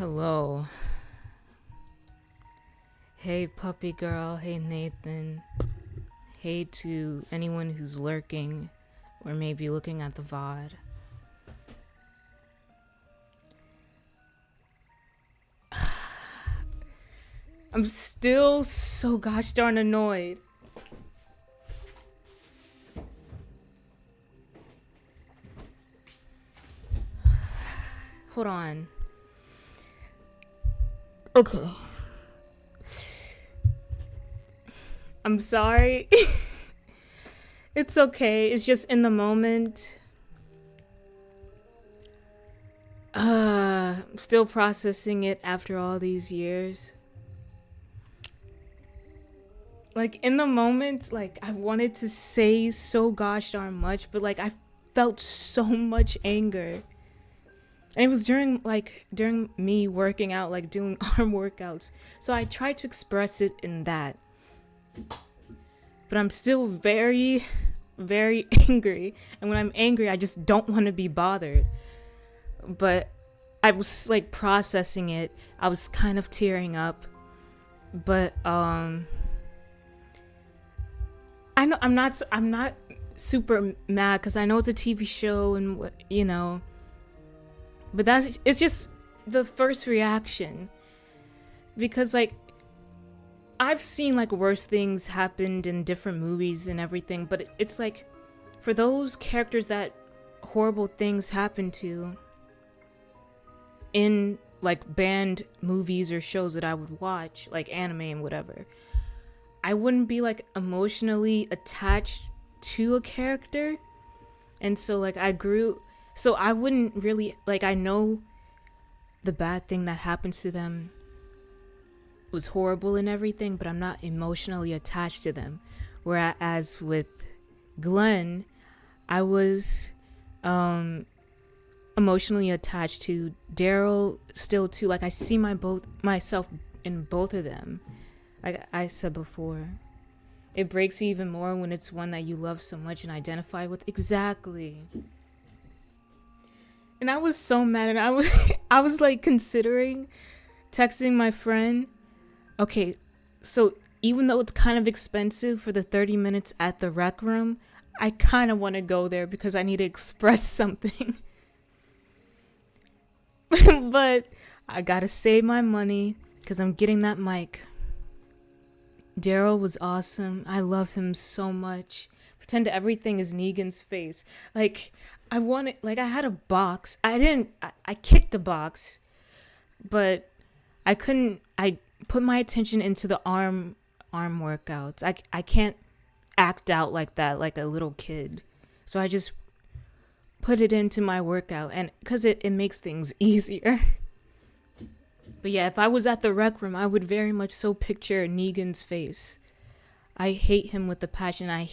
Hello. Hey, puppy girl. Hey, Nathan. Hey to anyone who's lurking or maybe looking at the VOD. I'm still so gosh darn annoyed. Hold on. Okay. I'm sorry. It's okay. It's just in the moment. I'm still processing it after all these years. Like in the moment, like I wanted to say so gosh darn much, but like I felt so much anger. And it was during me working out, like doing arm workouts. So I tried to express it in that. But I'm still very, very angry. And when I'm angry, I just don't want to be bothered. But I was like processing it. I was kind of tearing up. But I know I'm not super mad because I know it's a TV show and what, you know. But it's just the first reaction. Because like I've seen like worse things happened in different movies and everything, but it's like for those characters that horrible things happen to in like banned movies or shows that I would watch, like anime and whatever, I wouldn't be like emotionally attached to a character. And so like so I wouldn't really like, I know the bad thing that happens to them was horrible and everything, but I'm not emotionally attached to them. Whereas with Glenn, I was emotionally attached to Daryl still too. Like I see myself in both of them. Like I said before, it breaks you even more when it's one that you love so much and identify with. Exactly. And I was so mad, and I was like considering texting my friend. Okay, so even though it's kind of expensive for the 30 minutes at the rec room, I kind of want to go there because I need to express something. But I gotta save my money because I'm getting that mic. Daryl was awesome. I love him so much. Pretend everything is Negan's face. Like, I had a box. I kicked a box, but I put my attention into the arm workouts. I can't act out like that, like a little kid. So I just put it into my workout, and because it makes things easier. But yeah, if I was at the rec room, I would very much so picture Negan's face. I hate him with a passion. I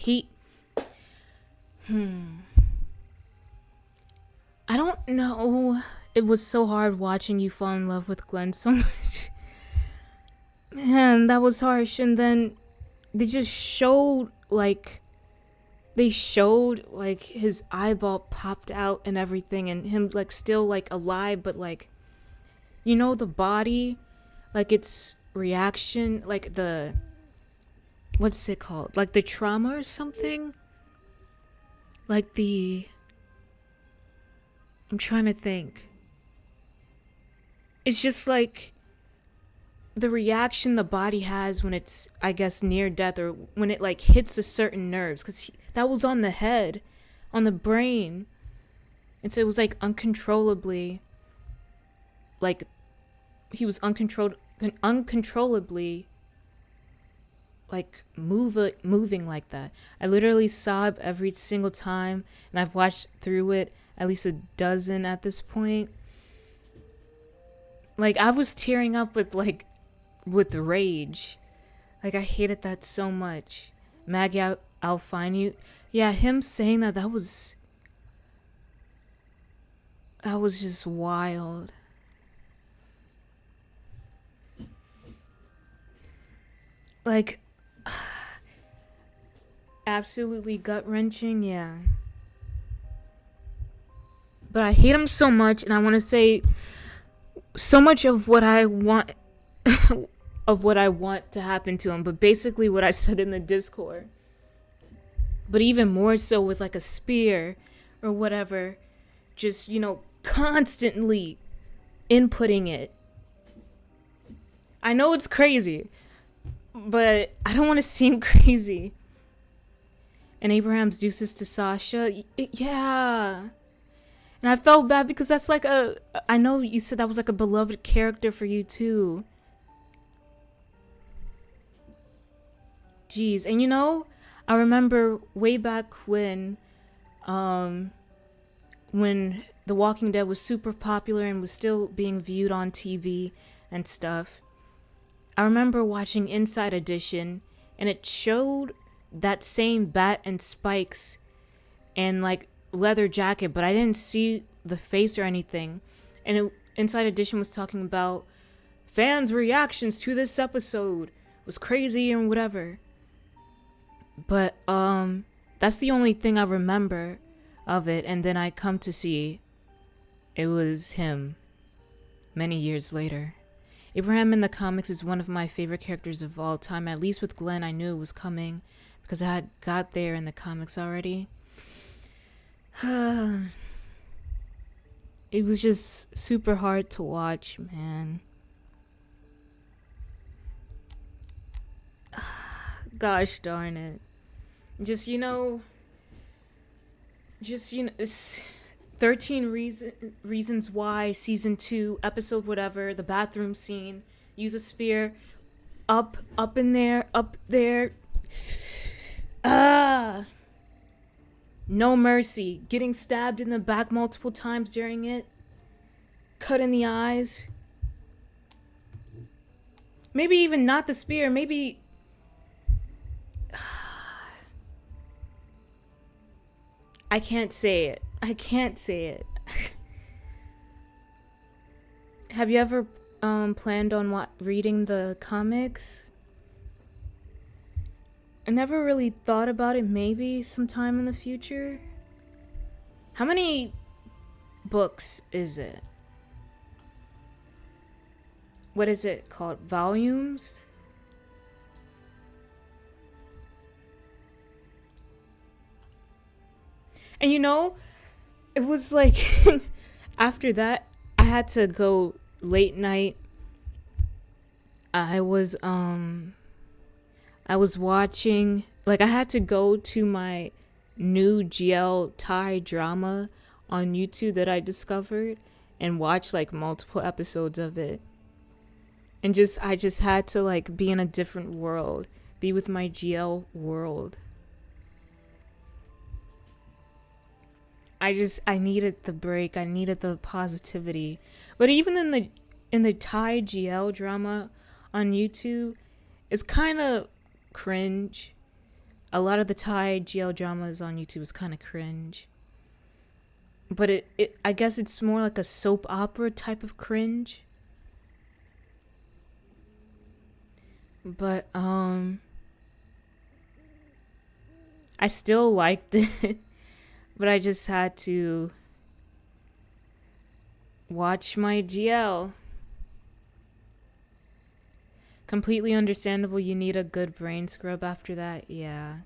don't know. It was so hard watching you fall in love with Glenn so much. Man, that was harsh. And then they just showed like his eyeball popped out and everything, and him like still like alive, but like, you know, the body, like its reaction, like what's it called? Like the trauma or something? Like I'm trying to think. It's just like the reaction the body has when it's, I guess, near death, or when it like hits a certain nerves, because that was on the head, on the brain. And so it was like uncontrollably, like he was uncontrollably like moving like that. I literally sob every single time, and I've watched through it at least a dozen at this point. Like I was tearing up with rage. Like I hated that so much. Maggie, I'll find you. Yeah, him saying that was just wild. Like absolutely gut-wrenching, yeah. But I hate him so much, and I want to say so much of what I want of what I want to happen to him, but basically what I said in the Discord. But even more so with like a spear or whatever, just, constantly inputting it. I know it's crazy, but I don't want to seem crazy. And Abraham's deuces to Sasha, yeah. And I felt bad because that's like I know you said that was like a beloved character for you too. Jeez, and I remember way back when The Walking Dead was super popular and was still being viewed on TV and stuff. I remember watching Inside Edition, and it showed that same bat and spikes and like leather jacket, but I didn't see the face or anything. And Inside Edition was talking about fans' reactions to this episode was crazy and whatever. But that's the only thing I remember of it, and then I come to see it was him many years later. Abraham in the comics is one of my favorite characters of all time. At least with Glenn, I knew it was coming because I had got there in the comics already. It was just super hard to watch, man. Gosh darn it. Just, it's 13 reasons why, season 2, episode whatever, the bathroom scene, use a spear, up in there, up there. No mercy, getting stabbed in the back multiple times during it, cut in the eyes. Maybe even not the spear, maybe... I can't say it. Have you ever planned on reading the comics? I never really thought about it, maybe sometime in the future. How many books is it? What is it called? Volumes? And it was like after that I had to go late night. I was watching, like I had to go to my new GL Thai drama on YouTube that I discovered and watch like multiple episodes of it. And I just had to like be in a different world, be with my GL world. I needed the break. I needed the positivity. But even in the Thai GL drama on YouTube, it's kind of cringe. A lot of the Thai GL dramas on YouTube is kind of cringe. But I guess it's more like a soap opera type of cringe. But I still liked it. But I just had to watch my GL. Completely understandable, you need a good brain scrub after that, yeah.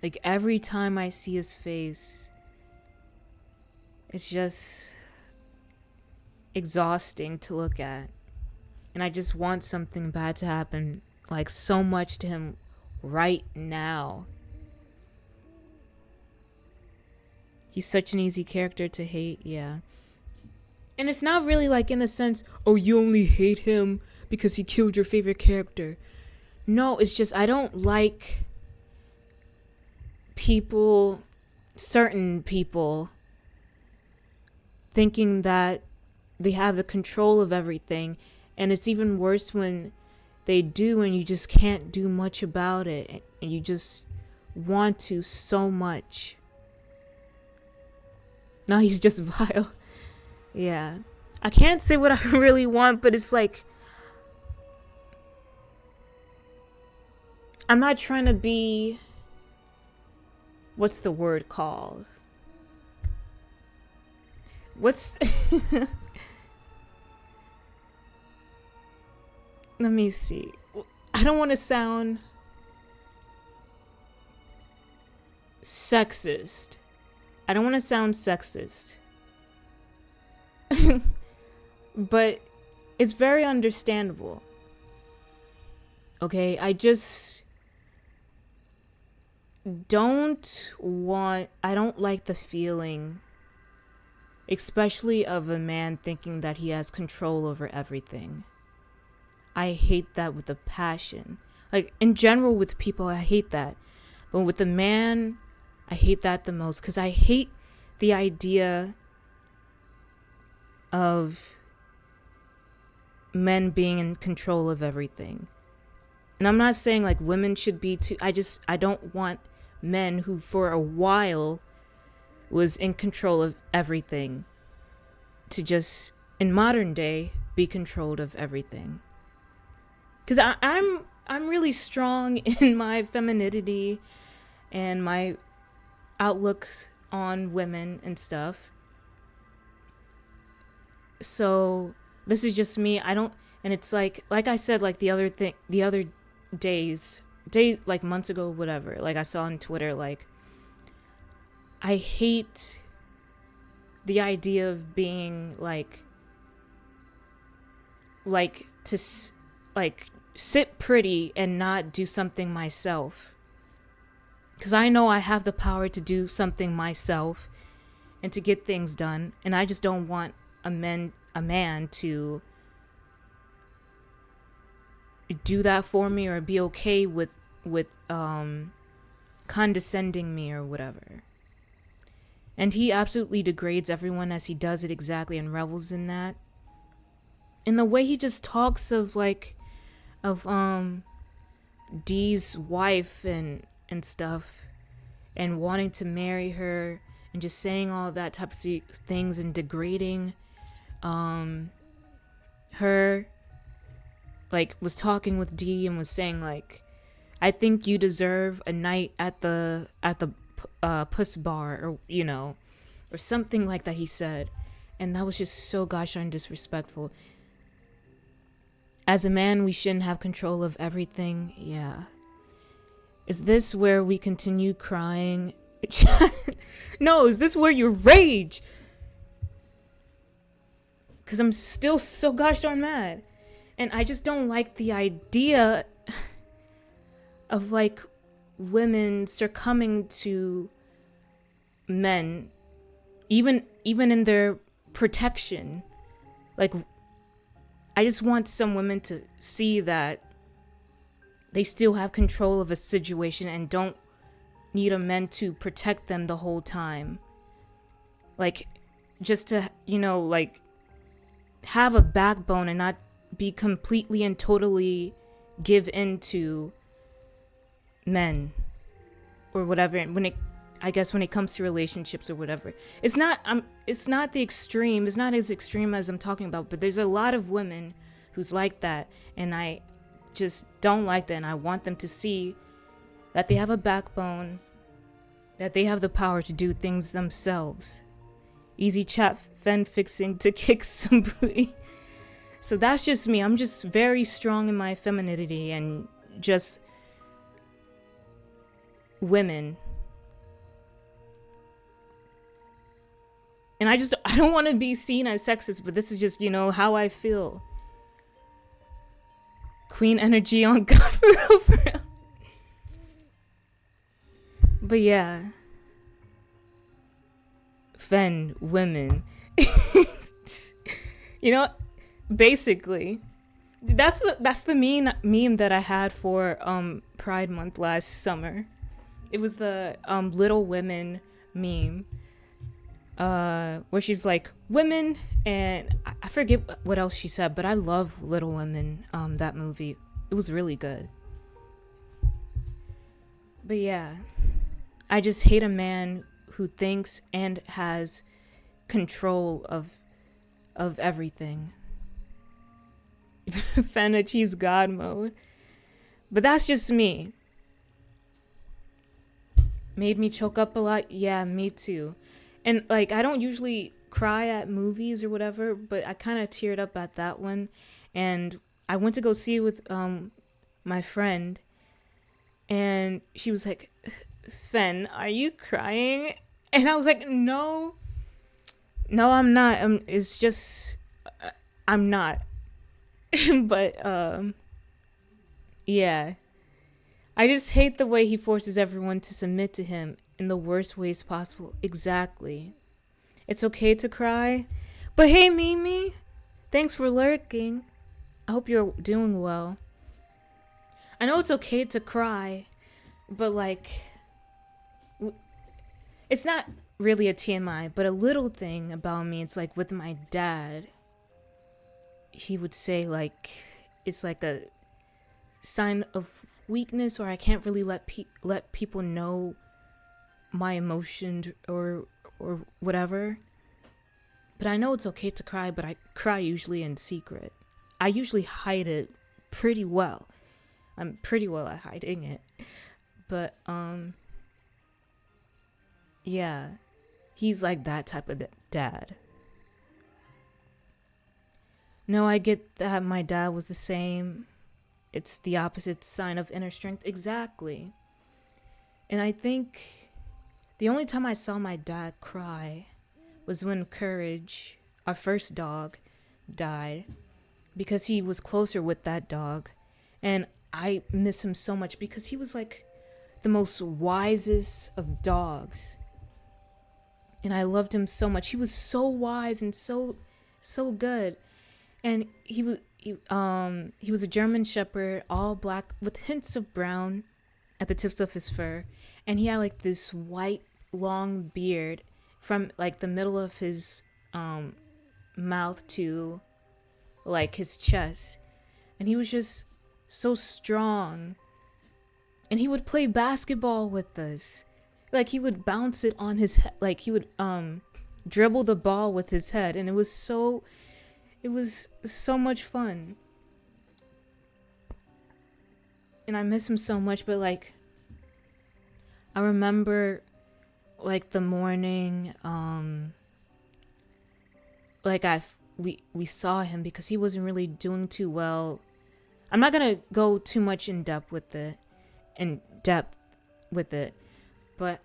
Like every time I see his face, it's just exhausting to look at. And I just want something bad to happen, like so much to him right now. He's such an easy character to hate, yeah. And it's not really like in the sense, oh, you only hate him because he killed your favorite character. No, it's just I don't like certain people, thinking that they have the control of everything. And it's even worse when they do and you just can't do much about it. And you just want to so much. No, he's just vile. Yeah. I can't say what I really want, but it's like... I'm not trying to be... What's the word called? What's let me see. I don't want to sound sexist. I don't want to sound sexist. But it's very understandable. Okay, I just I don't like the feeling, especially of a man thinking that he has control over everything. I hate that with a passion. Like, in general, with people, I hate that. But with a man, I hate that the most, because I hate the idea of men being in control of everything. And I'm not saying like women should be too. I don't want men who for a while was in control of everything to just, in modern day, be controlled of everything. Because I'm really strong in my femininity and my outlook on women and stuff. So this is just me. And it's like I said, like the other days, like months ago, whatever, like I saw on Twitter, like I hate the idea of being like to like sit pretty and not do something myself, because I know I have the power to do something myself and to get things done, and I just don't want a man to do that for me or be okay with condescending me or whatever. And he absolutely degrades everyone as he does it exactly and revels in that. And the way he just talks of Dee's wife and stuff, and wanting to marry her, and just saying all that type of things and degrading her, like was talking with Dee and was saying like, I think you deserve a night at the puss bar, or or something like that he said. And that was just so gosh darn disrespectful. As a man, we shouldn't have control of everything. Yeah. Is this where we continue crying? No, is this where you rage? Because I'm still so gosh darn mad. And I just don't like the idea of like women succumbing to men, even in their protection. Like, I just want some women to see that they still have control of a situation and don't need a man to protect them the whole time. Like, just to, like, have a backbone and not be completely and totally give in to men or whatever. And when it comes to relationships or whatever, it's not the extreme. It's not as extreme as I'm talking about, but there's a lot of women who's like that, and I just don't like that. And I want them to see that they have a backbone, that they have the power to do things themselves. Easy chat fan fixing to kick somebody. So that's just me. I'm just very strong in my femininity and just women. And I don't want to be seen as sexist, but this is just, how I feel. Queen energy on God, for real, for real. But yeah. Fen, women. Basically. That's the meme that I had for Pride Month last summer. It was the Little Women meme. Where she's like, women, and I forget what else she said, but I love Little Women, that movie. It was really good. But yeah, I just hate a man who thinks and has control of everything. Fan achieves God mode. But that's just me. Made me choke up a lot? Yeah, me too. And like, I don't usually cry at movies or whatever, but I kind of teared up at that one. And I went to go see it with my friend, and she was like, Fen, are you crying? And I was like, no, I'm not. It's just, I'm not. But, yeah. I just hate the way he forces everyone to submit to him in the worst ways possible. Exactly. It's okay to cry. But hey, Mimi, thanks for lurking. I hope you're doing well. I know it's okay to cry, but like, it's not really a TMI, but a little thing about me. It's like with my dad, he would say like, it's like a sign of weakness, or I can't really let people know my emotions or whatever. But I know it's okay to cry, but I cry usually in secret. I usually hide it pretty well. I'm pretty well at hiding it. But yeah, he's like that type of dad. No, I get that my dad was the same. It's the opposite sign of inner strength. Exactly. And I think the only time I saw my dad cry was when Courage, our first dog, died, because he was closer with that dog. And I miss him so much because he was like the most wisest of dogs. And I loved him so much. He was so wise and so good. And he was a German Shepherd, all black with hints of brown at the tips of his fur. And he had like this white long beard from like the middle of his mouth to like his chest. And he was just so strong. And he would play basketball with us. Like he would bounce it on his head, like he would dribble the ball with his head, and it was so much fun. And I miss him so much, but like I remember like the morning like we saw him because he wasn't really doing too well. I'm not gonna go too much in depth with it, but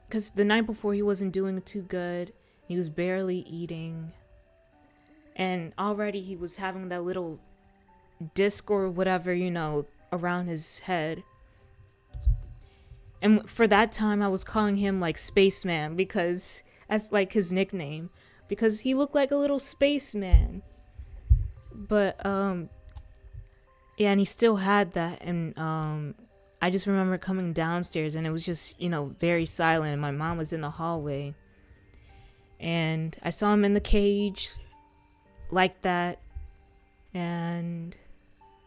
because the night before he wasn't doing too good. He was barely eating, and already he was having that little disc or whatever, around his head. And for that time I was calling him like Spaceman, because as like his nickname, because he looked like a little spaceman. But yeah, and he still had that. And I just remember coming downstairs, and it was just very silent, and my mom was in the hallway, and I saw him in the cage like that, and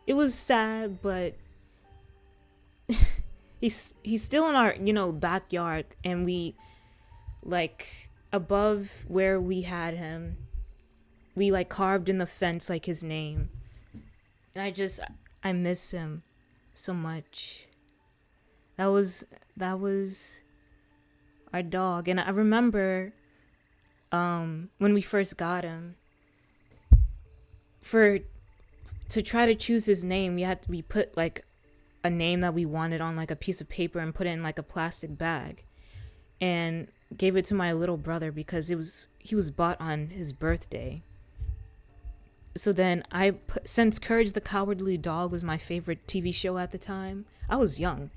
it was sad, but he's still in our backyard, and we like above where we had him, we like carved in the fence like his name. And I miss him so much. That was our dog. And I remember when we first got him, to try to choose his name, we put like a name that we wanted on like a piece of paper and put it in like a plastic bag, and gave it to my little brother because he was bought on his birthday. So then since Courage the Cowardly Dog was my favorite TV show at the time, I was young.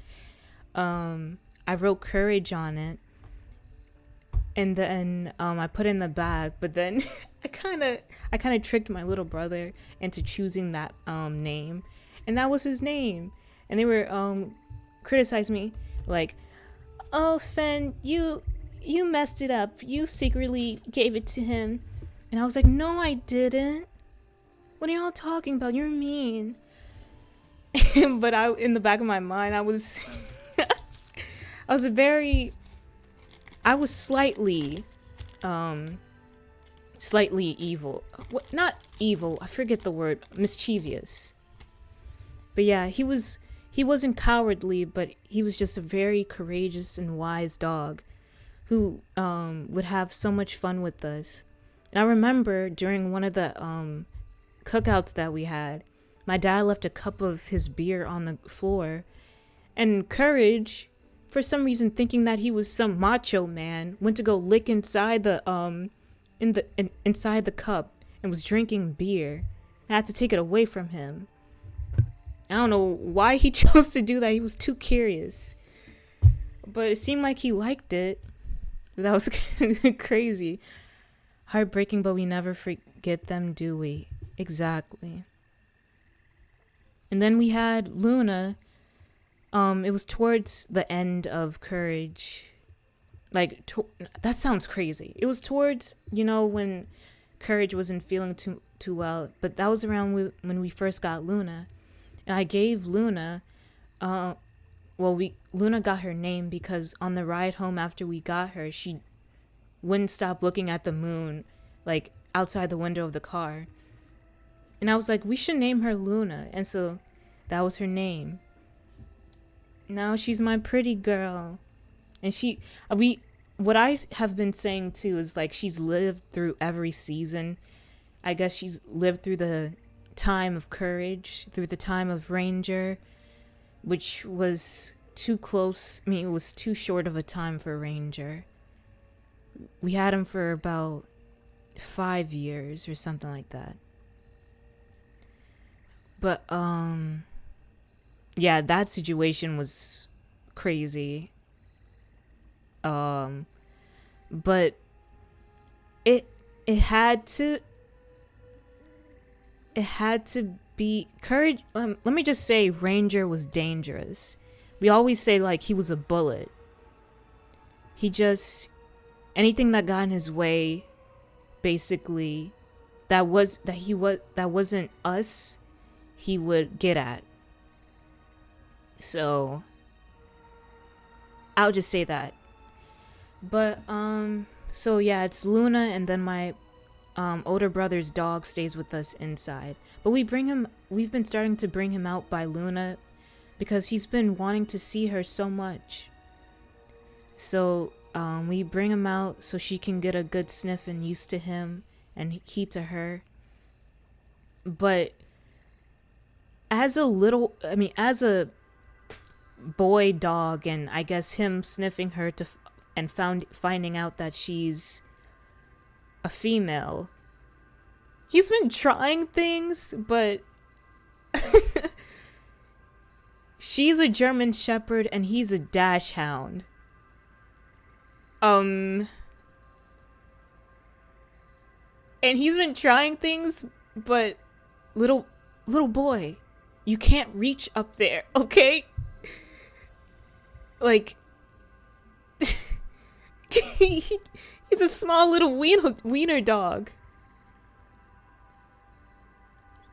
I wrote Courage on it, and then I put it in the bag. But then I kind of tricked my little brother into choosing that name, and that was his name. And they were criticizing me like, "Oh, Fen, you messed it up. You secretly gave it to him." And I was like, "No, I didn't. What are y'all talking about? You're mean." But in the back of my mind, I was slightly evil. Not evil, I forget the word, mischievous. But yeah, he wasn't cowardly, but he was just a very courageous and wise dog. who would have so much fun with us. And I remember during one of the cookouts that we had, my dad left a cup of his beer on the floor, and Courage, for some reason thinking that he was some macho man, went to go lick inside the inside the cup and was drinking beer. I had to take it away from him. I don't know why he chose to do that. He was too curious. But it seemed like he liked it. That was crazy. Heartbreaking, but we never forget them, do we? Exactly. And then we had Luna. It was towards the end of Courage. Like, that sounds crazy. It was towards, when Courage wasn't feeling too well. But that was around when we first got Luna. And I gave Luna, Luna got her name because on the ride home after we got her, she wouldn't stop looking at the moon, like, outside the window of the car. And I was like, we should name her Luna. And so that was her name. Now she's my pretty girl. And what I have been saying too is like she's lived through every season. I guess she's lived through the time of Courage, through the time of Ranger, which was too close. I mean, it was too short of a time for Ranger. We had him for about 5 years or something like that. But, yeah, that situation was crazy. But it had to be Courage. Let me just say Ranger was dangerous. We always say like he was a bullet. Anything that got in his way, basically, that wasn't us, he would get at. So I'll just say that. But so yeah, it's Luna, and then my older brother's dog stays with us inside. But we've been starting to bring him out by Luna because he's been wanting to see her so much. So we bring him out so she can get a good sniff and used to him and he to her. But as a boy dog, and I guess him sniffing her and finding out that she's a female, he's been trying things, but she's a German Shepherd and he's a Dachshund. And he's been trying things, but little boy, you can't reach up there, okay? Like, he's a small little wiener dog.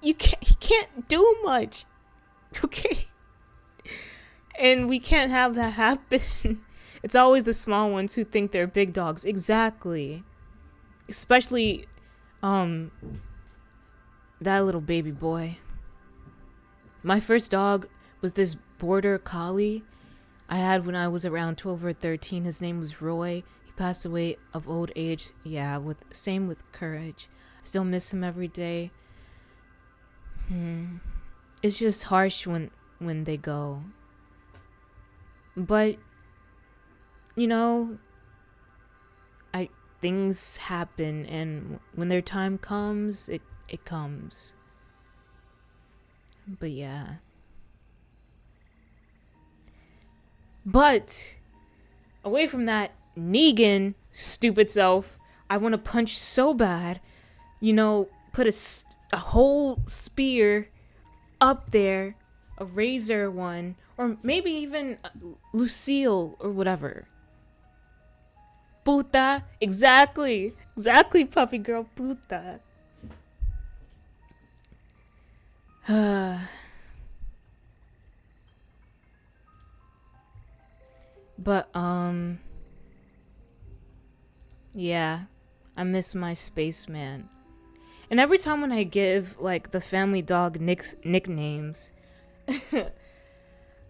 He can't do much, okay? And we can't have that happen. It's always the small ones who think they're big dogs. Exactly. Especially, that little baby boy. My first dog was this border collie I had when I was around 12 or 13. His name was Roy. He passed away of old age. Yeah, same with Courage. I still miss him every day. It's just harsh when they go. But, things happen, and when their time comes, it comes. But yeah. But away from that Negan stupid self, I want to punch so bad, put a whole spear up there, a razor one, or maybe even Lucille or whatever. Puta, exactly, puppy girl, puta. But yeah, I miss my spaceman. And every time when I give like the family dog nicknames,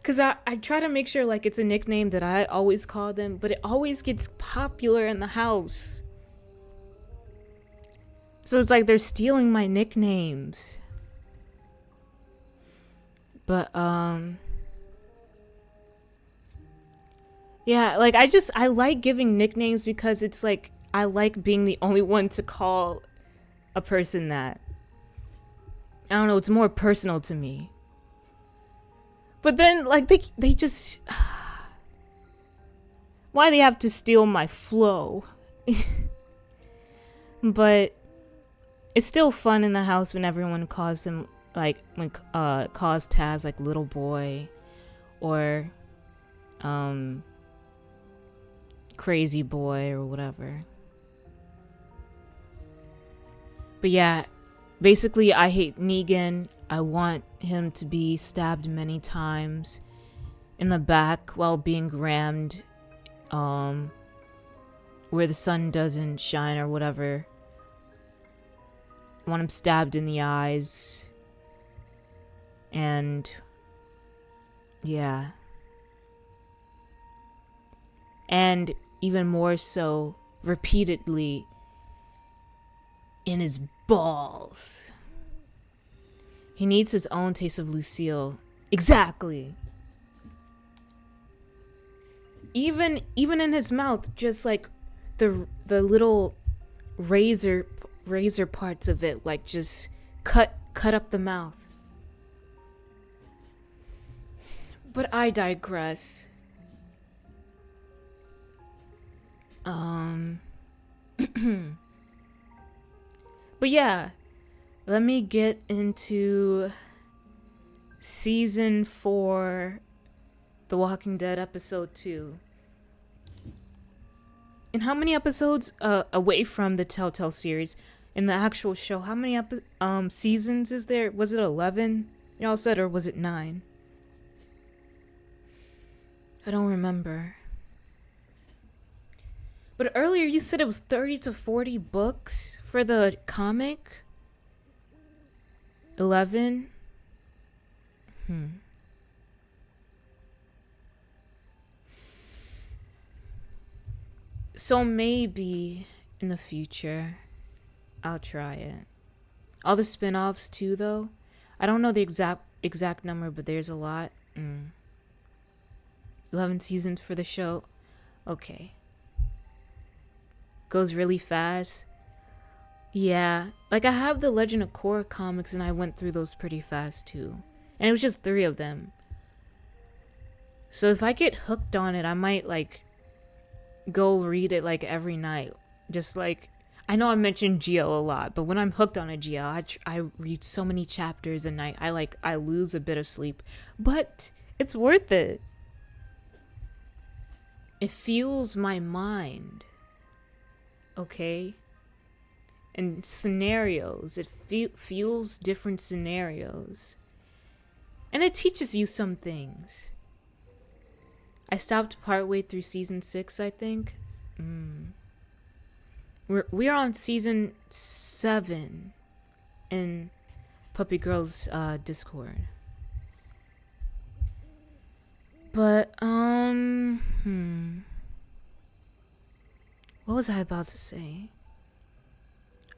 Cause I try to make sure like it's a nickname that I always call them, but it always gets popular in the house. So it's like they're stealing my nicknames. But yeah, like I like giving nicknames because it's like I like being the only one to call a person that. I don't know, it's more personal to me. But then like they just why they have to steal my flow? But it's still fun in the house when everyone calls him like when calls Taz like little boy or crazy boy or whatever. But yeah, basically I hate Negan. I want him to be stabbed many times in the back while being rammed where the sun doesn't shine or whatever. I want him stabbed in the eyes. And yeah. And even more so, repeatedly in his balls. He needs his own taste of Lucille. Exactly. Even in his mouth, just like the little razor parts of it, like just cut up the mouth. But I digress. But yeah, let me get into season 4, The Walking Dead episode 2. And how many episodes away from the Telltale series in the actual show? How many seasons is there? Was it 11? Y'all said, or was it 9? I don't remember. But earlier you said it was 30 to 40 books for the comic? 11? So maybe in the future I'll try it. All the spin-offs too though. I don't know the exact number, but there's a lot. 11 seasons for the show. Okay. Goes really fast. Yeah, like I have the Legend of Korra comics and I went through those pretty fast too. And it was just 3 of them. So if I get hooked on it, I might like go read it like every night. Just like, I know I mentioned GL a lot, but when I'm hooked on a GL, I read so many chapters a night. I lose a bit of sleep, but it's worth it. It fuels my mind. Okay? And scenarios. It fuels different scenarios. And it teaches you some things. I stopped partway through season 6, I think. We're on season 7 in Puppy Girl's Discord. But what was I about to say?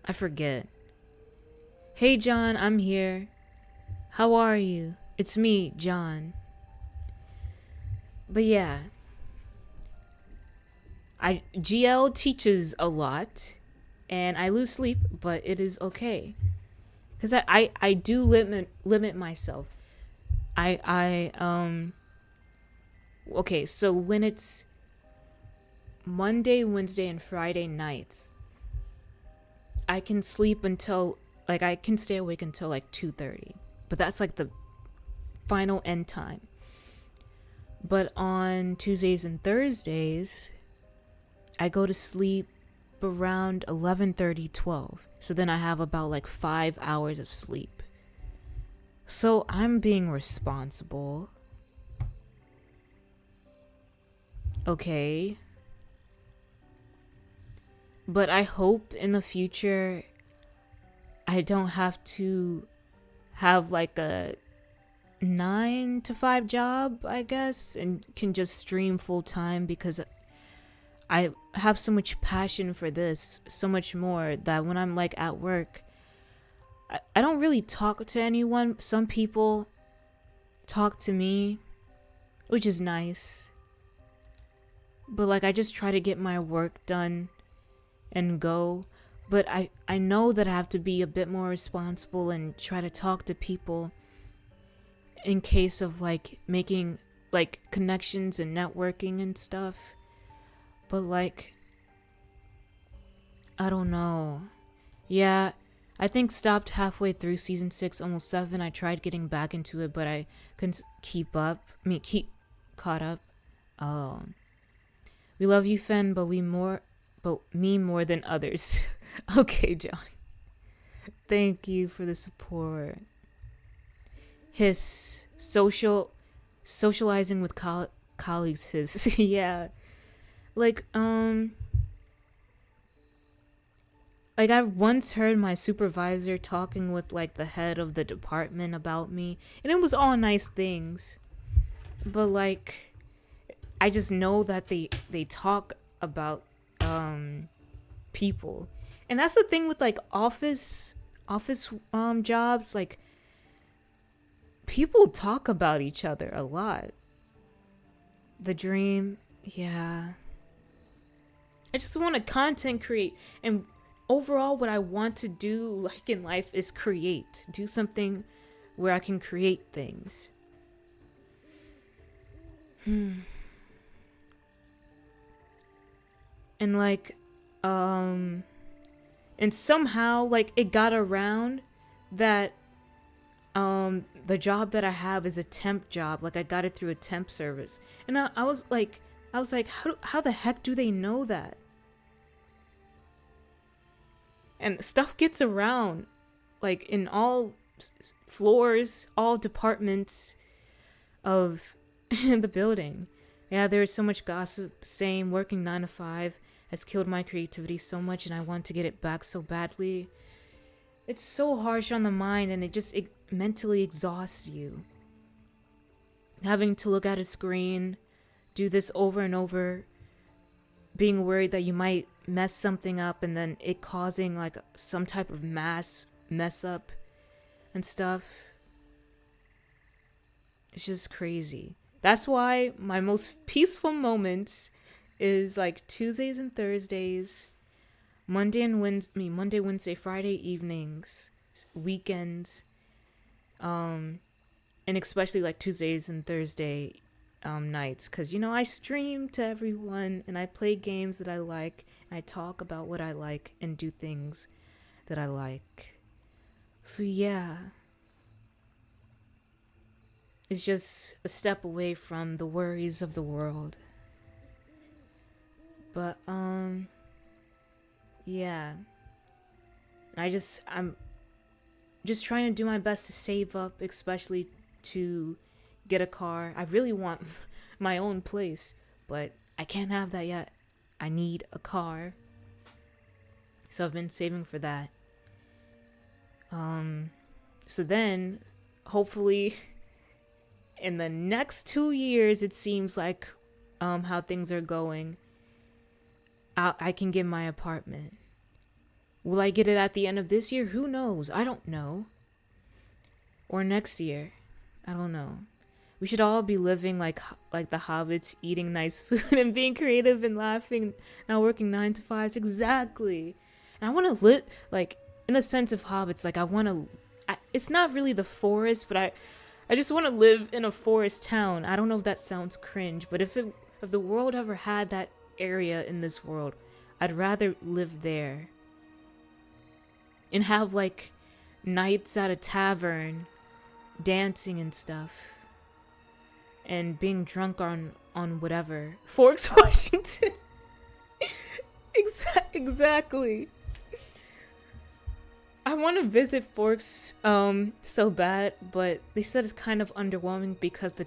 I forget. Hey John, I'm here. How are you? It's me, John. But yeah. GL teaches a lot and I lose sleep, but it is okay. Cuz I do limit myself. Okay, so when it's Monday, Wednesday, and Friday nights, I can sleep until, like, I can stay awake until, like, 2:30. But that's, like, the final end time. But on Tuesdays and Thursdays, I go to sleep around 11:30, 12. So then I have about, like, 5 hours of sleep. So I'm being responsible. Okay. But I hope in the future I don't have to have like a 9 to 5 job, I guess, and can just stream full time because I have so much passion for this, so much more that when I'm like at work, I don't really talk to anyone. Some people talk to me, which is nice. But like I just try to get my work done and go. But I know that I have to be a bit more responsible and try to talk to people in case of like making like connections and networking and stuff. But like I don't know. Yeah, I think stopped halfway through season 6, almost 7. I tried getting back into it, but I couldn't keep up. Keep caught up. Oh. We love you, Fen, but me more than others. Okay, John. Thank you for the support. His socializing with colleagues. His yeah, like like I once heard my supervisor talking with like the head of the department about me, and it was all nice things, but like I just know that they talk about people, and that's the thing with like office jobs. Like people talk about each other a lot. The dream, yeah. I just want to content create, and overall what I want to do like in life is do something where I can create things. And like and somehow like it got around that the job that I have is a temp job. Like I got it through a temp service, and I was like how the heck do they know that? And stuff gets around like in all floors, all departments of the building. Yeah, there is so much gossip saying working 9 to 5 has killed my creativity so much, and I want to get it back so badly. It's so harsh on the mind, and it mentally exhausts you. Having to look at a screen, do this over and over, being worried that you might mess something up, and then it causing like some type of mass mess up and stuff. It's just crazy. That's why my most peaceful moments is like Tuesdays and Thursdays, Monday, Wednesday, Friday evenings, weekends, and especially like Tuesdays and Thursday nights, because I stream to everyone and I play games that I like, and I talk about what I like and do things that I like. So yeah, it's just a step away from the worries of the world. But yeah, I'm just trying to do my best to save up, especially to get a car. I really want my own place, but I can't have that yet. I need a car, so I've been saving for that. So then hopefully in the next 2 years, it seems like how things are going, I can get my apartment. Will I get it at the end of this year? Who knows? I don't know. Or next year. I don't know. We should all be living like the hobbits, eating nice food and being creative and laughing, not working 9 to 5s. Exactly. And I want to live like in the sense of hobbits. Like it's not really the forest, but I just want to live in a forest town. I don't know if that sounds cringe, but if the world ever had that area in this world, I'd rather live there. And have like nights at a tavern, dancing and stuff. And being drunk on whatever. Forks, Washington. Exactly. I want to visit Forks so bad, but they said it's kind of underwhelming because the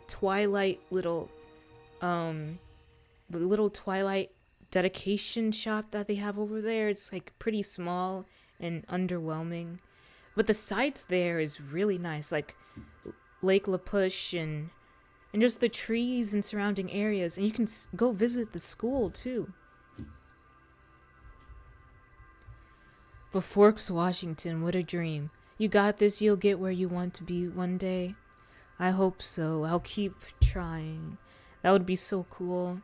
little Twilight dedication shop that they have over there, it's like pretty small and underwhelming. But the sights there is really nice. Like Lake La Push and just the trees and surrounding areas. And you can go visit the school too. But Forks, Washington, what a dream. You got this, you'll get where you want to be one day. I hope so. I'll keep trying. That would be so cool.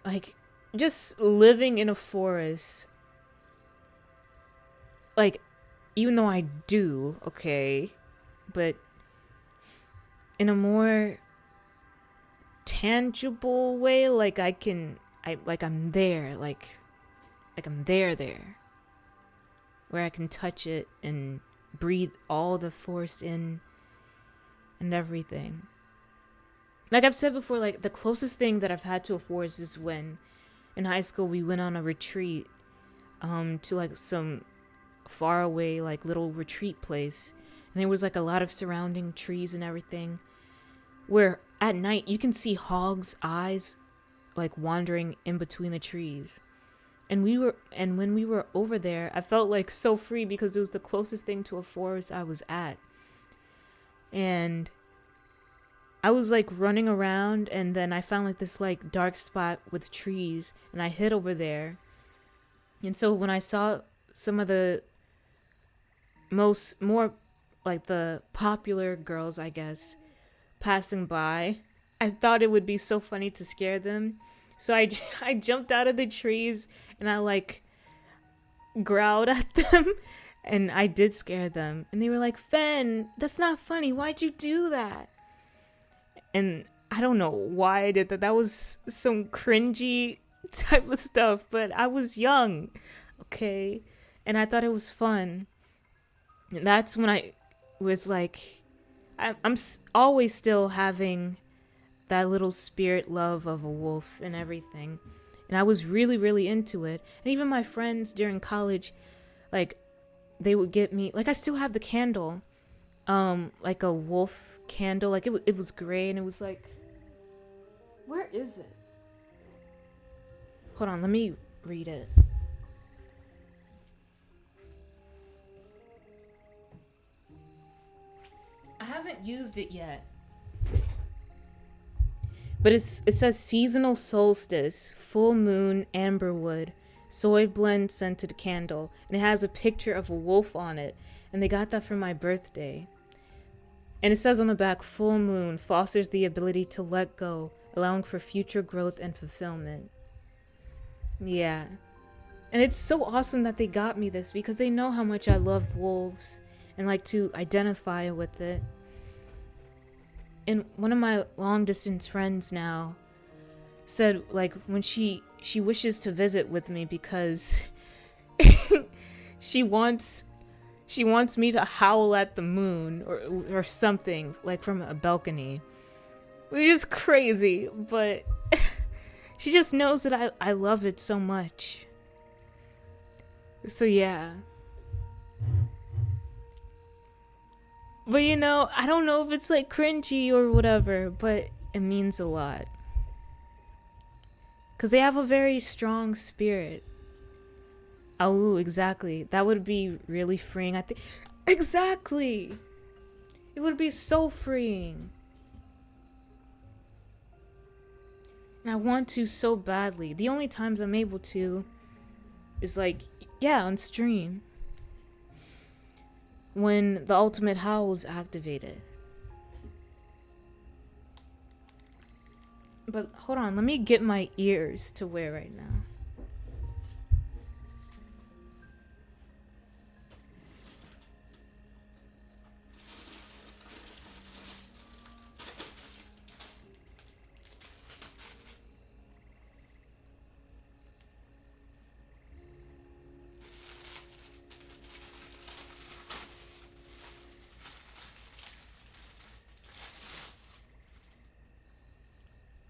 Like, just living in a forest. Like, even though I do, okay, but in a more tangible way, like I'm there, like I'm there, where I can touch it and breathe all the forest in and everything. Like I've said before, like the closest thing that I've had to a forest is when in high school we went on a retreat to like some far away like little retreat place, and there was like a lot of surrounding trees and everything, where at night you can see hogs' eyes like wandering in between the trees. And when we were over there, I felt like so free because it was the closest thing to a forest I was at. And I was like running around, and then I found like this like dark spot with trees, and I hid over there. And so when I saw some of the more like the popular girls, I guess, passing by, I thought it would be so funny to scare them. So I jumped out of the trees and I like growled at them, and I did scare them. And they were like, "Fen, that's not funny. Why'd you do that?" And I don't know why I did that. That was some cringy type of stuff, but I was young, okay? And I thought it was fun. And that's when I was like, I'm always still having that little spirit love of a wolf and everything. And I was really, really into it. And even my friends during college, like, they would get me, like, I still have the candle, like a wolf candle. Like, it was gray, and it was like, where is it? Hold on, let me read it. I haven't used it yet. But it says seasonal solstice, full moon, amberwood, soy blend scented candle. And it has a picture of a wolf on it. And they got that for my birthday. And it says on the back, full moon fosters the ability to let go, allowing for future growth and fulfillment. Yeah. And it's so awesome that they got me this, because they know how much I love wolves and like to identify with it. And one of my long distance friends now said, like, when she wishes to visit with me because she wants me to howl at the moon or something, like from a balcony, which is crazy, but she just knows that I love it so much. So yeah. But you know, I don't know if it's like cringy or whatever, but it means a lot. Because they have a very strong spirit. Oh, exactly. That would be really freeing, I think. Exactly! It would be so freeing. And I want to so badly. The only times I'm able to is like, yeah, on stream. When the ultimate howl is activated. But hold on, let me get my ears to wear right now.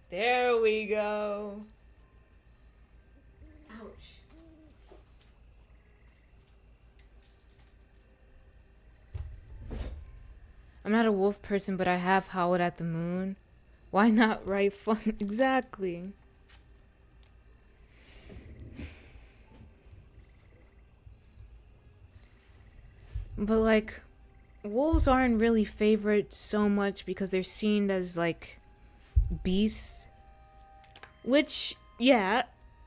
There we go. Ouch. I'm not a wolf person, but I have howled at the moon. Why not write fun? Exactly. But like, wolves aren't really favored so much because they're seen as like beasts, which, yeah,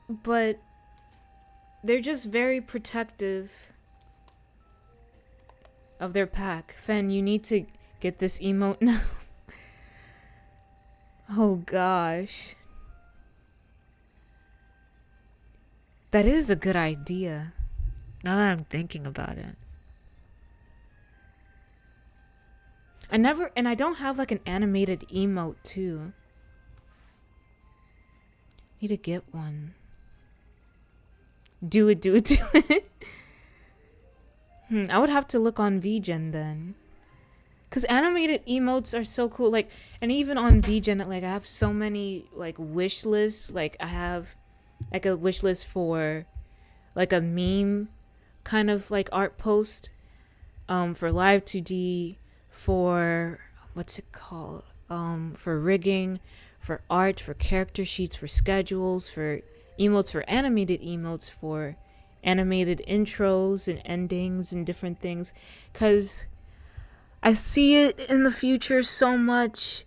but they're just very protective of their pack. Fen, you need to get this emote now. Oh gosh. That is a good idea. Now that I'm thinking about it. I don't have like an animated emote too. Need to get one. Do it. I would have to look on VGen then. Cause animated emotes are so cool. Like, and even on VGen, like I have so many like wish lists. Like I have like a wish list for like a meme kind of like art post, for live 2D, for what's it called? For rigging, for art, for character sheets, for schedules, for emotes, for animated emotes, for animated intros and endings and different things. Cause I see it in the future so much,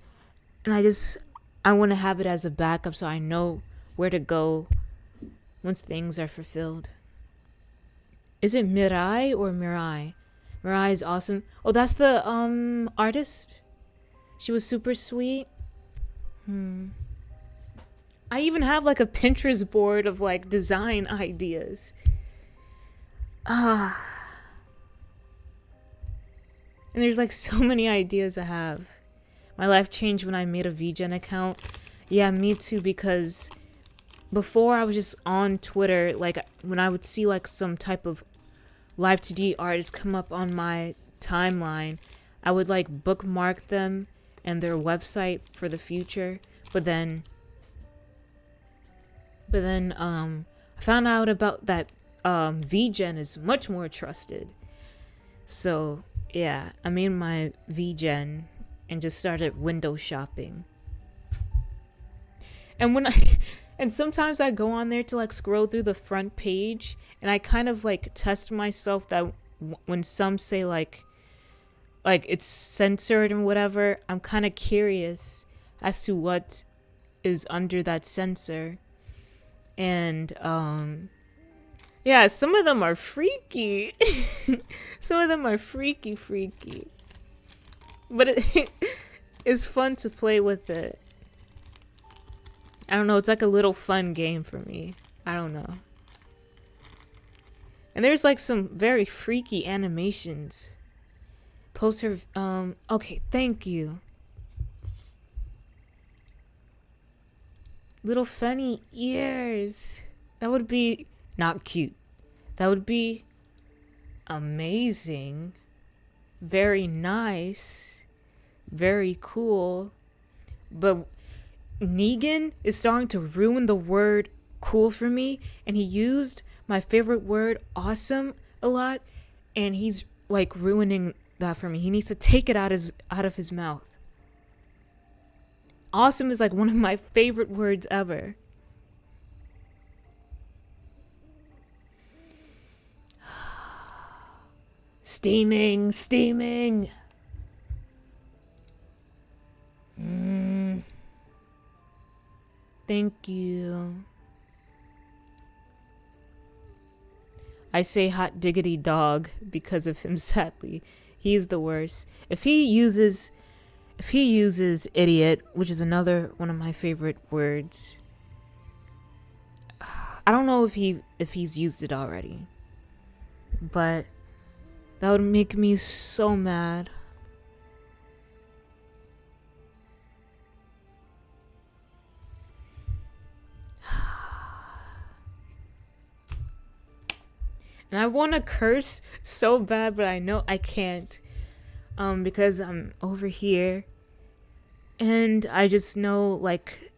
and I want to have it as a backup so I know where to go once things are fulfilled. Is it Mirai or Mirai? Mirai is awesome. Oh, that's the artist. She was super sweet. I even have like a Pinterest board of like design ideas. And there's like so many ideas I have. My life changed when I made a VGen account. Yeah, me too, because before I was just on Twitter, like when I would see like some type of live 2D artist come up on my timeline, I would like bookmark them and their website for the future. But then I found out about that VGen is much more trusted. So yeah, I made my VGen and just started window shopping. And and sometimes I go on there to like scroll through the front page, and I kind of like test myself that when some say like it's censored and whatever, I'm kind of curious as to what is under that censor. And yeah, some of them are freaky. Some of them are freaky. But it's fun to play with it. I don't know, it's like a little fun game for me. I don't know. And there's like some very freaky animations. Post her, okay, thank you. Little funny ears. That would be not cute. That would be amazing. Very nice. Very cool. But Negan is starting to ruin the word cool for me, and he used my favorite word awesome a lot, and he's like ruining that for me. He needs to take it out of his mouth. Awesome is like one of my favorite words ever. Steaming. Thank you. I say hot diggity dog because of him, sadly. He's the worst. If he uses idiot, which is another one of my favorite words, I don't know if he's used it already, but that would make me so mad. And I want to curse so bad, but I know I can't, because I'm over here, and I just know like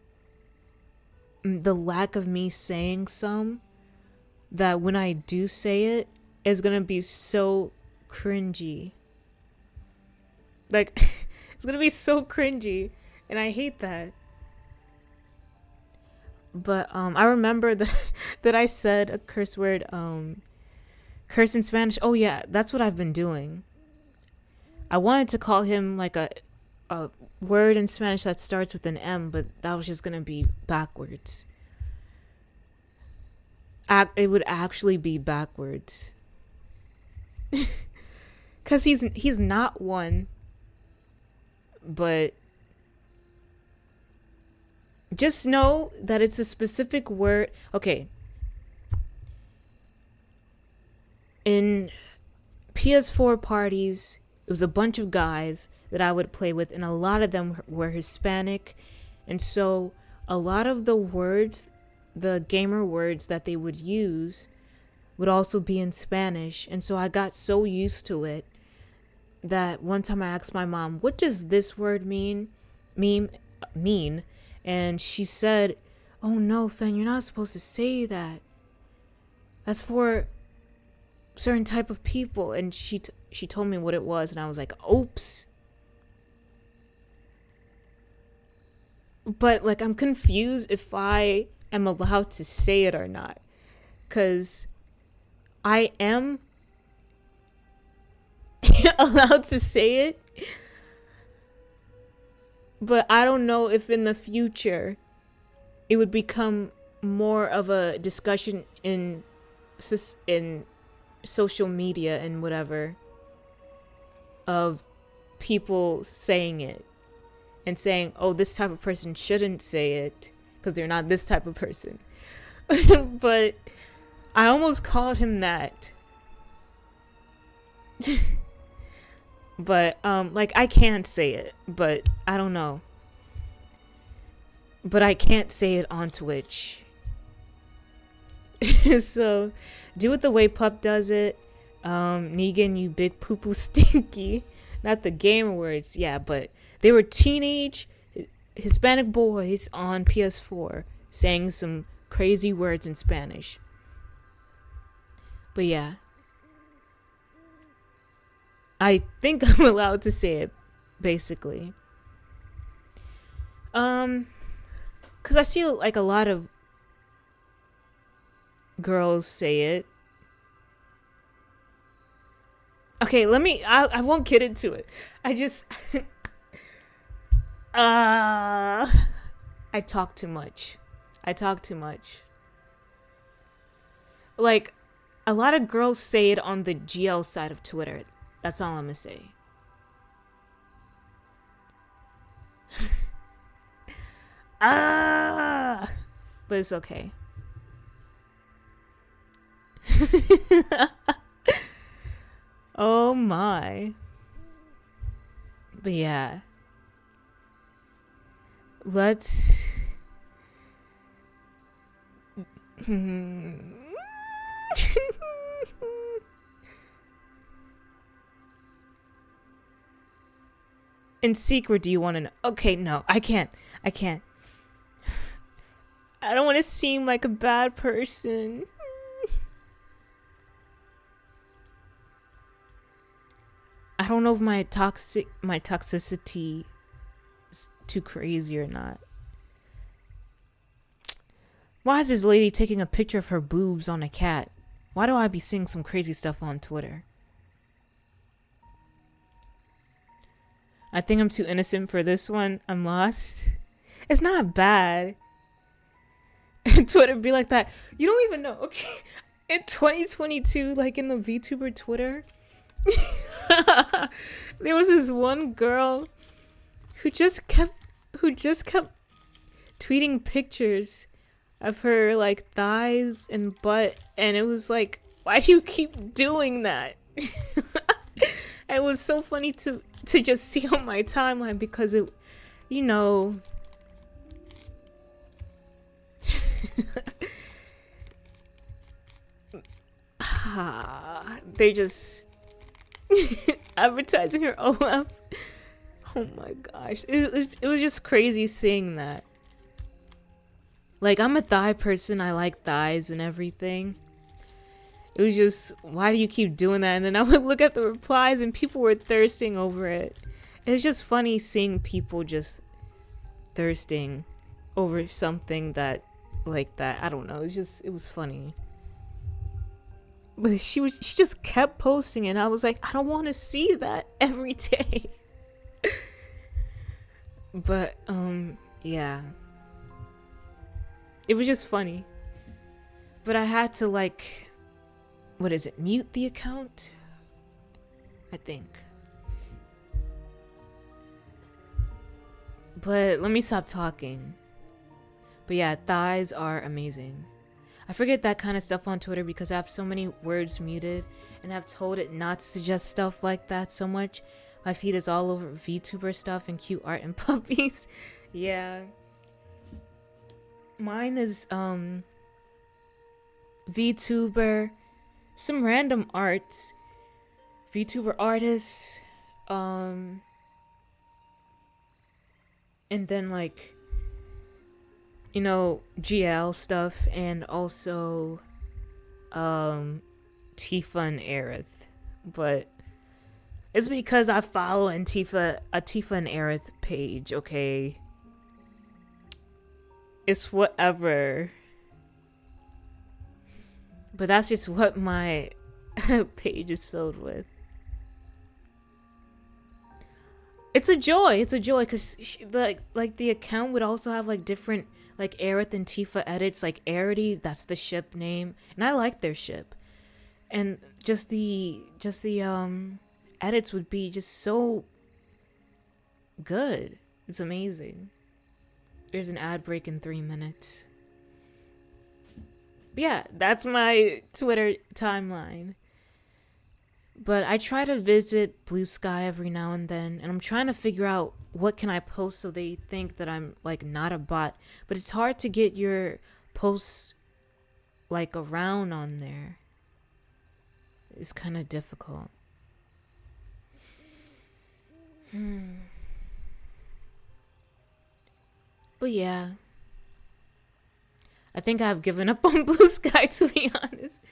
the lack of me saying some, that when I do say it, it's gonna be so cringy. Like it's gonna be so cringy, and I hate that. But I remember that I said a curse word, curse in Spanish. Oh yeah, that's what I've been doing. I wanted to call him like a word in Spanish that starts with an M, but that was just gonna be backwards. It would actually be backwards. Cause he's not one, but just know that it's a specific word. Okay. In PS4 parties, it was a bunch of guys that I would play with, and a lot of them were Hispanic. And so a lot of the words, the gamer words that they would use, would also be in Spanish. And so I got so used to it that one time I asked my mom, what does this word mean? And she said, oh no, Fen, you're not supposed to say that. That's for certain type of people. And she told me what it was, and I was like, oops. But like, I'm confused if I am allowed to say it or not, because I am allowed to say it, but I don't know if in the future it would become more of a discussion in social media and whatever, of people saying it and saying, oh, this type of person shouldn't say it because they're not this type of person. But I almost called him that. But like, I can't say it, but I don't know. But I can't say it on Twitch. So do it the way Pup does it. Negan, you big poo poo stinky. Not the gamer words, yeah, but they were teenage Hispanic boys on PS4 saying some crazy words in Spanish. But yeah, I think I'm allowed to say it, basically. Cause I see like a lot of girls say it. Okay, I won't get into it. I just I talk too much. Like, a lot of girls say it on the GL side of Twitter. That's all I'm gonna say. But it's okay. Oh my. But yeah. Let's in secret, do you want to know? Okay, no, I can't. I don't want to seem like a bad person. I don't know if my toxicity is too crazy or not. Why is this lady taking a picture of her boobs on a cat? Why do I be seeing some crazy stuff on Twitter? I think I'm too innocent for this one. I'm lost. It's not bad. Twitter be like that. You don't even know. Okay. In 2022, like in the VTuber Twitter, there was this one girl who just kept tweeting pictures of her like thighs and butt, and it was like, why do you keep doing that? It was so funny to just see on my timeline, because it, you know, they just advertising her OF. Oh my gosh, it was just crazy seeing that. Like, I'm a thigh person, I like thighs and everything. It was just, why do you keep doing that? And then I would look at the replies and people were thirsting over it. It was just funny seeing people just thirsting over something that, like that. I don't know. It was funny. But she just kept posting it, and I was like, I don't want to see that every day. But yeah. It was just funny. But I had to like, what is it, mute the account? I think. But let me stop talking. But yeah, thighs are amazing. I forget that kind of stuff on Twitter because I have so many words muted and I've told it not to suggest stuff like that so much. My feed is all over VTuber stuff and cute art and puppies. Yeah. Mine is VTuber, some random arts, VTuber artists, and then like, you know, GL stuff, and also Tifa and Aerith. But it's because I follow a Tifa and Aerith page, okay? It's whatever. But that's just what my page is filled with. It's a joy because like the account would also have like different like Aerith and Tifa edits. Like Arity, that's the ship name, and I like their ship. And just the edits would be just so good. It's amazing. There's an ad break in 3 minutes. But yeah, that's my Twitter timeline. But I try to visit Blue Sky every now and then, and I'm trying to figure out what can I post so they think that I'm like not a bot. But it's hard to get your posts like around on there. It's kind of difficult. But yeah, I think I've given up on Blue Sky, to be honest.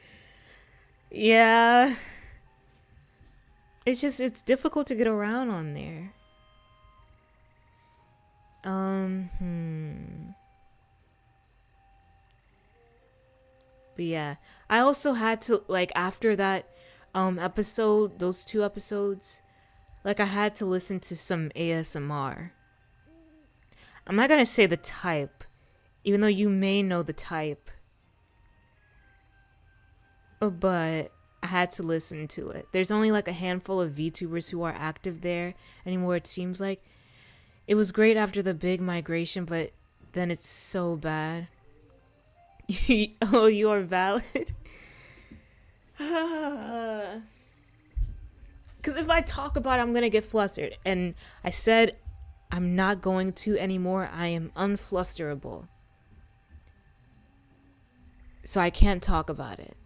Yeah. It's difficult to get around on there. But yeah, I also had to like after that episode, those 2 episodes, like I had to listen to some ASMR. I'm not gonna say the type, even though you may know the type. But I had to listen to it. There's only like a handful of VTubers who are active there anymore, it seems like. It was great after the big migration, but then it's so bad. Oh, you are valid? Because if I talk about it, I'm going to get flustered. And I said I'm not going to anymore. I am unflusterable. So I can't talk about it.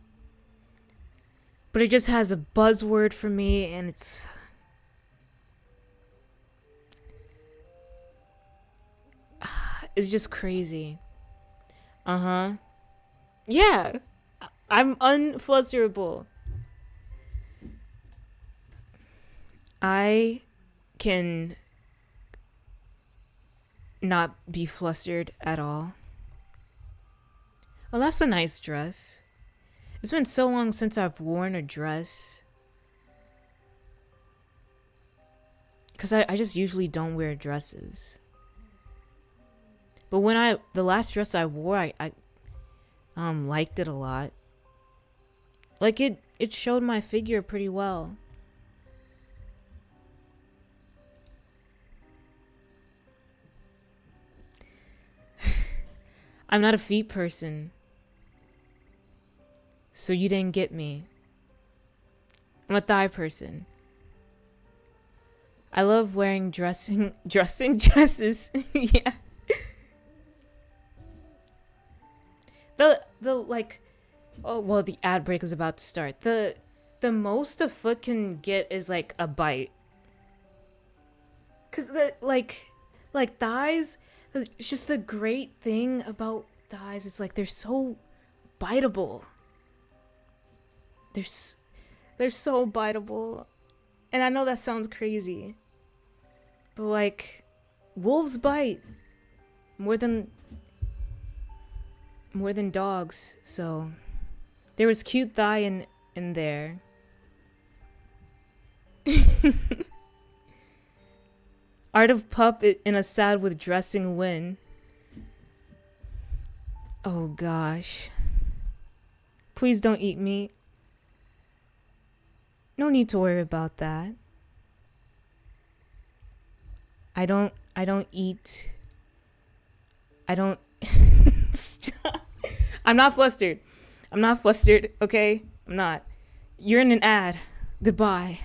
But it just has a buzzword for me, and it's just crazy. Yeah. I'm unflusterable. I can not be flustered at all. Well, that's a nice dress. It's been so long since I've worn a dress. Because I just usually don't wear dresses. But when the last dress I wore, I liked it a lot. Like it showed my figure pretty well. I'm not a feet person. So you didn't get me. I'm a thigh person. I love wearing dressing dresses. Yeah. The like, oh well, the ad break is about to start. The most a foot can get is like a bite. Cause the like thighs, it's just the great thing about thighs. It's like they're so biteable. They're so biteable. And I know that sounds crazy. But like wolves bite more than dogs. So there was cute thigh in in there. Art of Pup in a sad with dressing win. Oh gosh. Please don't eat me. No need to worry about that. I don't eat. I don't Stop. I'm not flustered. I'm not flustered, okay? I'm not. You're in an ad. Goodbye.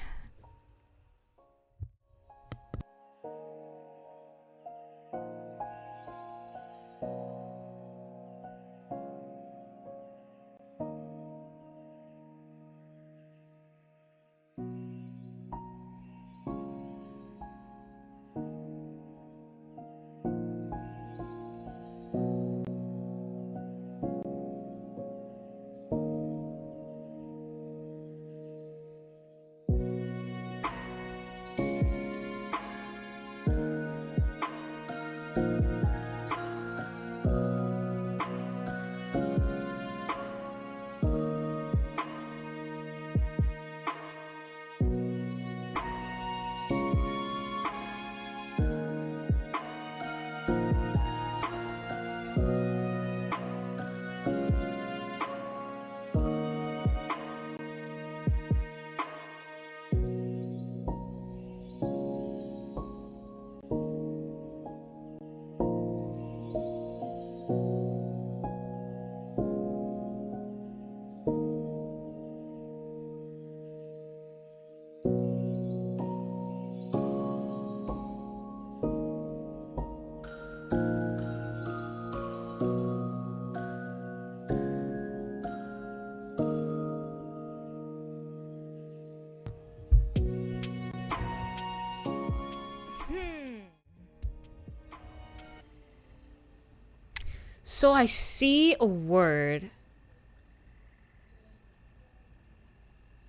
So I see a word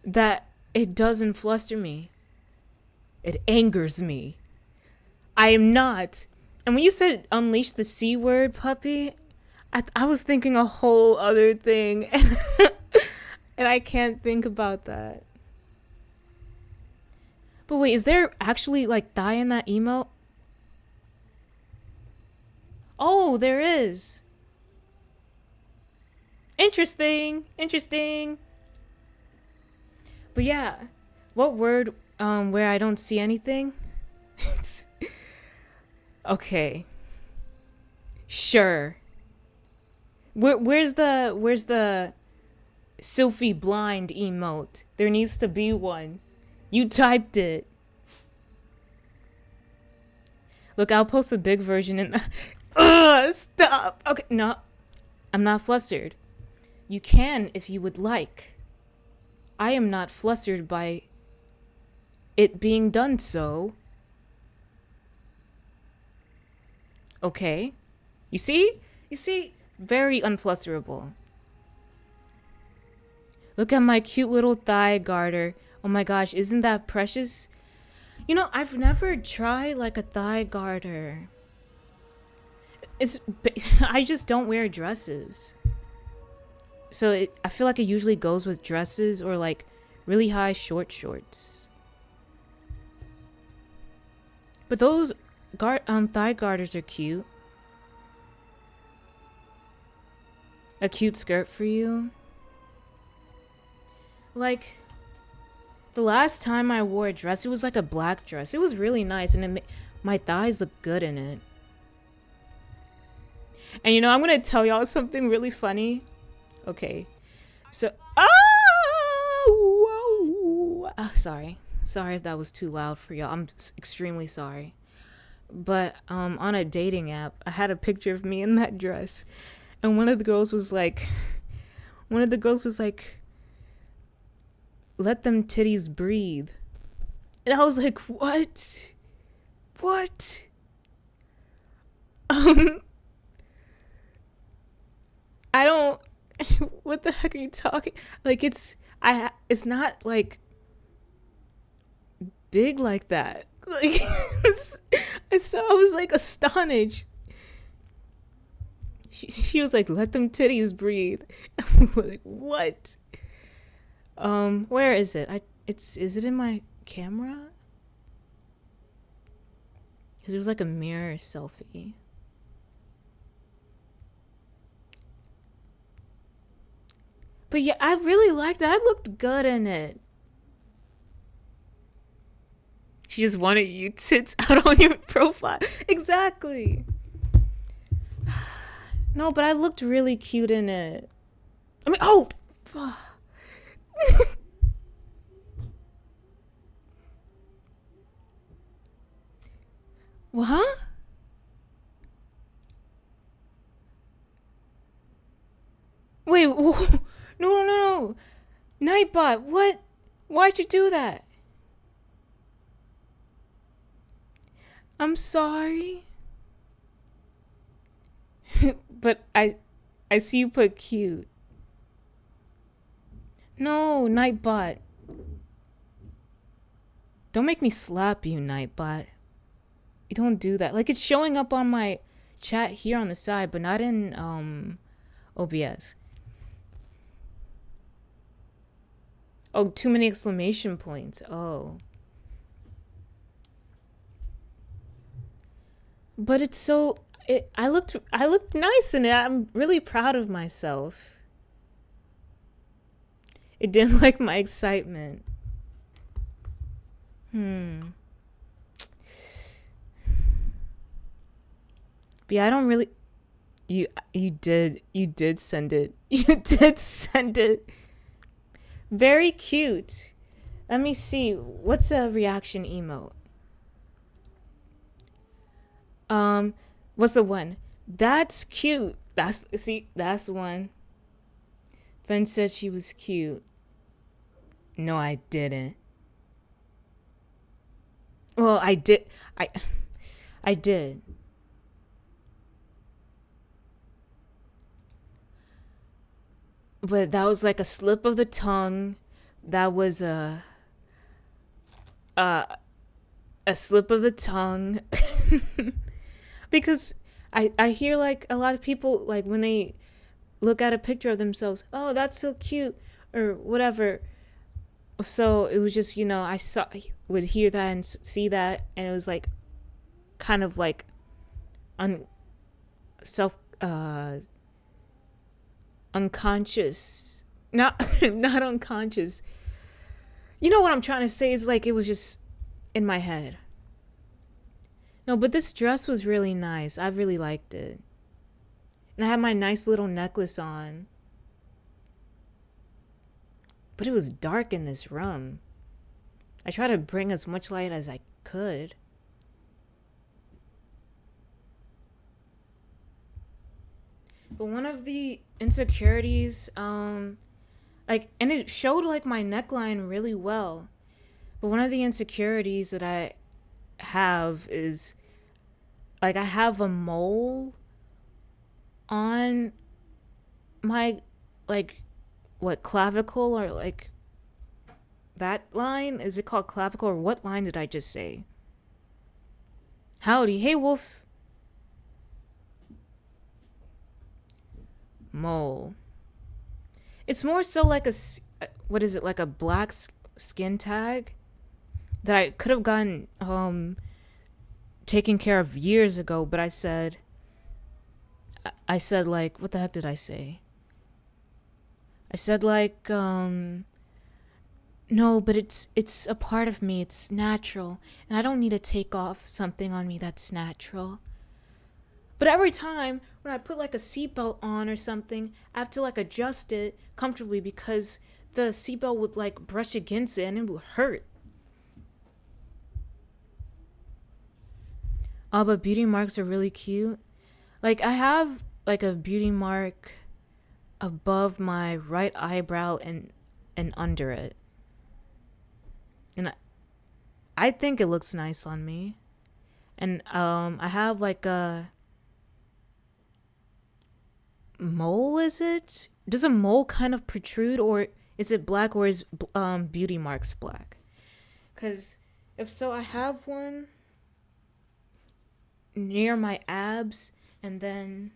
that it doesn't fluster me. It angers me. I am not. And when you said unleash the C word, puppy, I was thinking a whole other thing. And I can't think about that. But wait, is there actually like thigh in that emote? Oh, there is. Interesting. But yeah, what word where I don't see anything? Okay. Sure. Where's the Sylphie blind emote? There needs to be one. You typed it. Look, I'll post the big version in the stop. Okay, no. I'm not flustered. You can if you would like. I am not flustered by it being done so. Okay. You see? Very unflusterable. Look at my cute little thigh garter. Oh my gosh, isn't that precious? You know, I've never tried like a thigh garter. I just don't wear dresses. So I feel like it usually goes with dresses or like really high short shorts. But those thigh garters are cute. A cute skirt for you. Like, the last time I wore a dress, it was like a black dress. It was really nice, and my thighs look good in it. And you know, I'm gonna tell y'all something really funny. Okay, so sorry if that was too loud for y'all. I'm extremely sorry. But on a dating app, I had a picture of me in that dress, and one of the girls was like, let them titties breathe. And I was like, what? I don't, what the heck are you talking? Like, it's not like big like that. Like, so I was like astonished. She was like, let them titties breathe. I'm like, what? Where is it? Is it in my camera? Because it was like a mirror selfie. But yeah, I really liked it. I looked good in it. She just wanted you tits out on your profile. Exactly. No, but I looked really cute in it. I mean, oh, fuck. What? Huh? Wait, no. Nightbot, what? Why'd you do that? I'm sorry. But I see you put cute. No, Nightbot. Don't make me slap you, Nightbot. You don't do that. Like, it's showing up on my chat here on the side, but not in OBS. Oh, too many exclamation points. Oh. But it's so I looked nice in it. I'm really proud of myself. It didn't like my excitement. But yeah, I don't really you did send it. You did send it. Very cute. Let me see. What's a reaction emote? What's the one? That's cute. That's the one. Fen said she was cute. No, I didn't. Well, I did. I did. But that was like a slip of the tongue. That was a slip of the tongue. Because I hear like a lot of people, like when they look at a picture of themselves, oh, that's so cute or whatever. So it was just, would hear that and see that, and it was like kind of like unconscious, not not unconscious. You know what I'm trying to say? Is like it was just in my head. No, but this dress was really nice. I really liked it. And I had my nice little necklace on. But it was dark in this room. I tried to bring as much light as I could. But one of the insecurities, and it showed like my neckline really well. But one of the insecurities that I have is like I have a mole on my clavicle, or like that line. Is it called clavicle, or what line did I just say? Howdy. Hey, Wolf. Mole. It's more so like what is it, like a black skin tag that I could have gotten taken care of years ago, but I said like, what the heck did I say? I said like no, but it's a part of me. It's natural, and I don't need to take off something on me that's natural. But every time when I put like a seatbelt on or something, I have to like adjust it comfortably because the seatbelt would like brush against it and it would hurt. Oh, but beauty marks are really cute. Like I have like a beauty mark above my right eyebrow and under it. And I think it looks nice on me. And I have like a mole. Is it? Does a mole kind of protrude, or is it black, or is beauty marks black? Because if so, I have one near my abs, and then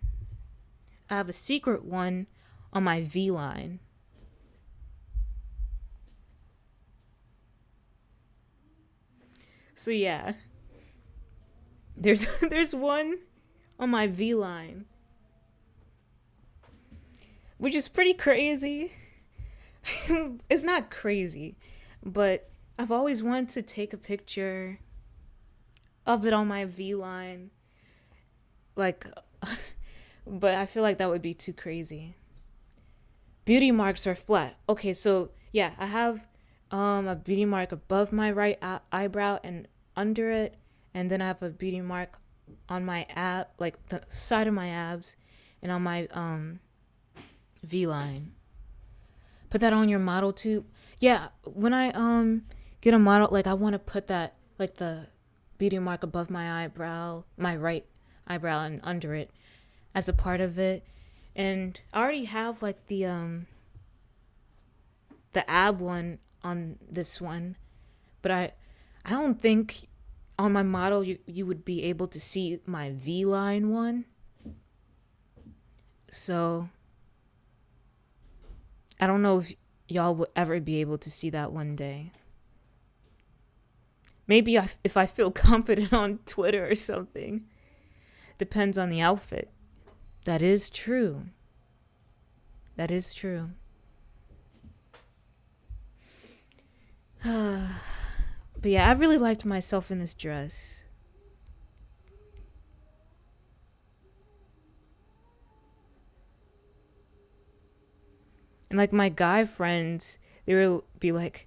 I have a secret one on my V line. So yeah, there's one on my V line, which is pretty crazy. It's not crazy, but I've always wanted to take a picture of it on my V line, like, but I feel like that would be too crazy. Beauty marks are flat. Okay, so yeah, I have a beauty mark above my right eyebrow and under it, and then I have a beauty mark on my ab, like the side of my abs, and on my V line. Put that on your model too. Yeah, when I get a model, like I want to put that, like the beauty mark above my eyebrow, my right eyebrow, and under it as a part of it. And I already have like the ab one on this one, but I don't think on my model you would be able to see my V line one. So I don't know if y'all will ever be able to see that one day. Maybe if I feel confident on Twitter or something. Depends on the outfit. That is true. That is true. But yeah, I really liked myself in this dress. And like my guy friends, they will be like,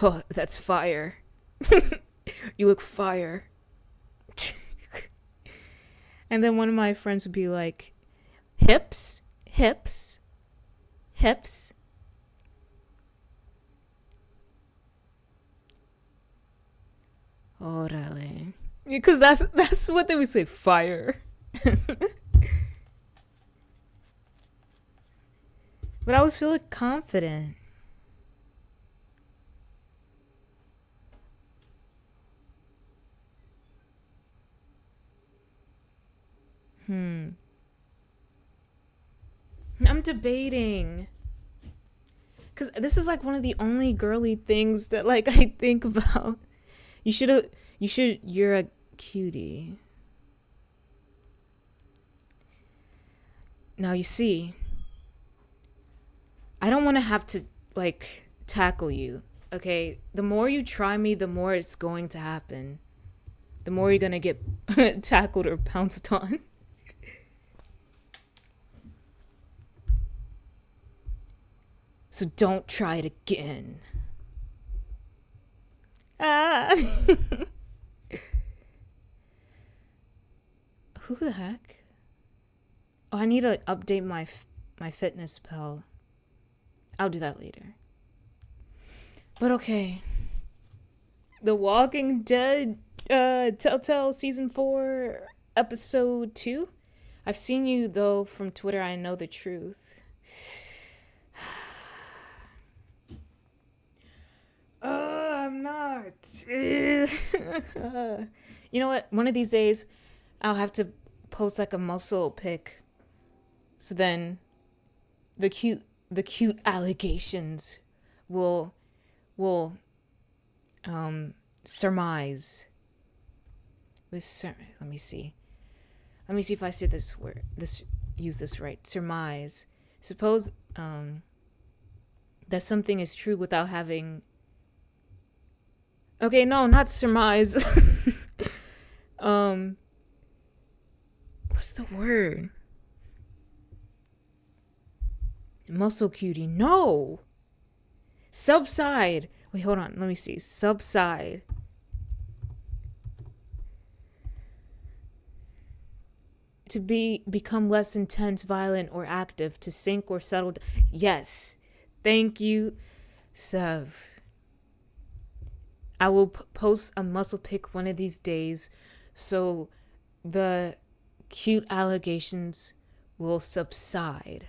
"Oh, that's fire. You look fire." And then one of my friends would be like, "Hips, hips, hips." Orale. Because that's what they would say, fire. But I was feeling confident. I'm debating. Cause this is like one of the only girly things that like I think about. You should you're a cutie. Now you see, I don't want to have to like tackle you. Okay? The more you try me, the more it's going to happen. The more you're going to get tackled or pounced on. So don't try it again. Ah. Who the heck? Oh, I need to update my fitness pal. I'll do that later. But okay. The Walking Dead Telltale Season 4 Episode 2. I've seen you though from Twitter. I know the truth. I'm not. You know what? One of these days, I'll have to post like a muscle pic. So then, the cute allegations will surmise. Let me see. Let me see if I say this word. Use this right. Surmise. Suppose that something is true without having. Okay, no, not surmise. What's the word? Muscle cutie. No. Subside. Wait, hold on. Let me see. Subside. To become less intense, violent, or active. To sink or settle. Yes. Thank you, Sev. I will post a muscle pic one of these days so the cute allegations will subside.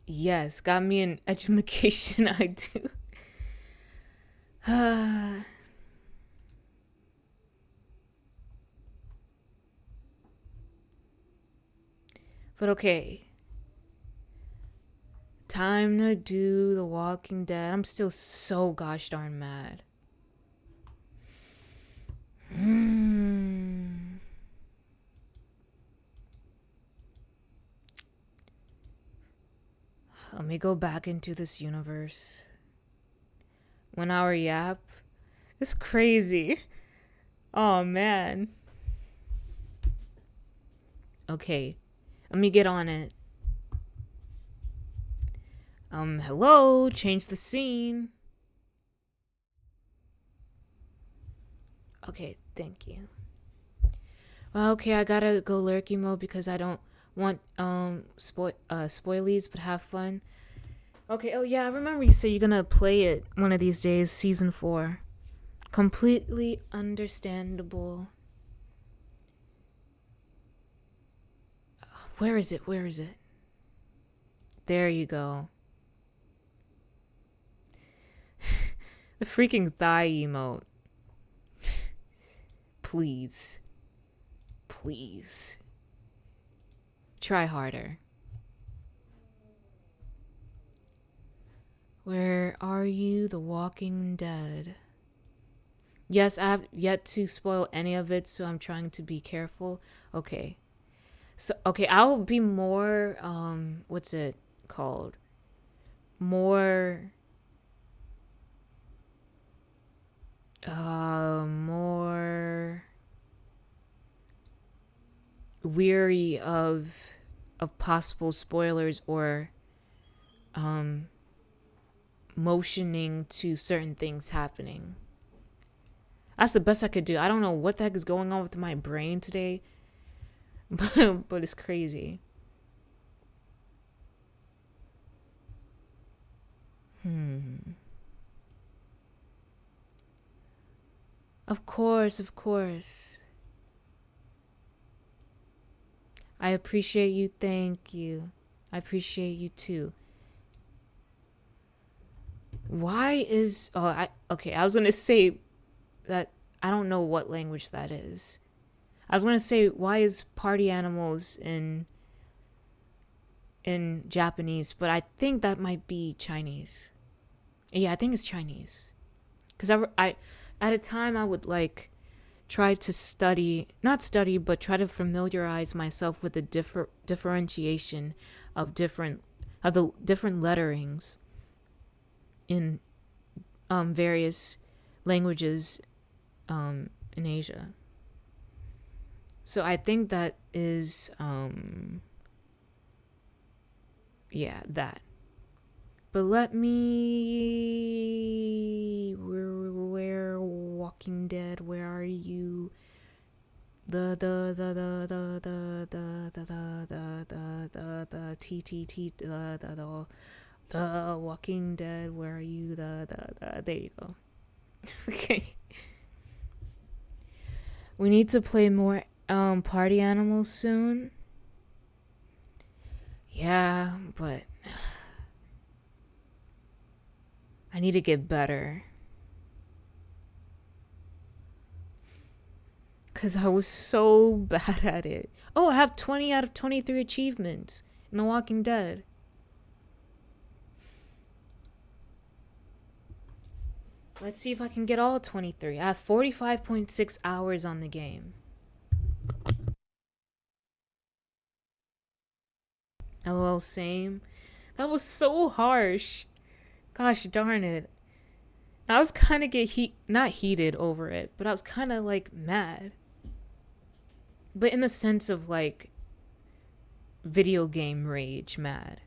Yes, got me an education, I do. But okay. time to do The Walking Dead. I'm still so gosh darn mad. Let me go back into this universe. 1 hour yap. It's crazy. Oh man. Okay. Let me get on it. Hello, change the scene. Okay, thank you. Well, okay, I gotta go lurky mode because I don't want spoilies, but have fun. Okay, oh yeah, I remember you said you're gonna play it one of these days, season 4. Completely understandable. Where is it? Where is it? There you go. The freaking thigh emote. Please. Please. Try harder. Where are you, The Walking Dead? Yes, I have yet to spoil any of it, so I'm trying to be careful. Okay. So, okay, I'll be more, what's it called? More weary of possible spoilers or motioning to certain things happening. That's the best I could do. I don't know what the heck is going on with my brain today, but it's crazy. Of course, of course. I appreciate you. Thank you. I appreciate you too. Why is I was gonna say that I don't know what language that is. I was gonna say why is party animals in Japanese, but I think that might be Chinese. Yeah, I think it's Chinese. Cause I at a time I would like try to not study, but try to familiarize myself with the differentiation of the different letterings in various languages in Asia. So I think that is that. But let me where Walking Dead, where are you? The Walking Dead, where are you? There you go. Okay. We need to play more party animals soon. Yeah, but I need to get better. Because I was so bad at it. Oh, I have 20 out of 23 achievements in The Walking Dead. Let's see if I can get all 23. I have 45.6 hours on the game. LOL, same. That was so harsh. Gosh darn it. I was kind of not heated over it, but I was kind of like mad. But in the sense of like video game rage mad.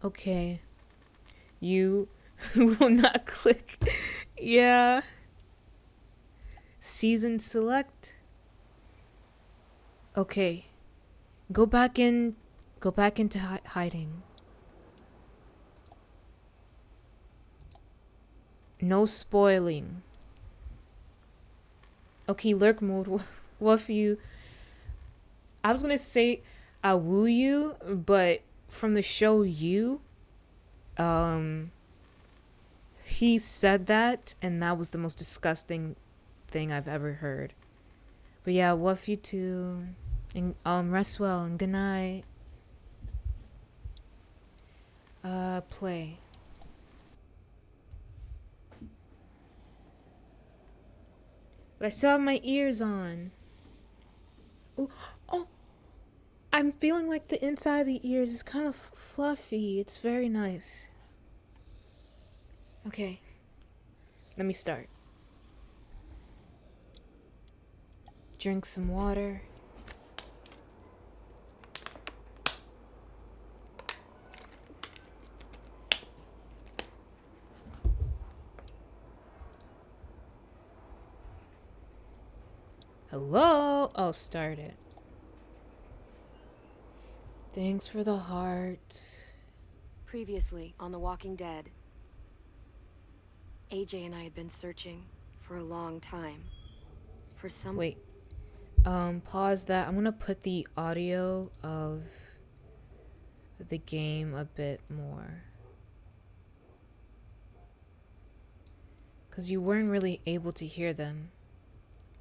Okay. You will not click. Yeah. Season select. Okay. Go back into hiding. No spoiling. Okay, lurk mode. What you? I was gonna say I woo you, but from the show You, um he said that, and that was the most disgusting thing I've ever heard. But yeah, love you too. And rest well and good night. Play. But I still have my ears on. Ooh, oh, I'm feeling like the inside of the ears is kind of fluffy. It's very nice. Okay, let me start. Drink some water. Hello? Oh, start it. Thanks for the heart. Previously on The Walking Dead, AJ and I had been searching for a long time for some... Wait. Pause that. I'm gonna put the audio of the game a bit more. Because you weren't really able to hear them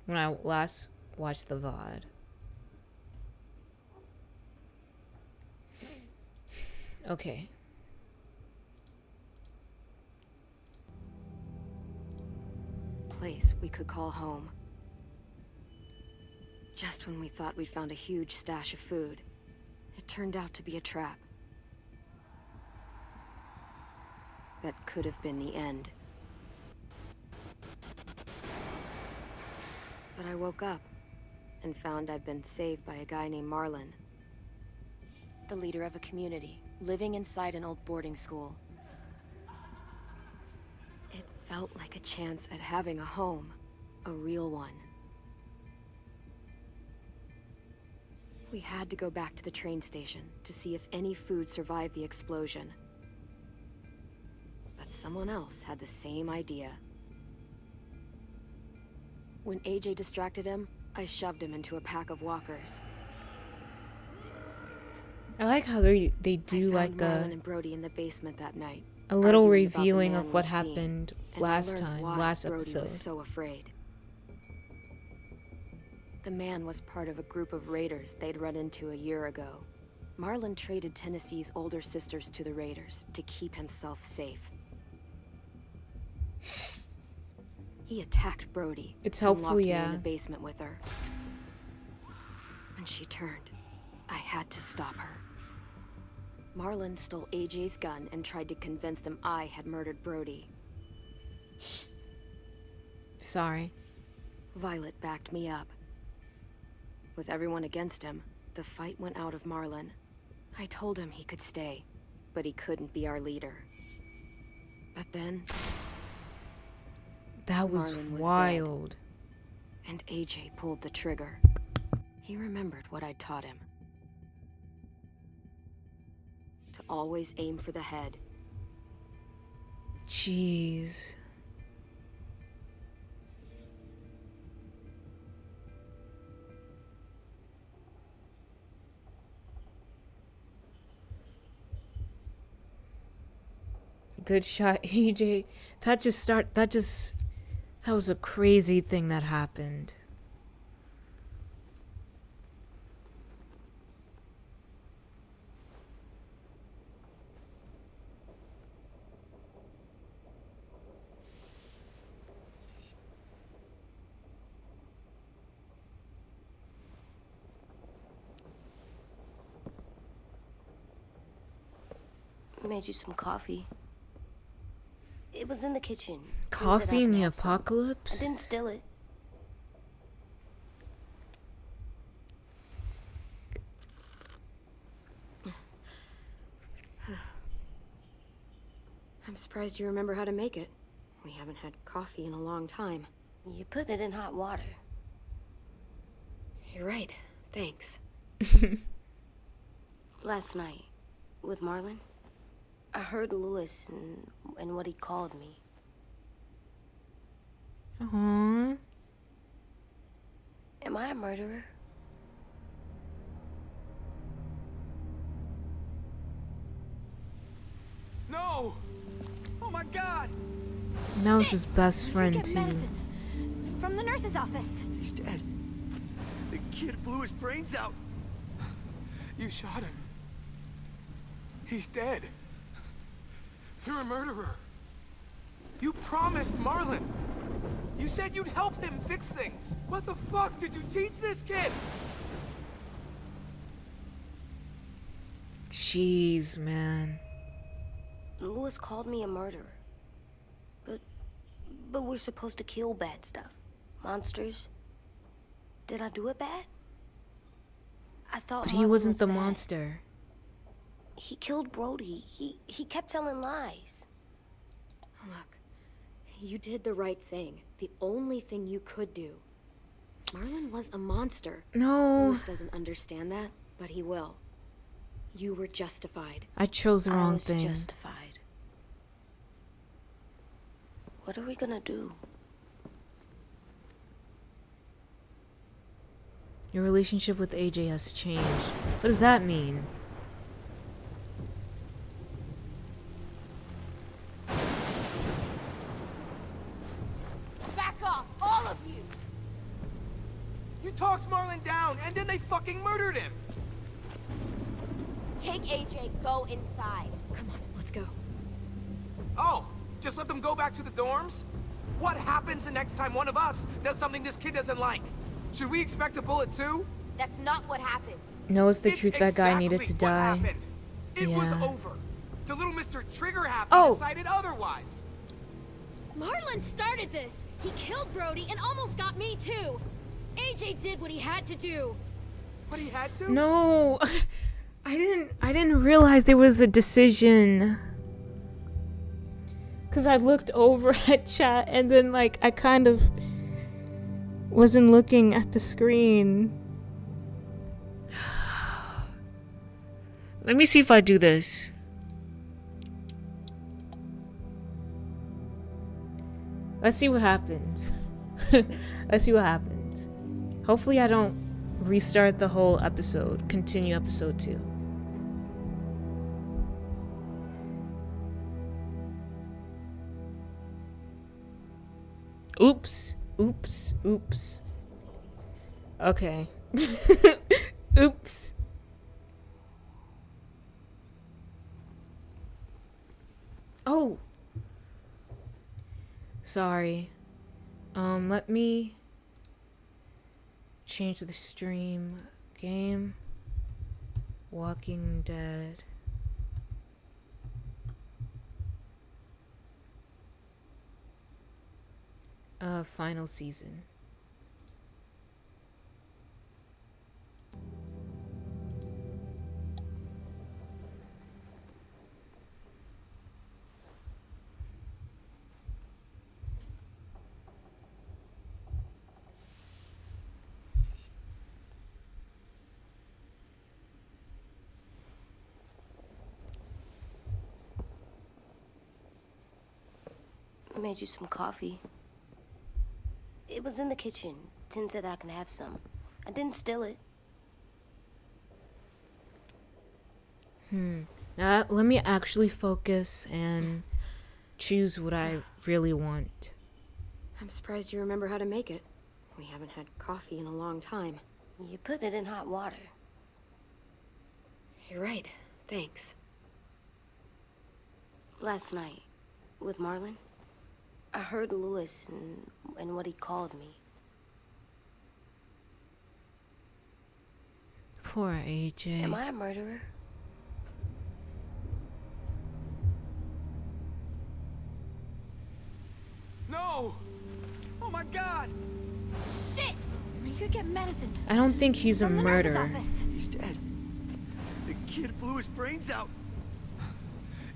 when I last watched the VOD. Okay. place we could call home. Just when we thought we'd found a huge stash of food, it turned out to be a trap. That could have been the end. But I woke up and found I'd been saved by a guy named Marlon. The leader of a community, living inside an old boarding school. It felt like a chance at having a home, a real one. We had to go back to the train station to see if any food survived the explosion. But someone else had the same idea. When AJ distracted him, I shoved him into a pack of walkers. I like how they do I found like Marlon and Brody in the basement that night, a little arguing about the revealing man of what we'd seen, happened and I last learned time, why last Brody episode. was so afraid. The man was part of a group of raiders they'd run into a year ago. Marlon traded Tennessee's older sisters to the raiders to keep himself safe. He attacked Brody. It's and helpful, locked me yeah. in the basement with her. When she turned, I had to stop her. Marlon stole AJ's gun and tried to convince them I had murdered Brody. Sorry. Violet backed me up. With everyone against him, the fight went out of Marlon. I told him he could stay, but he couldn't be our leader. But then, That was Marlon was wild. and AJ pulled the trigger. He remembered what I'd taught him. To always aim for the head. Jeez. Good shot, AJ. That was a crazy thing that happened. I made you some coffee. It was in the kitchen. Coffee in the I apocalypse? didn't steal it. I'm surprised you remember how to make it. We haven't had coffee in a long time. You put it in hot water. You're right. Thanks. Last night, with Marlon, I heard Lewis and what he called me. Aww. Am I a murderer? No! And that was his best Get friend too. medicine from the nurse's office. He's dead. The kid blew his brains out. You shot him. He's dead. You're a murderer. You promised Marlon. You said you'd help him fix things. What the fuck did you teach this kid? Jeez, man. Lewis called me a murderer. But we're supposed to kill bad stuff. Monsters. Did I do it bad? I thought But he Marlon wasn't was the bad. monster. He killed Brody. He kept telling lies. Look, you did the right thing. The only thing you could do. Marlon was a monster. No, Lewis doesn't understand that, but he will. You were justified. I chose the I wrong was thing. justified. What are we gonna do? Your relationship with AJ has changed. What does that mean? Back off, all of you. You talked Marlon down, and then they fucking murdered him. Take AJ, go inside. Come on, let's go. Oh, just let them go back to the dorms? What happens the next time one of us does something this kid doesn't like? Should we expect a bullet too? That's not what happened. No, it's the It's truth that guy needed to exactly what die. happened. It was Yeah. over. The little Mr. Trigger Happy Oh. decided otherwise. Marlon started this. He killed Brody and almost got me too. AJ did what he had to do. But he had to? No, I didn't realize there was a decision. Cause I looked over at chat and then like I kind of wasn't looking at the screen. Let me see if I do this. Let's see what happens. Let's see what happens. Hopefully I don't restart the whole episode. Continue episode 2. Oops. Oops. Oops. Okay. Oops. Oh. Sorry. Let me change the stream game. Walking Dead. Final season. I made you some coffee. It was in the kitchen. Tin said that I can have some. I didn't steal it. Now, let me actually focus and choose what I really want. I'm surprised you remember how to make it. We haven't had coffee in a long time. You put it in hot water. You're right. Thanks. Last night, with Marlon, I heard Lewis and what he called me. Poor AJ. Am I a murderer? No! Oh my god! Shit! You could get medicine I don't think he's a from the nurse's murderer. office. He's dead. The kid blew his brains out.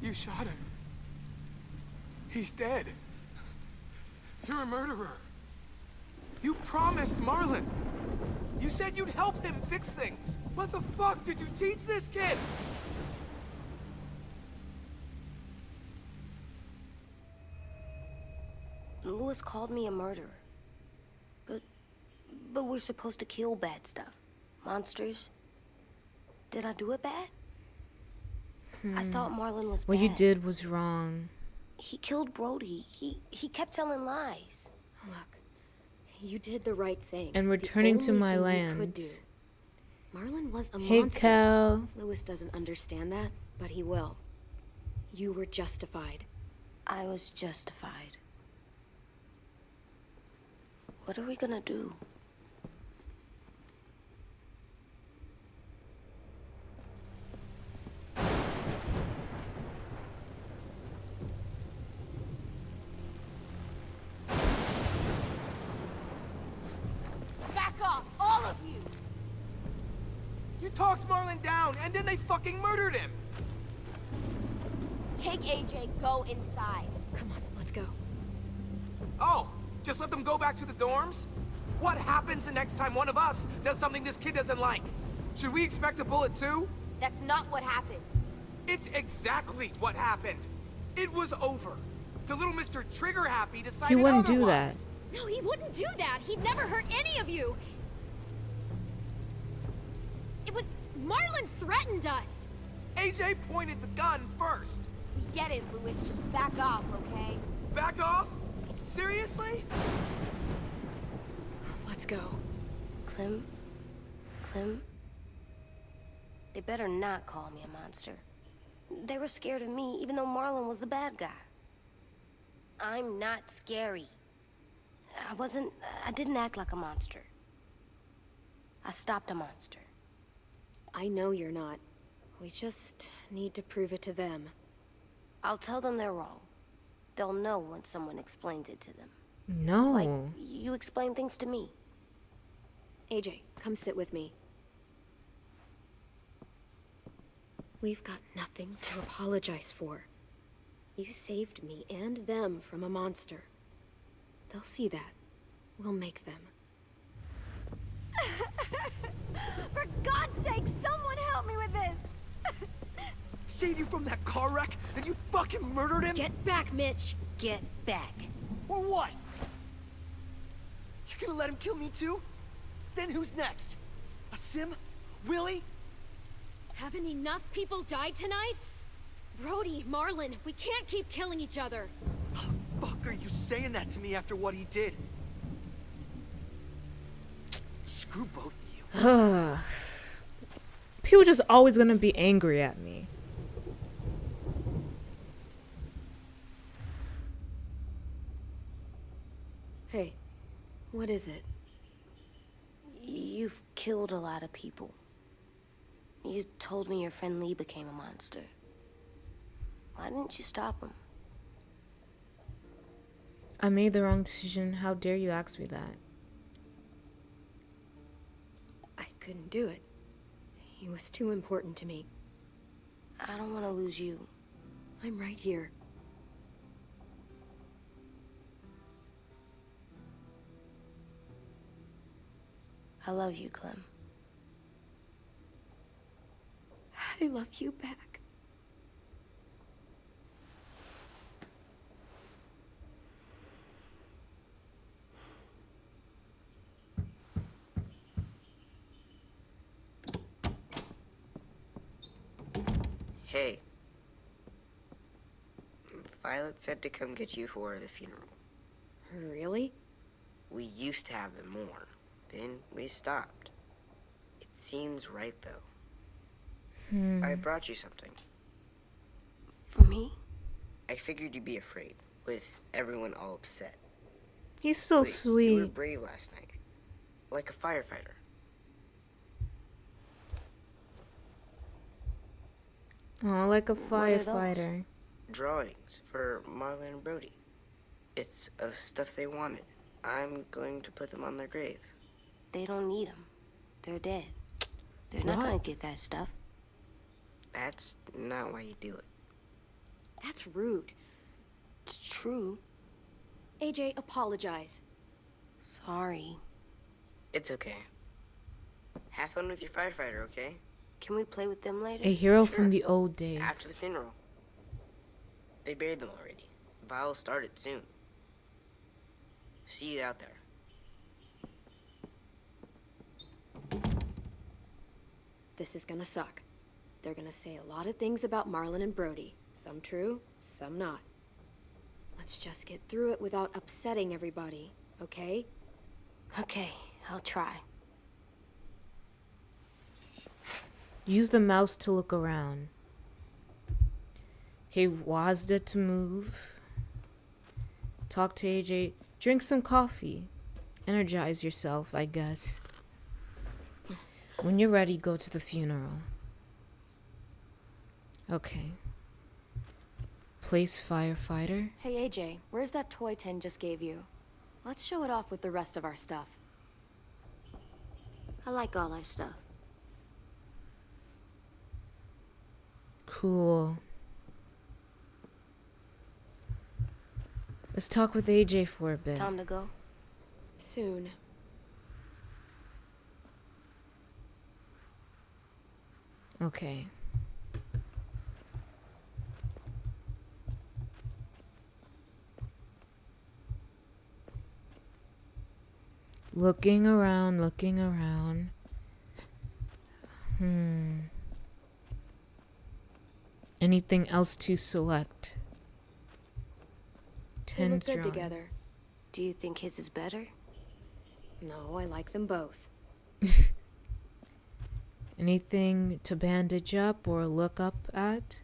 You shot him. He's dead. You're a murderer. You promised Marlon. You said you'd help him fix things. What the fuck did you teach this kid? Lewis called me a murderer. But we're supposed to kill bad stuff. Monsters. Did I do it bad? I thought Marlon was What bad. you did was wrong. He killed Brody. He kept telling lies. Look, you did the right thing. And The returning to only my thing you could do. lands. Marlon was a Hey, monster. Cal. Lewis doesn't understand that, but he will. You were justified. I was justified. What are we gonna do? Back off, all of you! You talked Marlon down, and then they fucking murdered him! Take AJ, go inside. Come on, let's go. Oh, just let them go back to the dorms? What happens the next time one of us does something this kid doesn't like? Should we expect a bullet too? That's not what happened. It's exactly what happened. It was over. The little Mr. Trigger Happy decided He wouldn't do otherwise. that. No, he wouldn't do that. He'd never hurt any of you. It was Marlon threatened us. AJ pointed the gun first. We get it, Lewis. Just back off, okay? Back off? Seriously? Let's go. Clem? Clem? They better not call me a monster. They were scared of me, even though Marlon was the bad guy. I'm not scary. I didn't act like a monster. I stopped a monster. I know you're not. We just need to prove it to them. I'll tell them they're wrong. They'll know when someone explains it to them. No. Like, you explain things to me. AJ, come sit with me. We've got nothing to apologize for. You saved me and them from a monster. They'll see that. We'll make them. For God's sake, someone help me with this! Saved you from that car wreck, and you fucking murdered him? Get back, Mitch. Get back. Or what? You gonna let him kill me too? Then who's next? A Sim? Willie? Haven't enough people died tonight? Brody, Marlon, we can't keep killing each other. Fuck are you saying that to me after what he did? Screw both of you. People just always gonna be angry at me. Hey, what is it? You've killed a lot of people. You told me your friend Lee became a monster. Why didn't you stop him? I made the wrong decision. How dare you ask me that? I couldn't do it. He was too important to me. I don't want to lose you. I'm right here. I love you, Clem. I love you back. Hey. Violet said to come get you for the funeral. Really? We used to have them more. Then we stopped. It seems right, though. I brought you something. For me? I figured you'd be afraid, with everyone all upset. He's so Wait, you were sweet. brave last night. Like a firefighter. Oh, like a What are those? firefighter. Drawings for Marlon and Brody. It's of stuff they wanted. I'm going to put them on their graves. They don't need them. They're dead. They're not gonna What? get that stuff. That's not why you do it. That's rude. It's true. AJ, apologize. Sorry. It's okay. Have fun with your firefighter, okay? Can we play with them later? A hero Sure. from the old days. After the funeral. They buried them already. Vile started soon. See you out there. This is gonna suck. They're gonna say a lot of things about Marlon and Brody. Some true, some not. Let's just get through it without upsetting everybody, okay? Okay, I'll try. Use the mouse to look around. Okay, WASD to move. Talk to AJ. Drink some coffee. Energize yourself, I guess. When you're ready, go to the funeral. Okay. Place firefighter. Hey AJ, where's that toy Ten just gave you? Let's show it off with the rest of our stuff. I like all our stuff. Cool. Let's talk with AJ for a bit. Time to go? Soon. Okay. Looking around, looking around. Anything else to select? They look Ten's good drawing. together. Do you think his is better? No, I like them both. Anything to bandage up or look up at?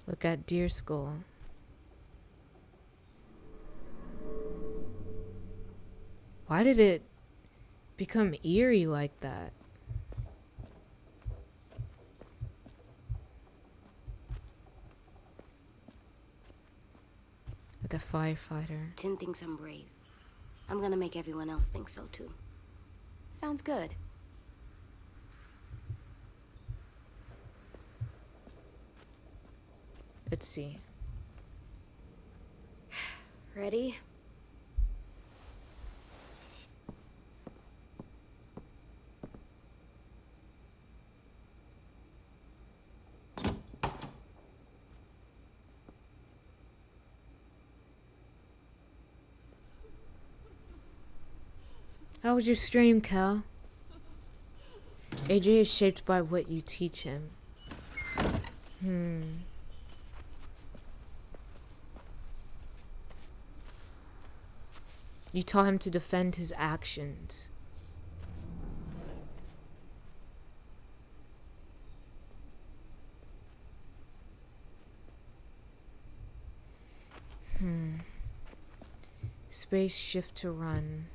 Look at Deer Skull. Why did it become eerie like that? Like a firefighter. Tin thinks I'm brave. I'm gonna make everyone else think so too. Sounds good. Let's see. Ready? How was your stream, Cal? AJ is shaped by what you teach him. You taught him to defend his actions. Space shift to run.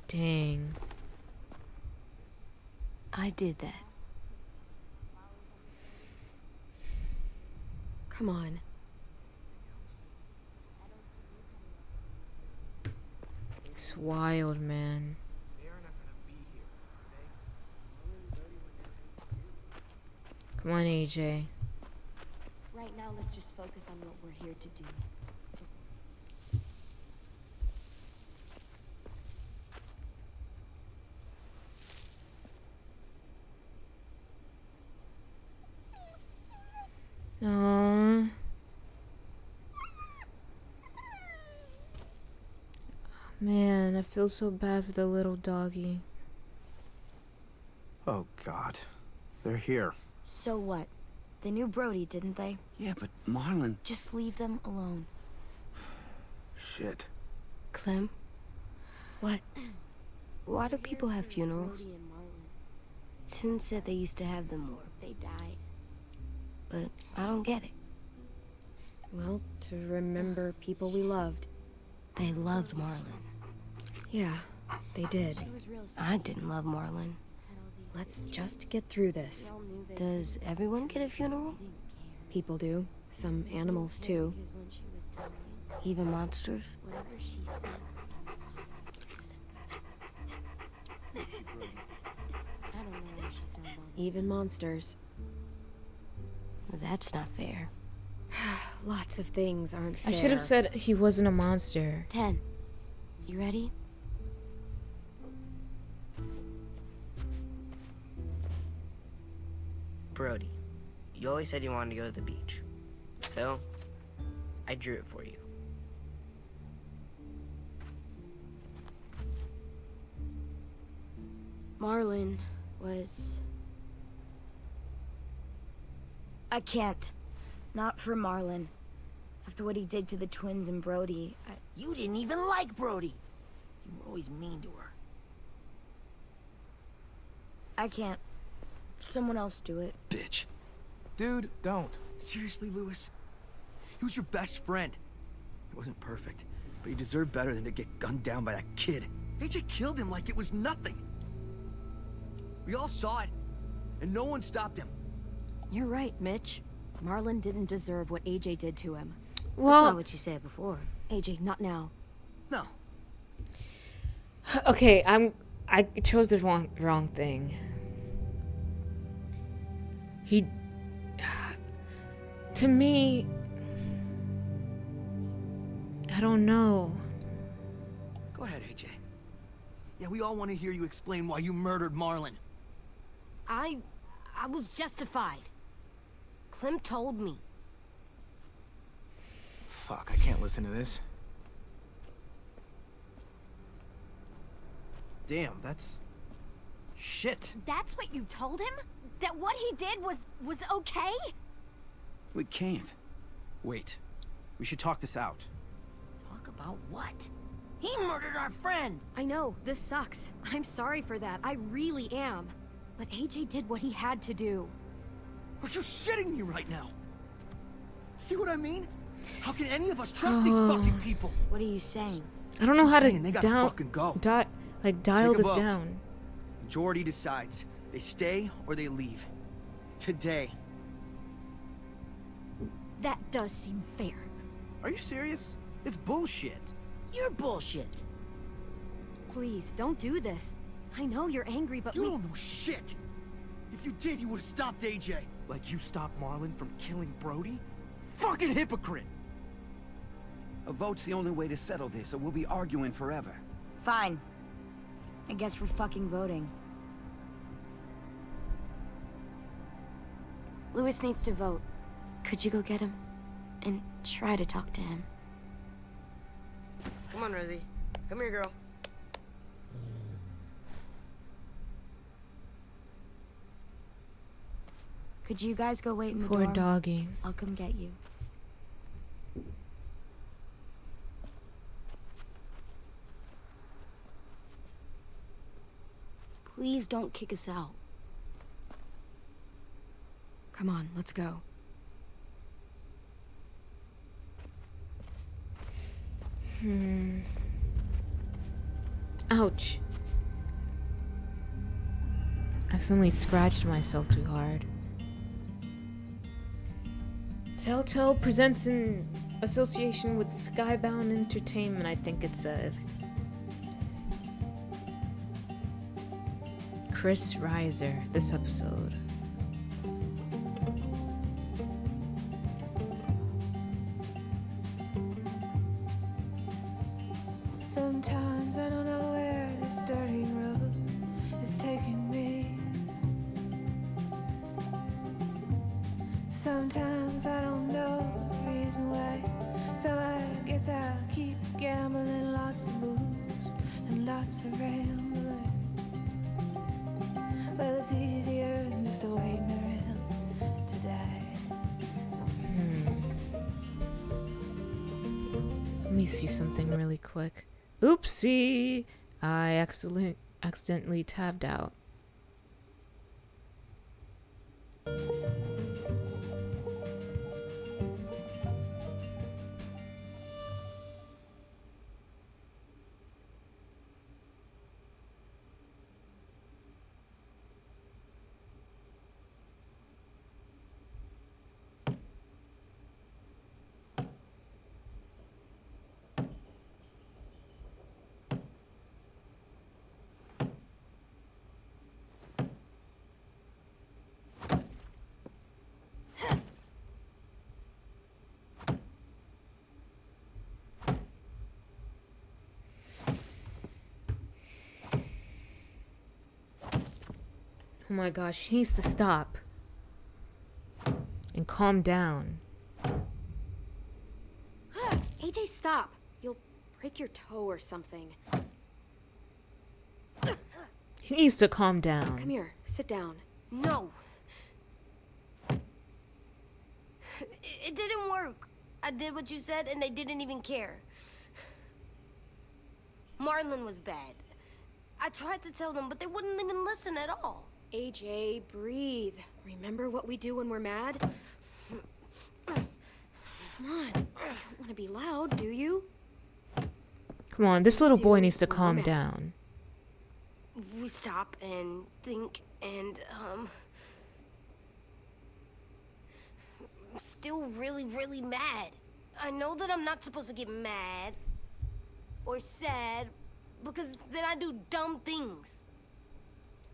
Dang. I did that. Come on. It's wild, man. Come on, AJ. Right now, let's just focus on what we're here to do. Aww. Man, I feel so bad for the little doggy. Oh, God. They're here. So what? They knew Brody, didn't they? Yeah, but Marlon... Just leave them alone. Shit. Clem? What? Why do people have funerals? Brody and Marlon, Tin said they used to have them more, they died. but I don't get it. Well, to remember people we loved. They loved Marlon. Yeah, they did. She was real sad. I didn't love Marlon. Had all these Let's just get through this. We all knew they Does everyone get a funeral? didn't care. People do. Some animals, too. Because when she was telling you, Even monsters? whatever she said seemed possible. I don't know where she found all that. Even monsters. That's not fair. Lots of things aren't fair. I should have said he wasn't a monster. 10. You ready? Brody, you always said you wanted to go to the beach. So, I drew it for you. Marlon was... I can't. Not for Marlon. After what he did to the twins and Brody, You didn't even like Brody. You were always mean to her. I can't. Someone else do it. Bitch. Dude, don't. Seriously, Lewis? He was your best friend. He wasn't perfect, but he deserved better than to get gunned down by that kid. AJ killed him like it was nothing. We all saw it, and no one stopped him. You're right, Mitch. Marlon didn't deserve what AJ did to him. That's not Well, what you said before. AJ, not now. No. okay, I chose the wrong thing. He, to me, I don't know. Go ahead, AJ. Yeah, we all want to hear you explain why you murdered Marlon. I was justified. Clem told me. Fuck, I can't listen to this. Damn, that's... shit. That's what you told him? That what he did was okay? We can't. Wait. We should talk this out. Talk about what? He murdered our friend! I know, this sucks. I'm sorry for that. I really am. But AJ did what he had to do. Are you shitting me right now? See what I mean? How can any of us trust these fucking people? What are you saying? I don't know how Saying they to gotta fucking go. dial Take a this vote. down. Majority decides. They stay or they leave. Today. That does seem fair. Are you serious? It's bullshit. You're bullshit. Please, don't do this. I know you're angry, but You don't know shit. If you did, you would have stopped AJ. Like you stopped Marlon from killing Brody? Fucking hypocrite! A vote's the only way to settle this, or we'll be arguing forever. Fine. I guess we're fucking voting. Lewis needs to vote. Could you go get him? And try to talk to him. Come on, Rosie. Come here, girl. Could you guys go wait in the Poor dorm? doggy. I'll come get you. Please don't kick us out. Come on, let's go. Ouch. Accidentally scratched myself too hard. Telltale presents in association with Skybound Entertainment, I think it said. Chris Reiser, this episode. Sometimes I don't know where this dirty road is taking me. Sometimes I don't know the reason why, so I guess I'll keep gambling. Lots of moves and lots of rambling. Well, it's easier than just waiting around to die. Let me see something really quick. Oopsie! I accidentally tabbed out. Oh my gosh, he needs to stop. And calm down. AJ, stop. You'll break your toe or something. He needs to calm Come down. here, sit down. No. It didn't work. I did what you said and they didn't even care. Marlon was bad. I tried to tell them, but they wouldn't even listen at all. AJ, breathe. Remember what we do when we're mad? Come on. You don't want to be loud, do you? Come on, this little boy needs to when we're calm mad. down. We stop and think and, I'm still really, really mad. I know that I'm not supposed to get mad or sad because then I do dumb things.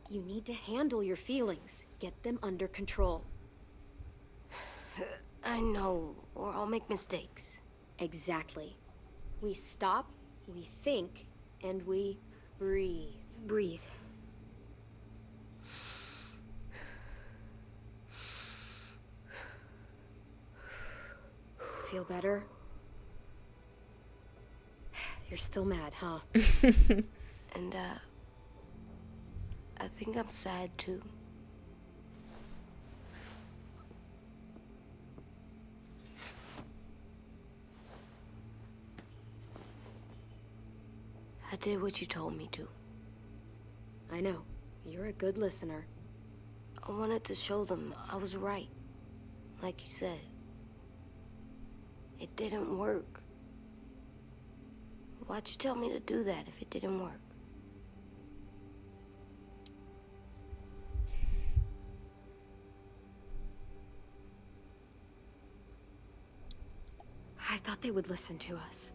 You need to handle your feelings. Get them under control. I know, or I'll make mistakes. Exactly. We stop, we think, and we breathe. Breathe. Feel better? You're still mad, huh? And, I think I'm sad too. I did what you told me to. I know. You're a good listener. I wanted to show them I was right. Like you said. It didn't work. Why'd you tell me to do that if it didn't work? I thought they would listen to us.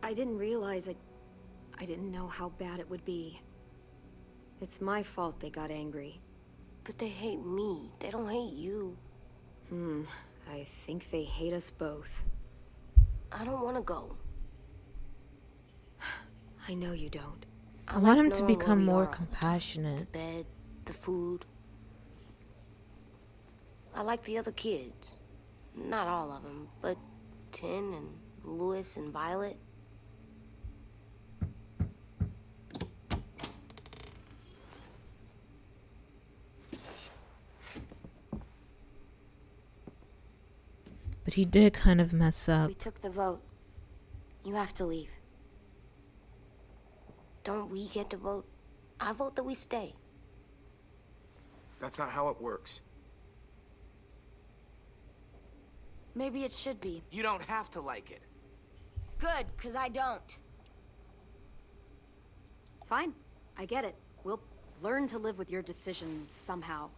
I didn't realize I didn't know how bad it would be. It's my fault they got angry. But they hate me. They don't hate you. I think they hate us both. I don't want to go. I know you don't. I want him to knowing where become we more are all the time. The compassionate. bed, the food. I like the other kids. Not all of them, but Tin and Louis and Violet. But he did kind of mess up. We took the vote. You have to leave. Don't we get to vote? I vote that we stay. That's not how it works. Maybe it should be. You don't have to like it. Good, because I don't. Fine. I get it. We'll learn to live with your decision somehow.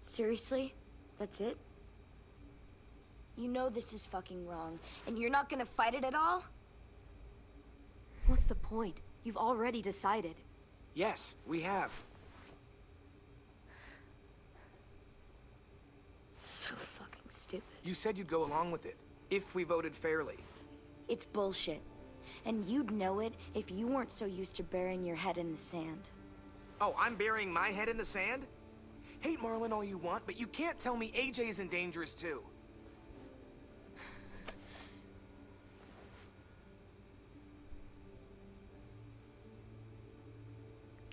Seriously? That's it? You know this is fucking wrong, and you're not gonna fight it at all? What's the point? You've already decided. Yes, we have. So fucking stupid. You said you'd go along with it, if we voted fairly. It's bullshit. And you'd know it if you weren't so used to burying your head in the sand. Oh, I'm burying my head in the sand? Hate Marlon all you want, but you can't tell me AJ isn't dangerous too.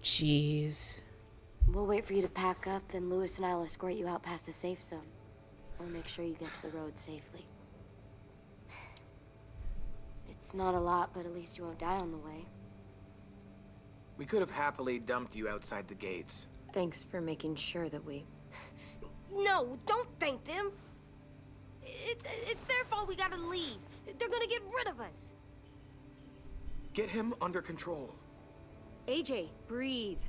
Jeez. We'll wait for you to pack up, then Louis and I'll escort you out past the safe zone. We'll make sure you get to the road safely. It's not a lot, but at least you won't die on the way. We could have happily dumped you outside the gates. Thanks for making sure that we... No, don't thank them. It's their fault we gotta leave. They're gonna get rid of us. Get him under control. AJ, breathe.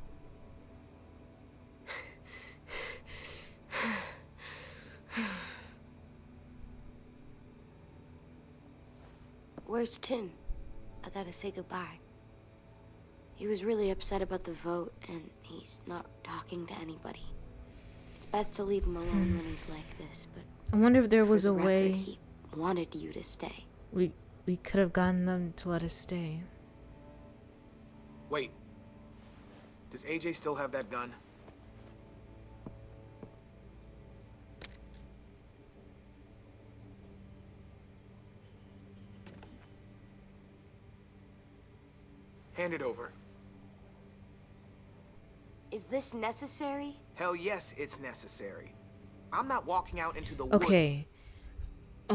Where's Tin? I gotta say goodbye. He was really upset about the vote, and he's not talking to anybody. It's best to leave him alone when he's like this, but... I wonder if there for was the a record, way he wanted you to stay. we could have gotten them to let us stay. Wait. Does AJ still have that gun? Hand it over. Is this necessary? Hell yes, it's necessary. I'm not walking out into the woods. Okay. I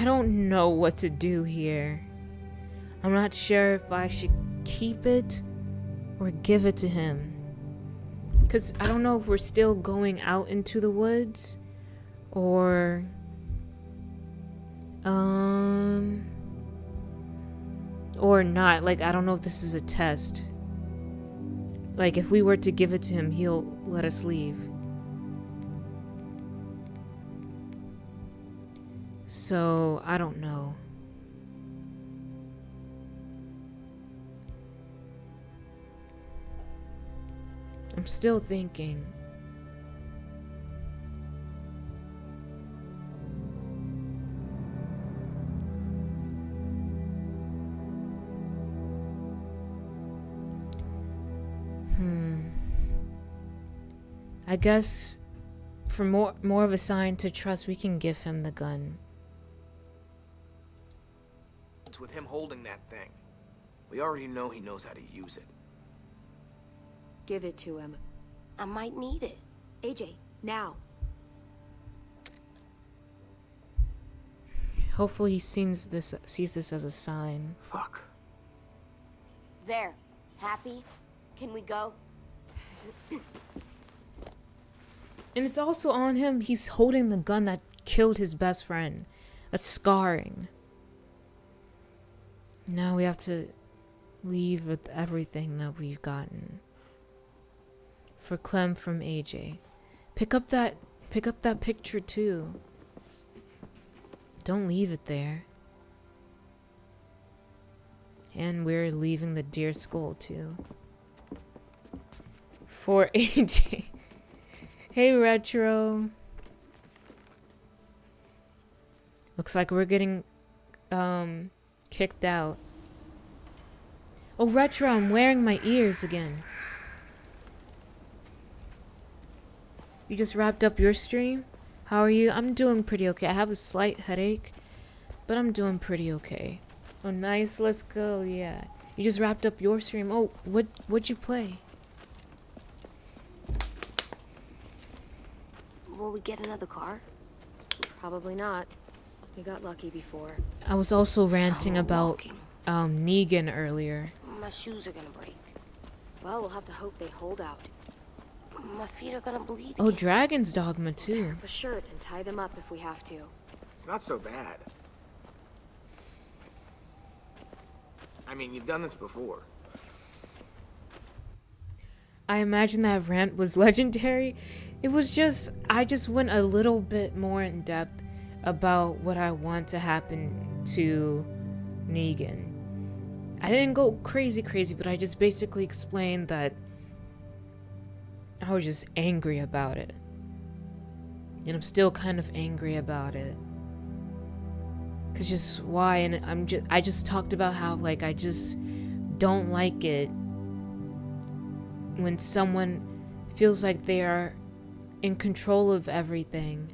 don't know what to do here. I'm not sure if I should keep it or give it to him. Because I don't know if we're still going out into the woods or not. Like, I don't know if this is a test. Like, if we were to give it to him, he'll let us leave. So, I don't know. I'm still thinking. I guess for more of a sign to trust, we can give him the gun. With him holding that thing, we already know he knows how to use it. Give it to him. I might need it. AJ, now. Hopefully he sees this as a sign. Fuck. There. Happy? Can we go? And it's also on him. He's holding the gun that killed his best friend. That's scarring. Now we have to leave with everything that we've gotten. For Clem from AJ. Pick up that picture too. Don't leave it there. And we're leaving the deer skull too. For AJ. Hey, Retro. Looks like we're getting kicked out. Oh, Retro, I'm wearing my ears again. You just wrapped up your stream? How are you? I'm doing pretty okay. I have a slight headache, but I'm doing pretty okay. Oh, nice. Let's go. Yeah. You just wrapped up your stream. Oh, what'd you play? Will we get another car? Probably not. We got lucky before. I was also ranting about Negan earlier. My shoes are gonna break. Well, we'll have to hope they hold out. My feet are gonna bleed Oh, again. Dragon's Dogma too. Tear up a shirt and tie them up if we have to. It's not so bad. I mean, you've done this before. I imagine that rant was legendary. It was just, I just went a little bit more in depth about what I want to happen to Negan. I didn't go crazy, but I just basically explained that I was just angry about it. And I'm still kind of angry about it. Cause just why, and I just talked about how, like, I just don't like it when someone feels like they are in control of everything,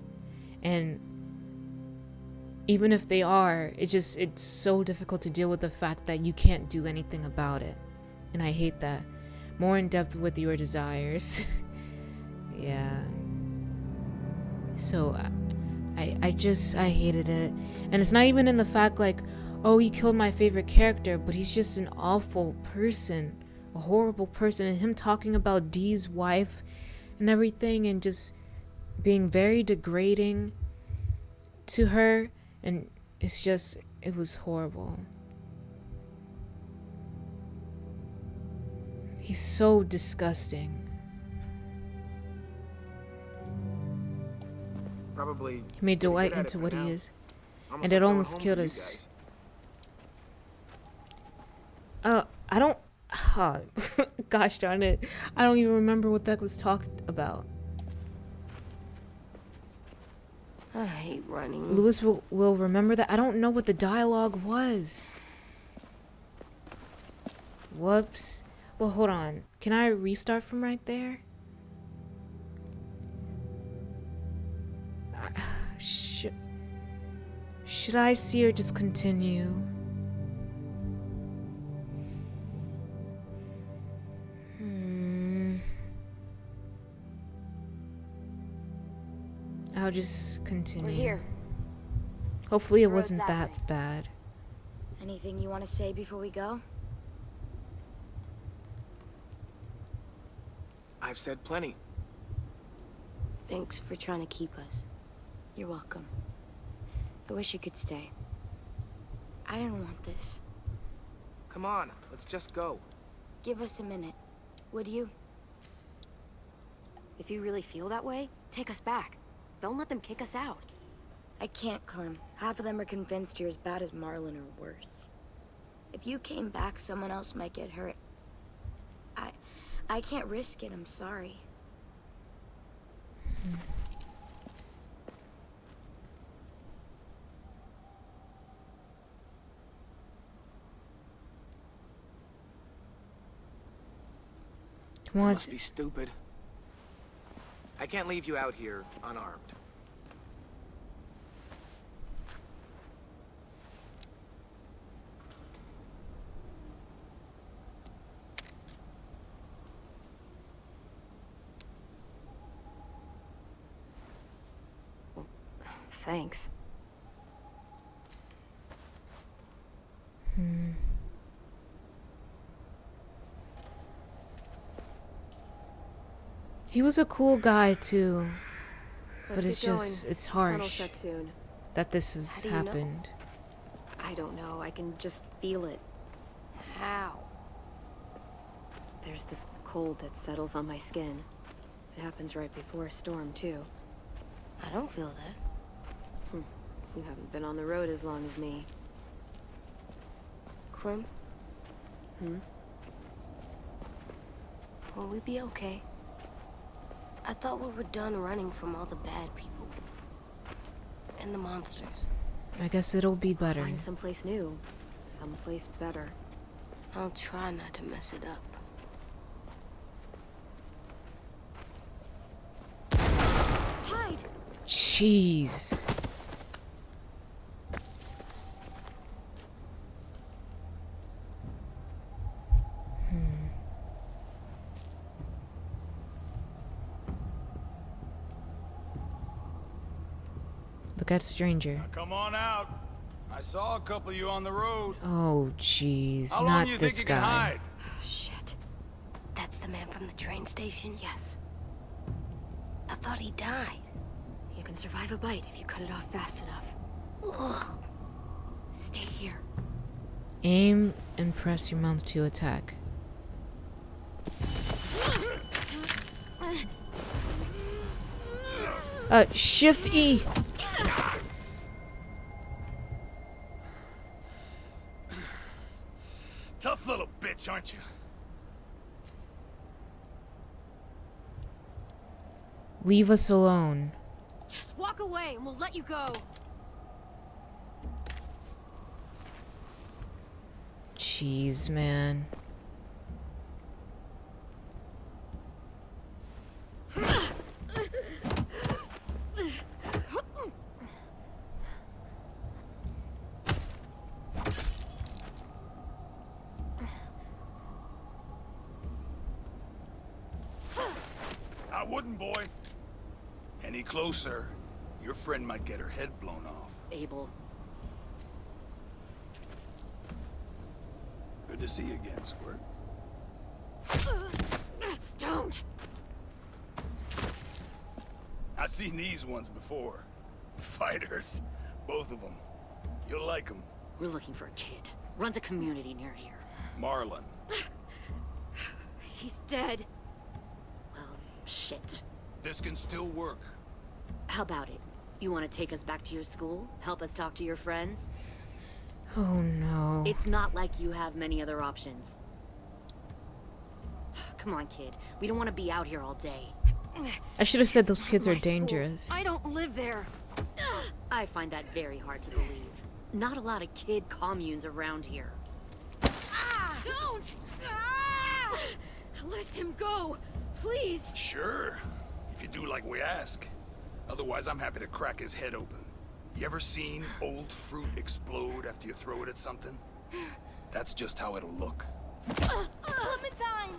and even if they are, it's so difficult to deal with the fact that you can't do anything about it. And I hate that. More in depth with your desires. Yeah. So I hated it. And it's not even in the fact like, oh, he killed my favorite character, but he's just an awful person, a horrible person. And him talking about Dee's wife and everything, and just being very degrading to her, and it was horrible. He's so disgusting. Probably He made Dwight into what he is. And it almost killed us. I don't... gosh darn it. I don't even remember what that was talked about. I hate running. Lewis will remember that. I don't know what the dialogue was. Whoops. Well, hold on. Can I restart from right there? Should I see or just continue? I'll just continue. We're here. Hopefully it Road's wasn't that that bad. Anything you want to say before we go? I've said plenty. Thanks for trying to keep us. You're welcome. I wish you could stay. I didn't want this. Come on, let's just go. Give us a minute. Would you? If you really feel that way, take us back. Don't let them kick us out. I can't, Clem. Half of them are convinced you're as bad as Marlon or worse. If you came back, someone else might get hurt. I can't risk it, I'm sorry. Come on. Must be stupid. I can't leave you out here unarmed. Thanks. He was a cool guy too, but Let's it's get going. just, it's The sun will harsh set soon. that this has How do you know? happened. I don't know. I can just feel it. How? There's this cold that settles on my skin. It happens right before a storm, too. I don't feel that. You haven't been on the road as long as me. Clem? Hmm? Will we be okay? I thought we were done running from all the bad people. And the monsters. I guess it'll be better. Find someplace new. Someplace better. I'll try not to mess it up. Hide! Jeez. Look at stranger. Come on out. I saw a couple of you on the road. Oh, jeez. How long Not do you this think you guy. can hide? Shit. That's the man from the train station? Yes. I thought he died. You can survive a bite if you cut it off fast enough. Ugh. Stay here. Aim and press your mouth to attack. Shift E. Tough little bitch, aren't you? Leave us alone. Just walk away and we'll let you go. Jeez, man. I wouldn't, boy. Any closer, your friend might get her head blown off. Abel. Good to see you again, Squirt. Don't! I've seen these ones before. Fighters. Both of them. You'll like them. We're looking for a kid. Runs a community near here. Marlon. He's dead. Well, shit. This can still work. How about it? You want to take us back to your school? Help us talk to your friends? Oh no. It's not like you have many other options. Come on, kid. We don't want to be out here all day. I should have said those kids are My school. dangerous. I don't live there. I find that very hard to believe. Not a lot of kid communes around here. Don't! Let him go, please. Sure. If you do like we ask. Otherwise, I'm happy to crack his head open. You ever seen old fruit explode after you throw it at something? That's just how it'll look. Clementine!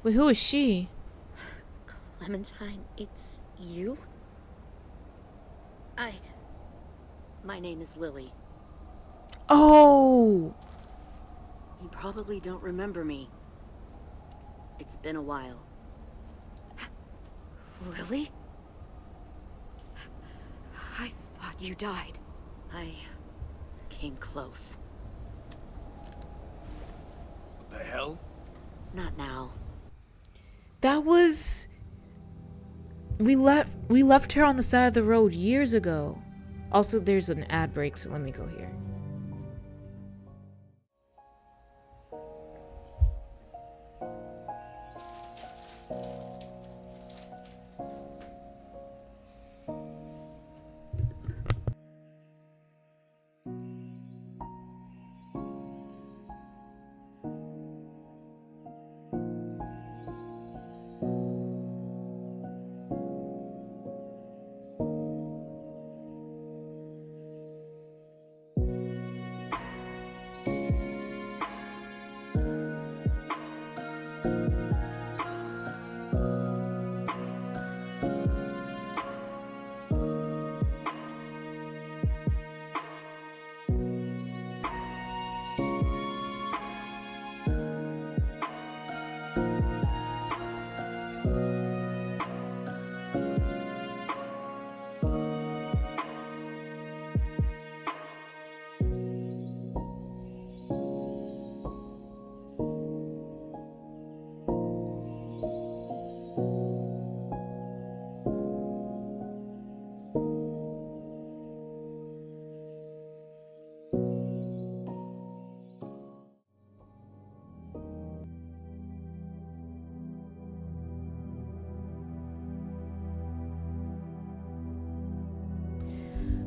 Wait, who is she? Clementine, it's you? My name is Lily. Oh! You probably don't remember me. It's been a while. Lily? I thought you died. I came close. What the hell? Not now. That was... We left her on the side of the road years ago. Also, there's an ad break, so let me go here.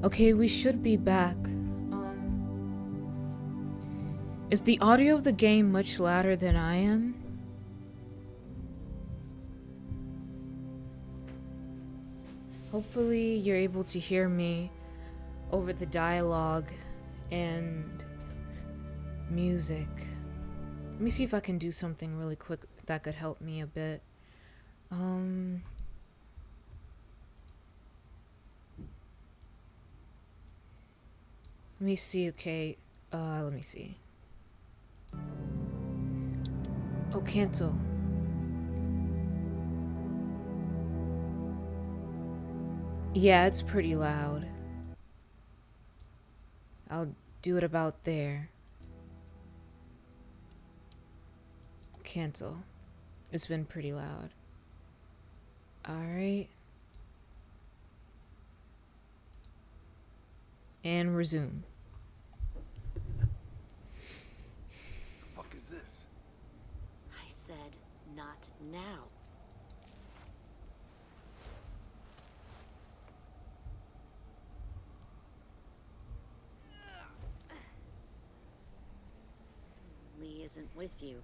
Okay, we should be back. Is the audio of the game much louder than I am? Hopefully you're able to hear me over the dialogue and music. Let me see if I can do something really quick that could help me a bit. Let me see, okay. Let me see. Oh, cancel. Yeah, it's pretty loud. I'll do it about there. Cancel. It's been pretty loud. Alright. And resume. The fuck is this? I said, not now. Lee isn't with you.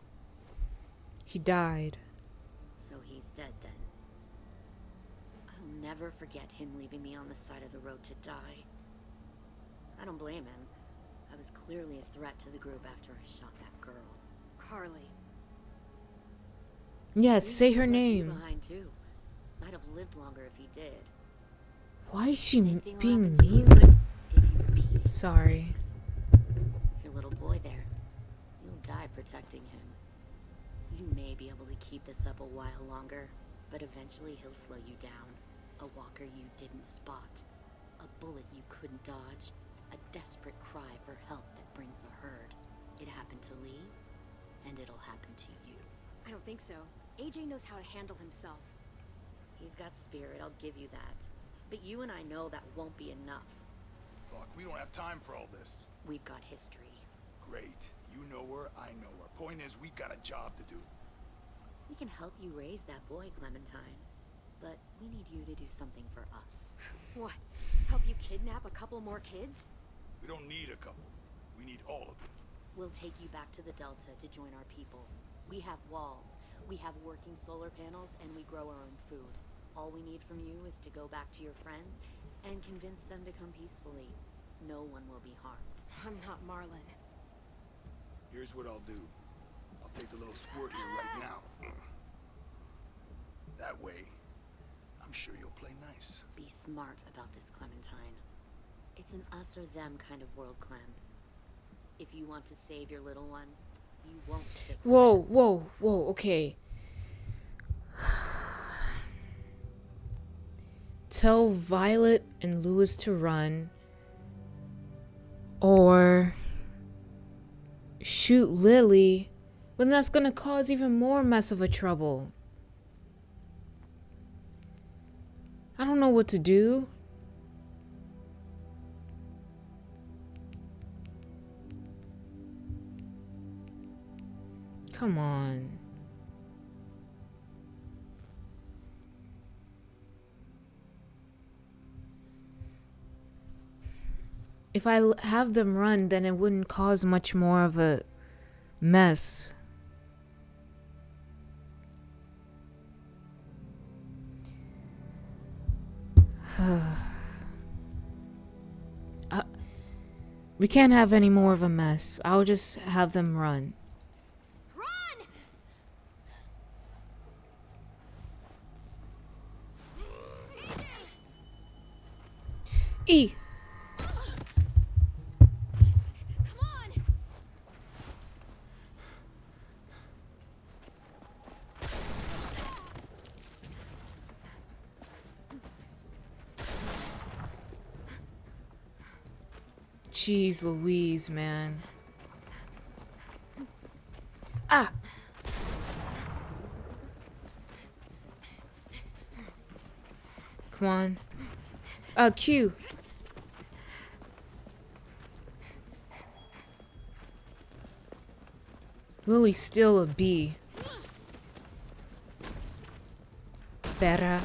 He died. So he's dead then. I'll never forget him leaving me on the side of the road to die. I don't blame him. I was clearly a threat to the group after I shot that girl. Carly. Yes, say her Left you name. behind too. Might have lived longer if he did. Why is she Same thing will being happen to you mean? if you repeat it. Sorry. Your little boy there. You'll die protecting him. You may be able to keep this up a while longer, but eventually he'll slow you down. A walker you didn't spot. A bullet you couldn't dodge. A desperate cry for help that brings the herd. It happened to Lee, and it'll happen to you. I don't think so. AJ knows how to handle himself. He's got spirit, I'll give you that. But you and I know that won't be enough. Fuck, we don't have time for all this. We've got history. Great. You know her, I know her. Point is, we've got a job to do. We can help you raise that boy, Clementine. But we need you to do something for us. What? Help you kidnap a couple more kids? We don't need a couple. We need all of them. We'll take you back to the Delta to join our people. We have walls, we have working solar panels, and we grow our own food. All we need from you is to go back to your friends and convince them to come peacefully. No one will be harmed. I'm not Marlon. Here's what I'll do. I'll take the little squirt here right now. That way, I'm sure you'll play nice. Be smart about this, Clementine. It's an us or them kind of world, Clem. If you want to save your little one, you won't pick. Whoa, okay. Tell Violet and Louis to run. Or shoot Lily. But that's gonna cause even more mess of a trouble. I don't know what to do. Come on. If I have them run, then it wouldn't cause much more of a mess. We can't have any more of a mess. I'll just have them run. Run! E! Come on! Jeez Louise, man. Ah! Come on. Q. Lily's still a B. Better.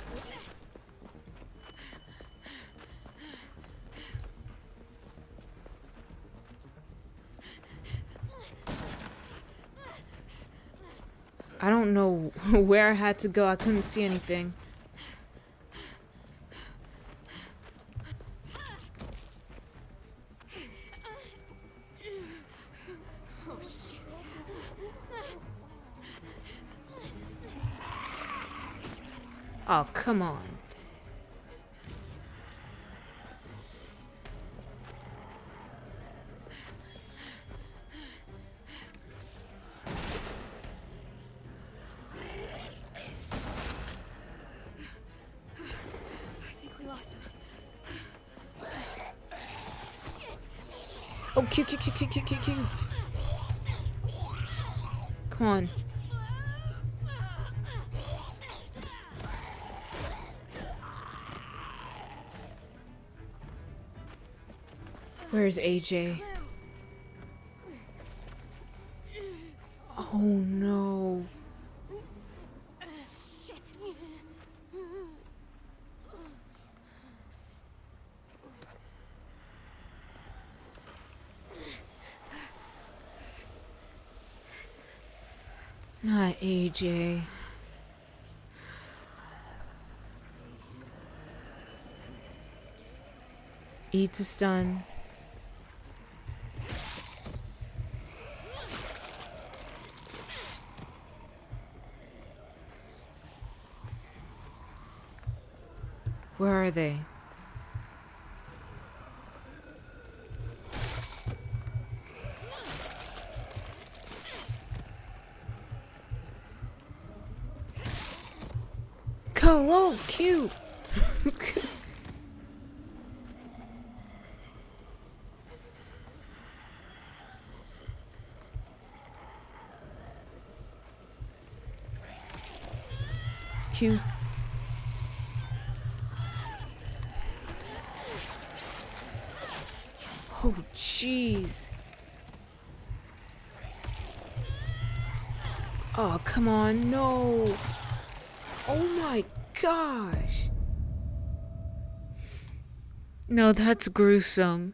I don't know where I had to go. I couldn't see anything. Oh shit. Oh, come on. Oh, Q. Come on. Where's AJ? Oh no. Shit. Not AJ. E to stun. Where are they? Hello, Q. Q. Oh, jeez. Oh, come on, no. Oh my gosh. No, that's gruesome.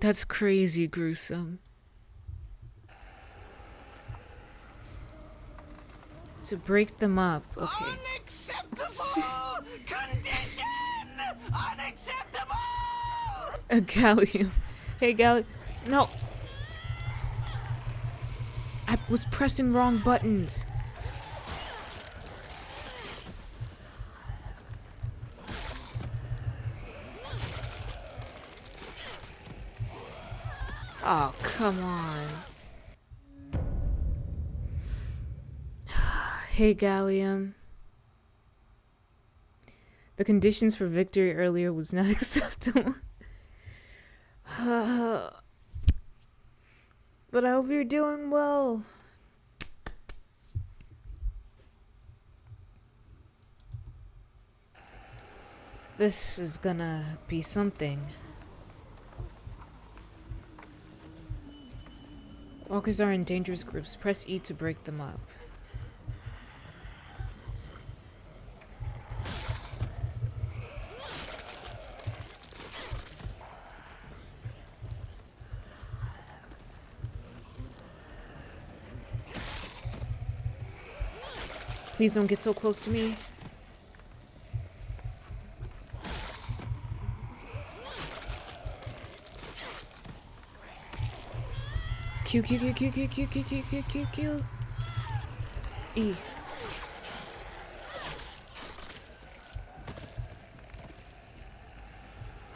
That's crazy gruesome. To break them up, okay. Unacceptable condition! Unacceptable! A Gallium. Hey, Gallium. No. I was pressing wrong buttons. Oh, come on. Hey, Gallium. The conditions for victory earlier was not acceptable. But I hope you're doing well. This is gonna be something. Walkers are in dangerous groups. Press E to break them up. Please don't get so close to me. Q, Q, Q, Q, Q, Q, Q, Q, Q, Q, Q. E.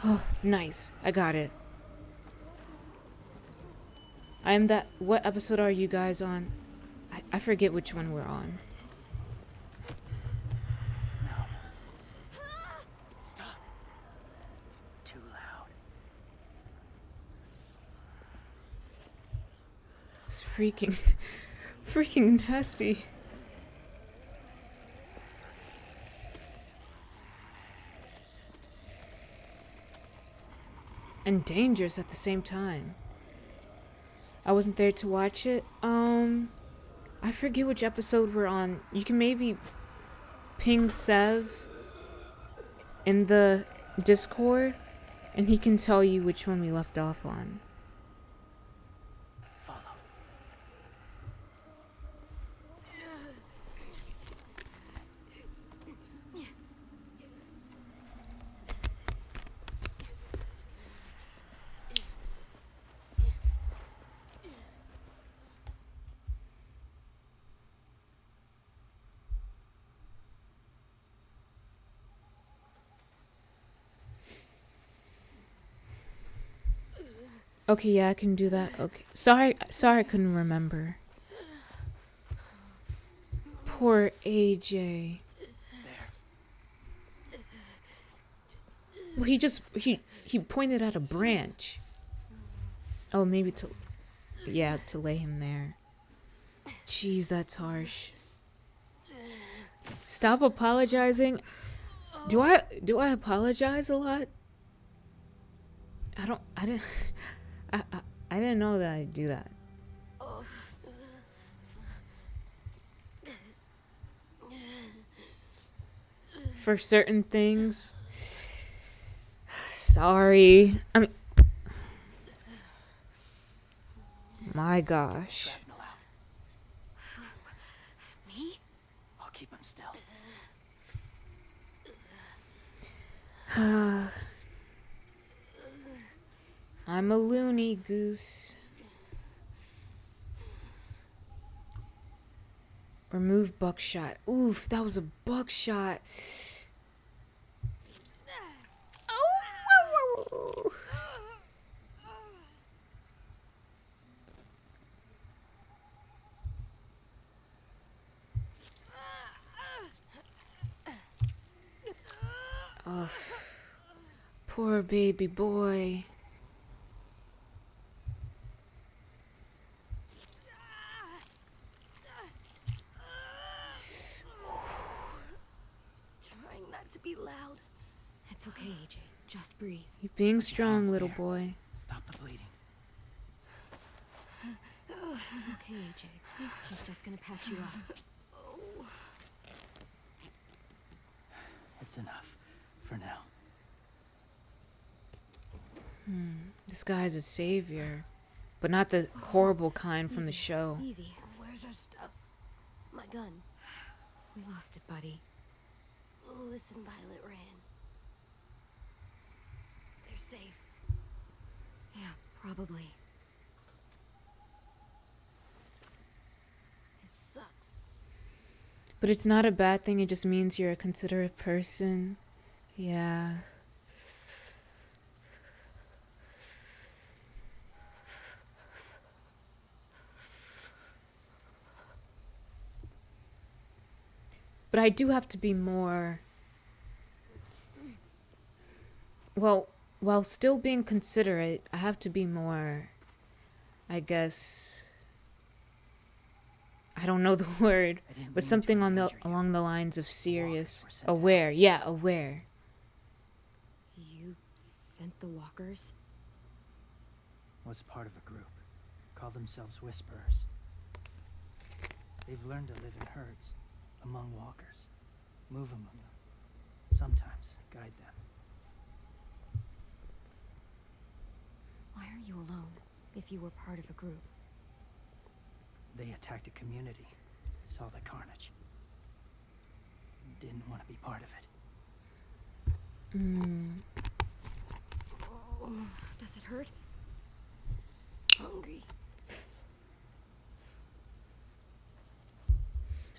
Oh, nice. I got it. I am that. What episode are you guys on? I forget which one we're on. Stop. Too loud. It's freaking nasty. And dangerous at the same time. I wasn't there to watch it. I forget which episode we're on. You can maybe ping Sev in the Discord, and he can tell you which one we left off on. Okay, yeah, I can do that. Okay. Sorry I couldn't remember. Poor AJ. Well, he pointed at a branch. Oh, maybe to lay him there. Jeez, that's harsh. Stop apologizing. Do I apologize a lot? I didn't know that I'd do that. For certain things. Sorry. I mean, my gosh. Me? I'll keep him still. I'm a loony goose. Remove buckshot. Oof, that was a buckshot. Oh. Oh, poor baby boy. Trying not to be loud. It's okay, AJ. Just breathe. You're being strong, little boy. Stop the bleeding. It's okay, AJ. He's just gonna patch you up. It's enough. For now. This guy's a savior. But not the horrible kind from the show. Easy. Where's our stuff? My gun. We lost it, buddy. Lewis and Violet ran. They're safe. Yeah, probably. It sucks. But it's not a bad thing. It just means you're a considerate person. Yeah. But I do have to be more, well, while still being considerate, I have to be more, I guess, I don't know the word, but something on the along the lines of serious, aware. Yeah, aware. You sent the walkers? Was part of a group. Call themselves Whisperers. They've learned to live in herds, among walkers. Move among them. Sometimes guide them. Why are you alone, if you were part of a group? They attacked a community. Saw the carnage. Didn't want to be part of it. Oh, does it hurt? Hungry.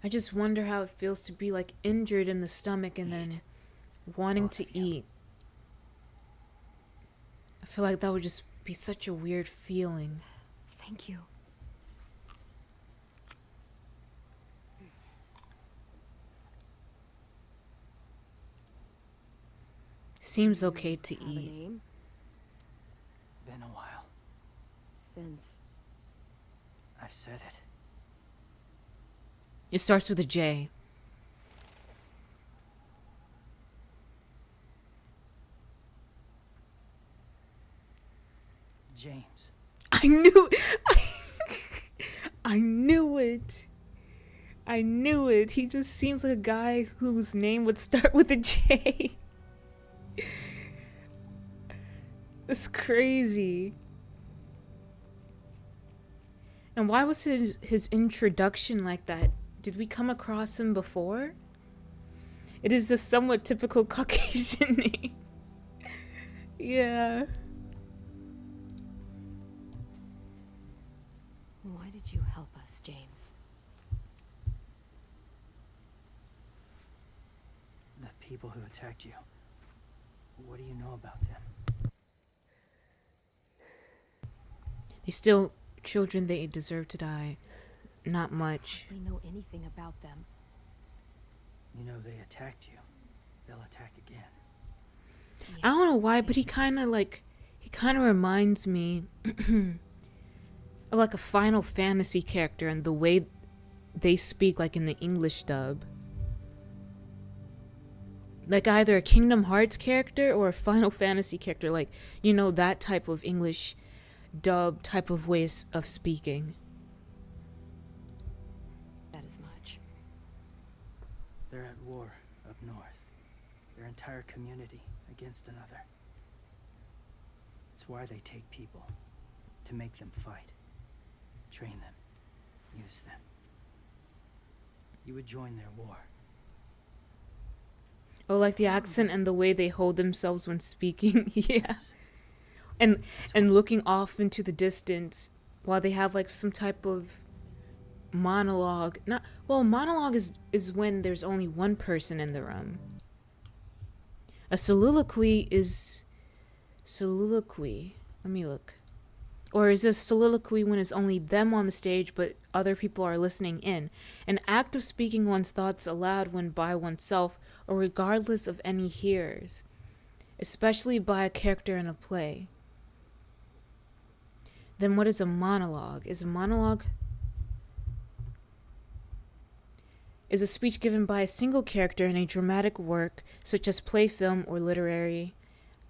I just wonder how it feels to be like injured in the stomach and then wanting to eat. I feel like that would just be such a weird feeling. Thank you. Seems okay to Have a eat. name? Been a while. Since I've said it. It starts with a J. James. I knew I knew it. I knew it. He just seems like a guy whose name would start with a J. That's crazy. And why was his introduction like that? Did we come across him before? It is a somewhat typical Caucasian name. Yeah. why did you help us, James? The people who attacked you. What do you know about them? They still children, they deserve to die. Not much. We know anything about them. You know they attacked you. They'll attack again. I don't know why, but he kind of reminds me of like a Final Fantasy character and the way they speak, like in the English dub. Like either a Kingdom Hearts character or a Final Fantasy character, like, you know, that type of English dub type of ways of speaking. That is much. They're at war up north. Their entire community against another. It's why they take people. To make them fight. Train them. Use them. You would join their war. Oh, like the accent and the way they hold themselves when speaking. Yeah. And looking off into the distance while they have like some type of monologue. Monologue is when there's only one person in the room. A soliloquy is soliloquy. Let me look. Or is a soliloquy when it's only them on the stage but other people are listening in? An act of speaking one's thoughts aloud when by oneself or regardless of any hearers, especially by a character in a play. Then what is a monologue? Is a speech given by a single character in a dramatic work, such as play, film, or literary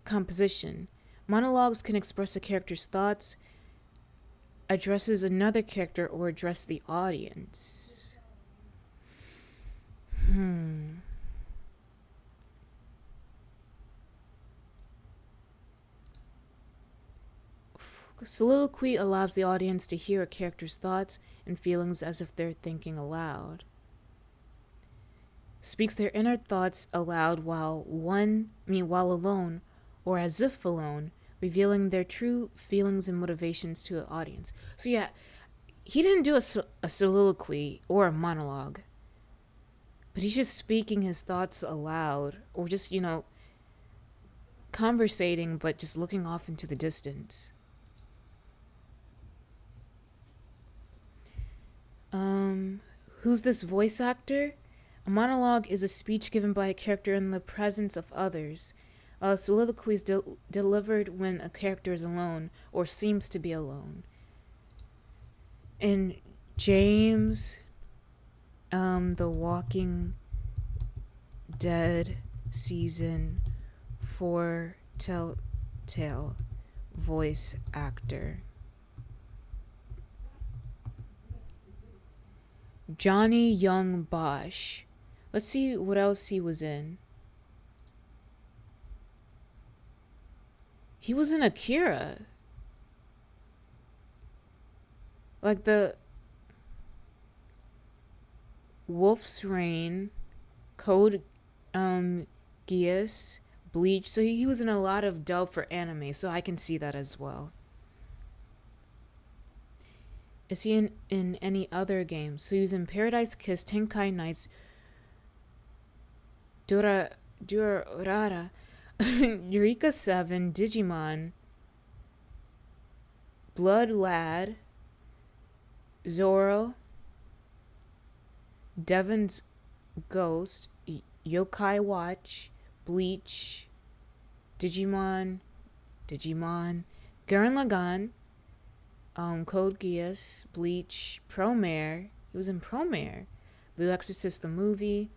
composition. Monologues can express a character's thoughts, addresses another character, or address the audience. Soliloquy allows the audience to hear a character's thoughts and feelings as if they're thinking aloud. Speaks their inner thoughts aloud while alone, or as if alone, revealing their true feelings and motivations to the audience. So yeah, he didn't do a soliloquy or a monologue, but he's just speaking his thoughts aloud, or just, conversating, but just looking off into the distance. Who's this voice actor? A monologue is a speech given by a character in the presence of others. A soliloquy is delivered when a character is alone or seems to be alone. In James, The Walking Dead season 4 Telltale voice actor. Johnny Young Bosch. Let's see what else he was in. He was in Akira. Like the Wolf's Rain, Code Geass, Bleach. So he was in a lot of dub for anime, so I can see that as well. Is he in any other games? So he was in Paradise Kiss, Tenkai Nights, Durarara, Eureka 7, Digimon, Blood Lad, Zoro, Devon's Ghost, Yokai Watch, Bleach, Digimon, Gurren Lagann, Code Geass, Bleach, Promare. He was in Promare. The Exorcist the movie,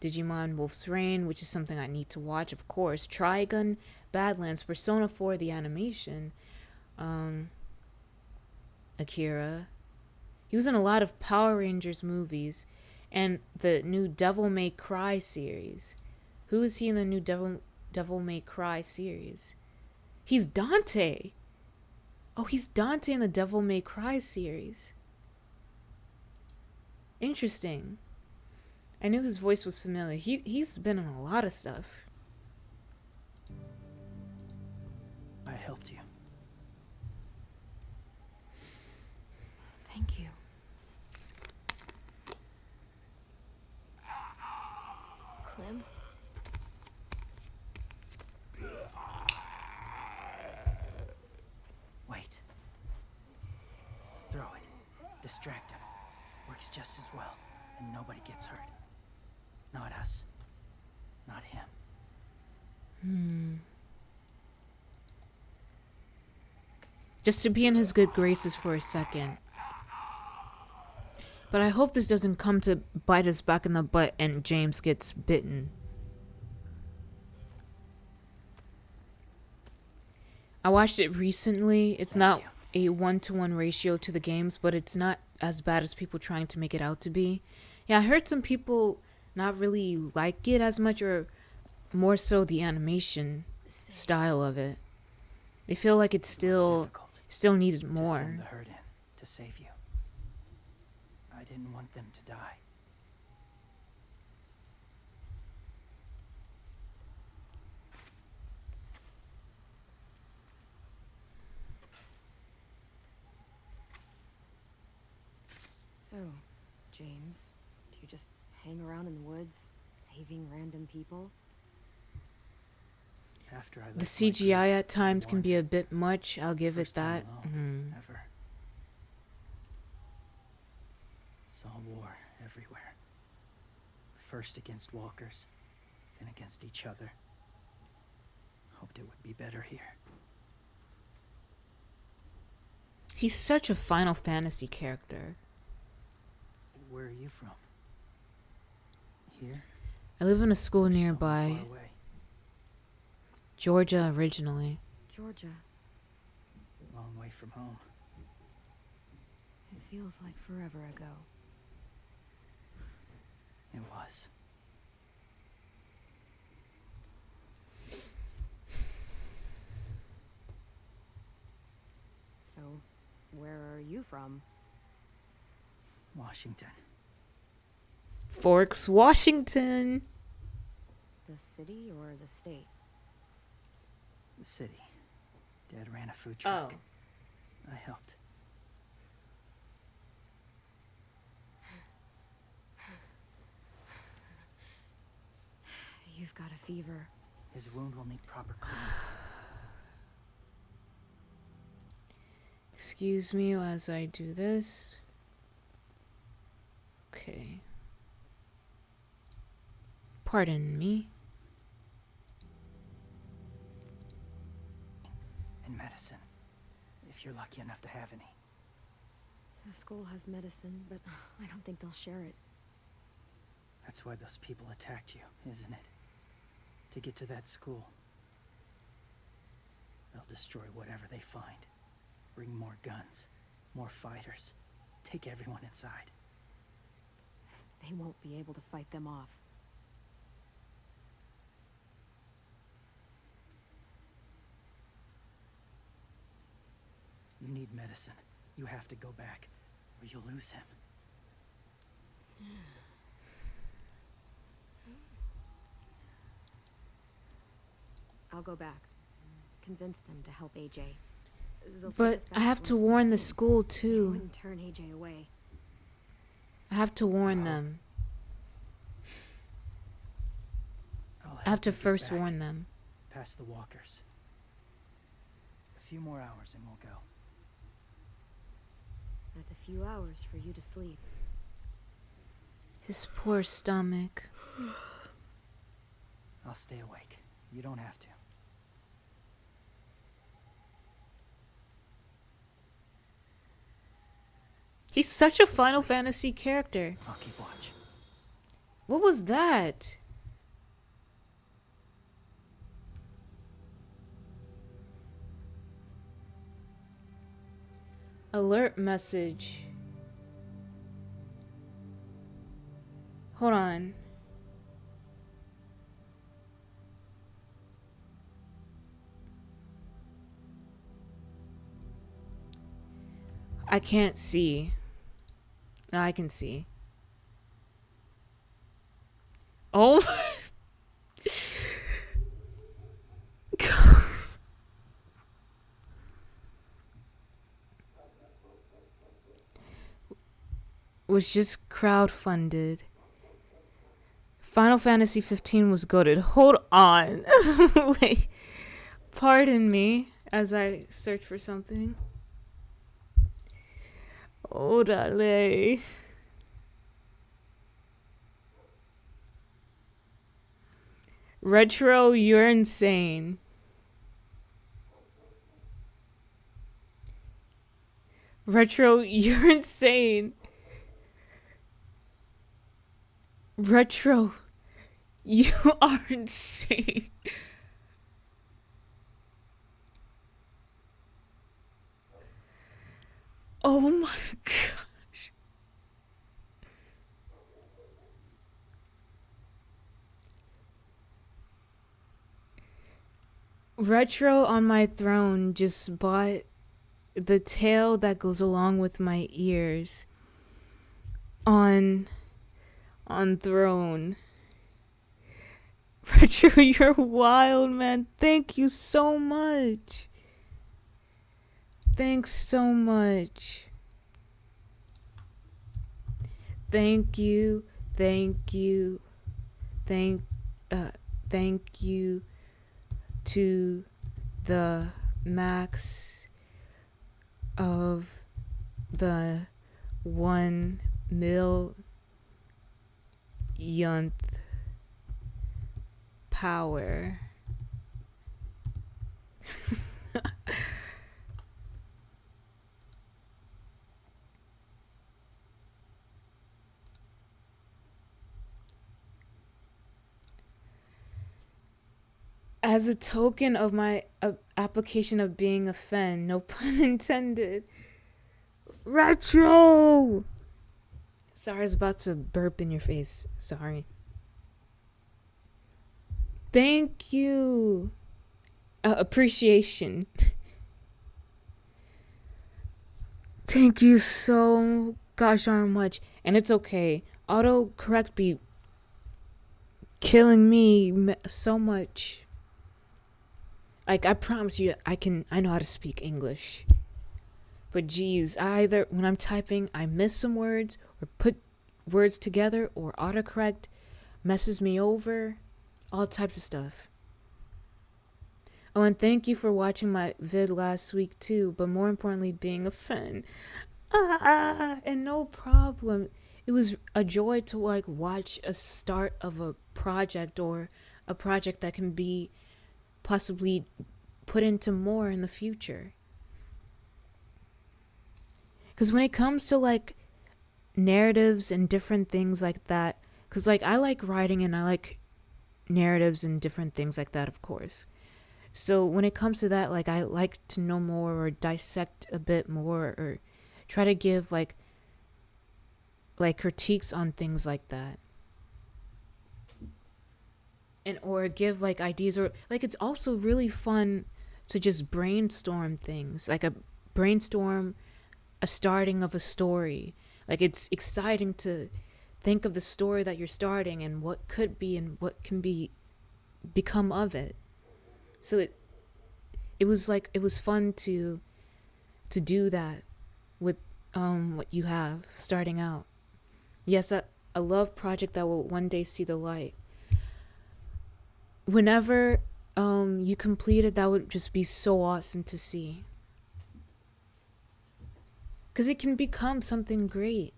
Digimon Wolf's Rain, which is something I need to watch, of course. Trigun, Badlands, Persona 4, the animation, Akira. He was in a lot of Power Rangers movies and the new Devil May Cry series. Who is he in the new Devil May Cry series? He's Dante. Oh, he's Dante in the Devil May Cry series. Interesting. I knew his voice was familiar. He's been in a lot of stuff. I helped you. Thank you. Clem? Wait. Throw it. Distract him. Works just as well, and nobody gets hurt. Not us. Not him. Just to be in his good graces for a second. But I hope this doesn't come to bite us back in the butt and James gets bitten. I watched it recently. It's not a 1-to-1 ratio to the games, but it's not as bad as people trying to make it out to be. Yeah, I heard some people not really like it as much, or more so the animation style of it. They feel like it's still needed more. To send the herd in to save you. I didn't want them to die. So, James, do you just hang around in the woods, saving random people? After I The left my CGI group, at times I can be warned a bit much. I'll give it First time that. alone, ever. Saw war everywhere. First against walkers, then against each other. Hoped it would be better here. He's such a Final Fantasy character. Where are you from? Here? I live in a school Somewhere nearby. far away. Georgia originally. Georgia. Long way from home. It feels like forever ago. It was. So, where are you from? Washington. Forks, Washington. The city or the state? The city. Dad ran a food truck. I helped. You've got a fever. His wound will need proper cleaning. Excuse me as I do this. Okay. Pardon me. And medicine, if you're lucky enough to have any. The school has medicine, but I don't think they'll share it. That's why those people attacked you, isn't it? To get to that school. They'll destroy whatever they find. Bring more guns, more fighters. Take everyone inside. They won't be able to fight them off. You need medicine. You have to go back, or you'll lose him. I'll go back. Convince them to help AJ. They'll take But us back I have to once warn they're the safe. school They too. wouldn't turn AJ away. I have to warn them. I have to first warn them. Past the walkers. A few more hours and we'll go. That's a few hours for you to sleep. His poor stomach. I'll stay awake. You don't have to. He's such a Final Fantasy character. I'll keep watch. What was that? Alert message. Hold on. I can't see. No, I can see. Oh. Was just crowdfunded. Final Fantasy 15 was goated. Hold on. Wait. Pardon me as I search for something. Orale. Retro, you're insane. Retro, you're insane. Retro, you are insane. Oh my gosh. Retro on my throne just bought the tail that goes along with my ears on throne. Retro, you're wild, man. Thank you so much. Thanks so much. Thank you. Thank you. Thank you to the max of the 1 millionth power. As a token of my application of being a fan, no pun intended. Retro! Sorry, I was about to burp in your face. Sorry. Thank you. Appreciation. Thank you so gosh darn much. And it's okay. Autocorrect be killing me so much. Like, I promise you, I know how to speak English. But geez, either when I'm typing, I miss some words or put words together, or autocorrect messes me over. All types of stuff. Oh, and thank you for watching my vid last week too, but more importantly, being a fan. And no problem. it was a joy to like watch a start of a project, or a project that can be possibly put into more in the future. Because when it comes to like narratives and different things like that, because like I like writing and I like narratives and different things like that, of course. So when it comes to that, like I like to know more or dissect a bit more or try to give like critiques on things like that. And or give like ideas, or like it's also really fun to just brainstorm things, like a brainstorm a starting of a story. Like it's exciting to think of the story that you're starting and what could be and what can become of it. So it was fun to do that with what you have starting out. Yes, a love project that will one day see the light. Whenever you complete it, that would just be so awesome to see. Because it can become something great.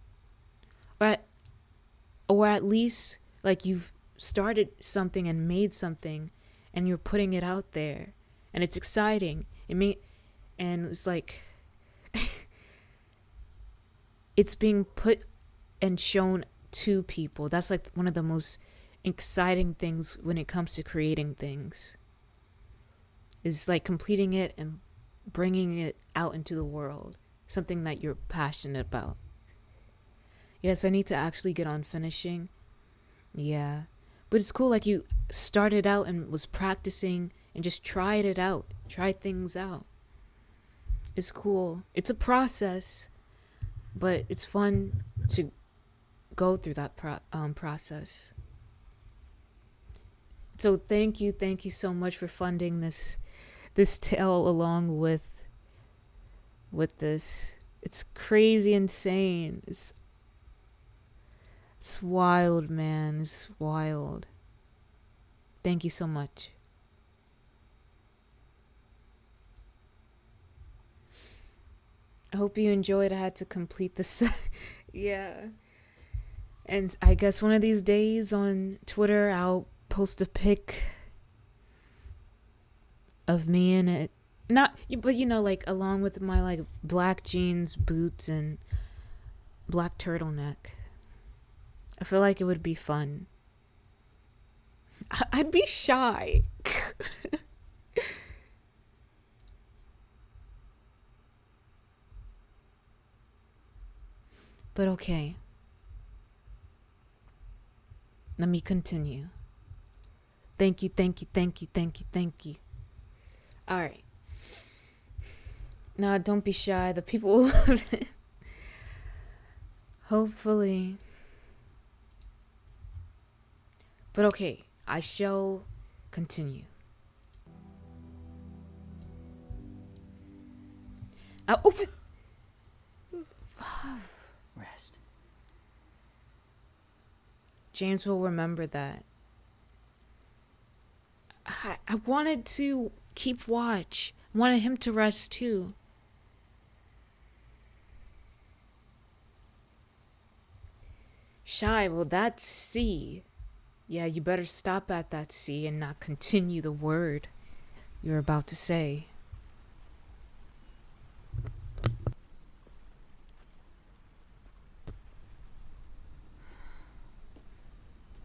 Or at least like you've started something and made something and you're putting it out there and it's exciting. And it's like it's being put and shown to people. That's like one of the most exciting things when it comes to creating things, is like completing it and bringing it out into the world, something that you're passionate about. Yes, I need to actually get on finishing. Yeah, but it's cool, like you started out and was practicing and just tried it out, tried things out. It's cool. It's a process, but it's fun to go through that process. So thank you so much for funding this tale along with this. It's crazy insane. It's wild, man. It's wild. Thank you so much. I hope you enjoyed. I had to complete the set. Yeah. And I guess one of these days on Twitter, I'll post a pic of me in it. Not, but you know, like along with my like black jeans, boots, and black turtleneck. I feel like it would be fun. I'd be shy. But okay. Let me continue. Thank you. All right. Now, don't be shy. The people will love it. Hopefully. But okay, I shall continue. Rest. James will remember that. I wanted to keep watch. I wanted him to rest too. Shy, well, that's C. Yeah, you better stop at that C and not continue the word you're about to say.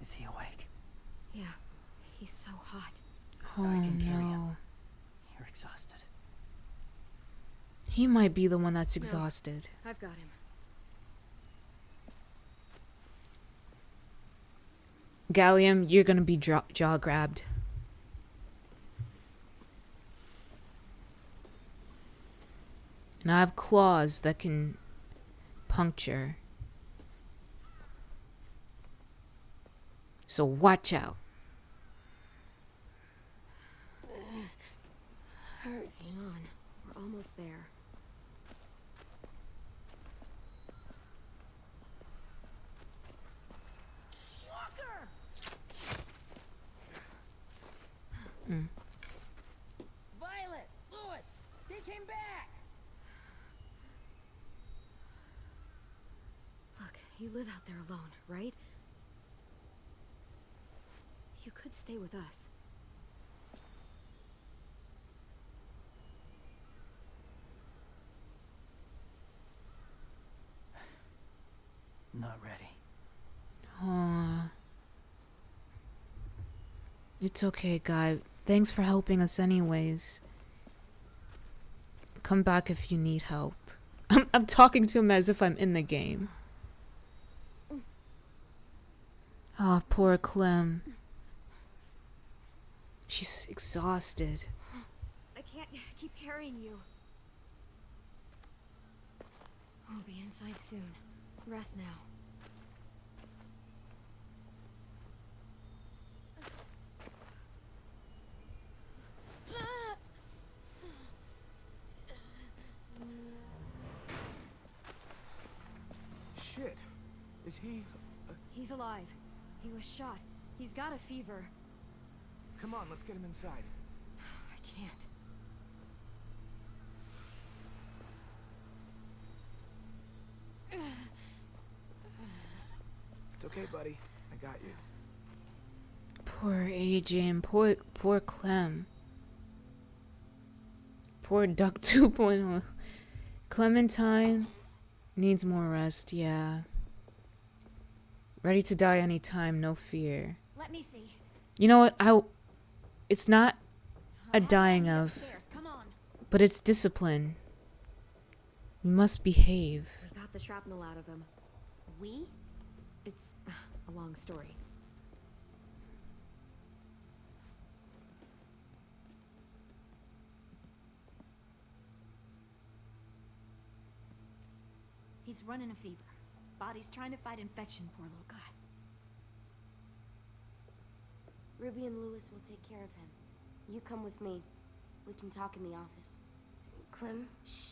Is he awake? Yeah, he's so hot. Oh, I can carry no. him. You're exhausted. He might be the one that's exhausted. No, I've got him. Gallium, you're gonna be jaw grabbed. And I have claws that can puncture. So watch out. Hang on, we're almost there. Violet! Lewis! They came back! Look, You live out there alone, right? You could stay with us. Not ready. Aw. It's okay, Guy. Thanks for helping us anyways. Come back if you need help. I'm talking to him as if I'm in the game. Oh, poor Clem. She's exhausted. I can't keep carrying you. We'll be inside soon. Rest now. Shit. Is he... He's alive. He was shot. He's got a fever. Come on, let's get him inside. I can't. It's okay, buddy. I got you. Poor AJ and poor Clem. Poor Duck 2.0. Clementine needs more rest, yeah. Ready to die anytime, no fear. Let me see. You know what? It's not a dying of, but it's discipline. You must behave. We got the shrapnel out of him. We? It's a long story. He's running a fever. Body's trying to fight infection, poor little guy. Ruby and Lewis will take care of him. You come with me. We can talk in the office. Clem? Shh.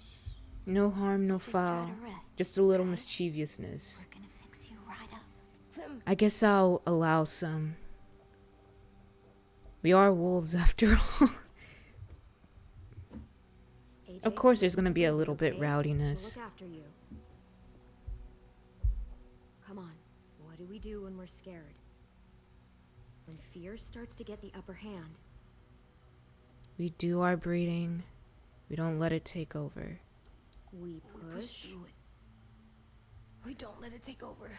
No harm, no Just try foul. to rest, Just a little mischievousness. We're gonna fix you right up. Clem! I guess I'll allow some. We are wolves after all. Of course there's gonna be a little bit rowdiness. She'll look after you. Come on. What do we do when we're scared? When fear starts to get the upper hand. We do our breeding. We don't let it take over. We push through it. We don't let it take over.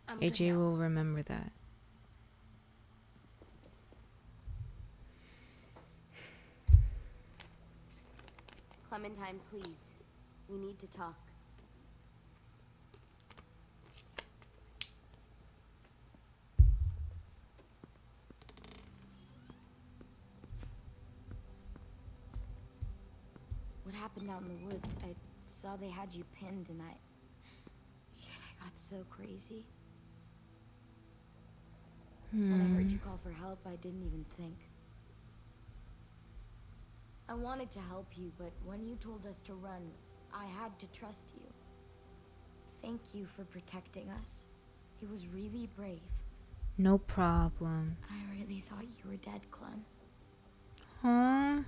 I'm good AJ now. will remember that. Clementine, please. We need to talk. What happened out in the woods? I saw they had you pinned and Shit, I got so crazy. When I heard you call for help, I didn't even think. I wanted to help you, but when you told us to run, I had to trust you. Thank you for protecting us. It was really brave. No problem. I really thought you were dead, Clem. Huh?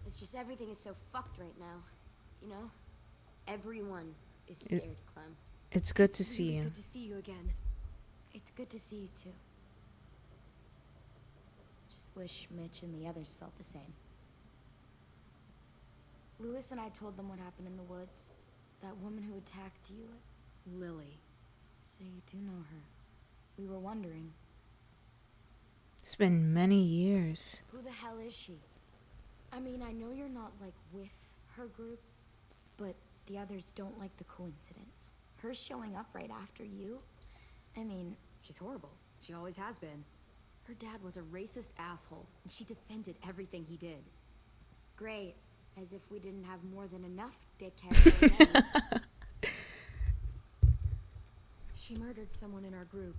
It's just everything is so fucked right now. You know? Everyone is scared, Clem. It's good to see Really you. Good to see you again. It's good to see you too. Just wish Mitch and the others felt the same. Lewis and I told them what happened in the woods. That woman who attacked you. Lily. So you do know her. We were wondering. It's been many years. Who the hell is she? I mean, I know you're not, like, with her group, but the others don't like the coincidence. Her showing up right after you? I mean, She's horrible. She always has been. Her dad was a racist asshole, and she defended everything he did. great. As if we didn't have more than enough dickheads already. She murdered someone in our group,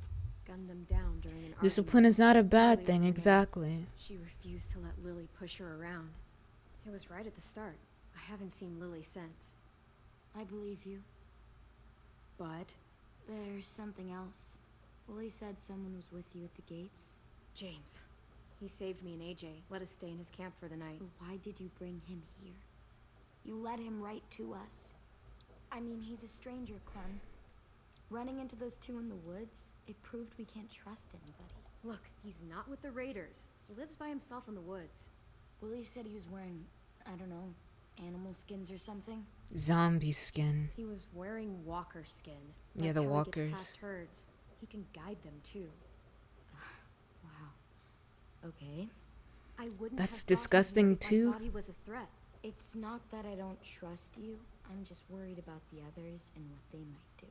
gunned them down during an Discipline argument. is not a bad Lily thing, was in there. exactly. She refused to let Lily push her around. It was right at the start. I haven't seen Lily since. I believe you. But There's something else. Willie said someone was with you at the gates. James. He saved me and AJ, let us stay in his camp for the night. But why did you bring him here? You led him right to us. I mean, he's a stranger, Clem. Running into those two in the woods, it proved we can't trust anybody. Look, he's not with the Raiders. He lives by himself in the woods. Willie said he was wearing, I don't know, animal skins or something. Zombie skin. He was wearing walker skin. Yeah, That's the how walkers. He gets past herds. He can guide them too. Wow. Okay. I wouldn't That's have disgusting thought he would if too. I thought he was a threat. It's not that I don't trust you. I'm just worried about the others and what they might do.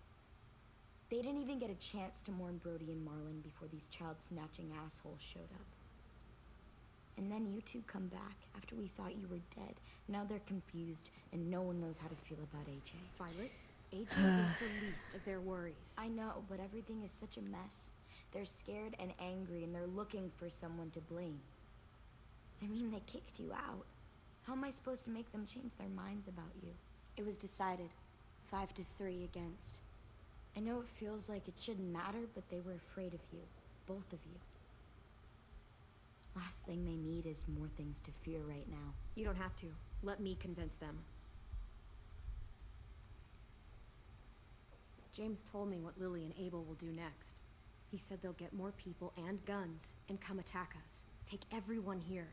They didn't even get a chance to mourn Brody and Marlon before these child-snatching assholes showed up. And then you two come back after we thought you were dead. Now they're confused, and no one knows how to feel about AJ. Violet, AJ is the least of their worries. I know, but everything is such a mess. They're scared and angry, and they're looking for someone to blame. I mean, they kicked you out. How am I supposed to make them change their minds about you? It was decided. 5-3 against. I know it feels like it shouldn't matter, but they were afraid of you. Both of you. Last thing they need is more things to fear right now. You don't have to. Let me convince them. James told me what Lily and Abel will do next. He said they'll get more people and guns and come attack us. Take everyone here.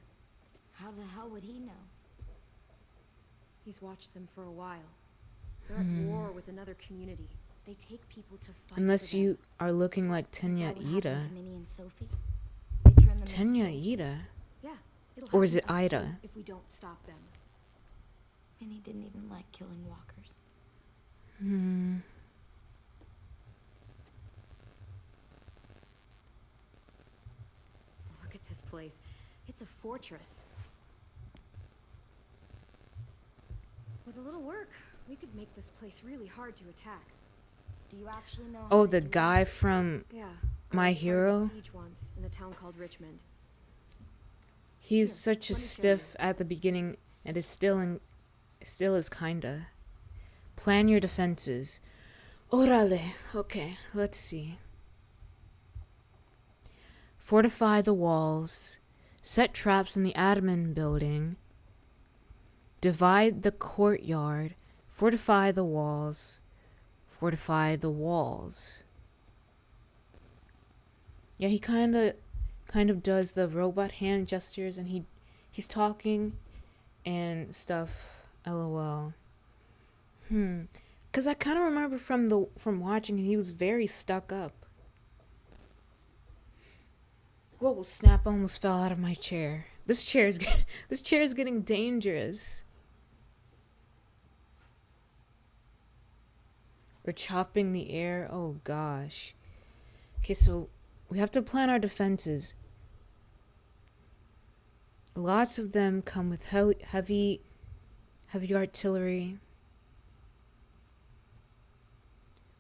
How the hell would he know? He's watched them for a while. They're at war with another community. They take people to fight. Unless for you them. are looking like Is Tenya that what happened Ida. to Minnie and Sophie? They turned them into Tenya soldiers. Ida? Yeah. It'll Or is happen it to us too, Ida? if we don't stop them. Minnie didn't even like killing walkers. Look at this place. It's a fortress. With a little work, we could make this place really hard to attack. Do you actually know how Oh, to the do guy that? from Yeah. My I was part of a Hero? siege once in a town called Richmond. He's Here, such a let me show stiff at the beginning and is still is kinda. Plan your defenses. Orale. Okay, let's see. Fortify the walls. Set traps in the admin building. Divide the courtyard. Fortify the walls. Fortify the walls. Yeah, he kind of does the robot hand gestures, and he's talking and stuff. LOL. Cause I kind of remember from watching, he was very stuck up. Whoa! Snap! Almost fell out of my chair. This chair is getting dangerous. We're chopping the air. Oh gosh. Okay, so we have to plan our defenses. Lots of them come with heavy artillery.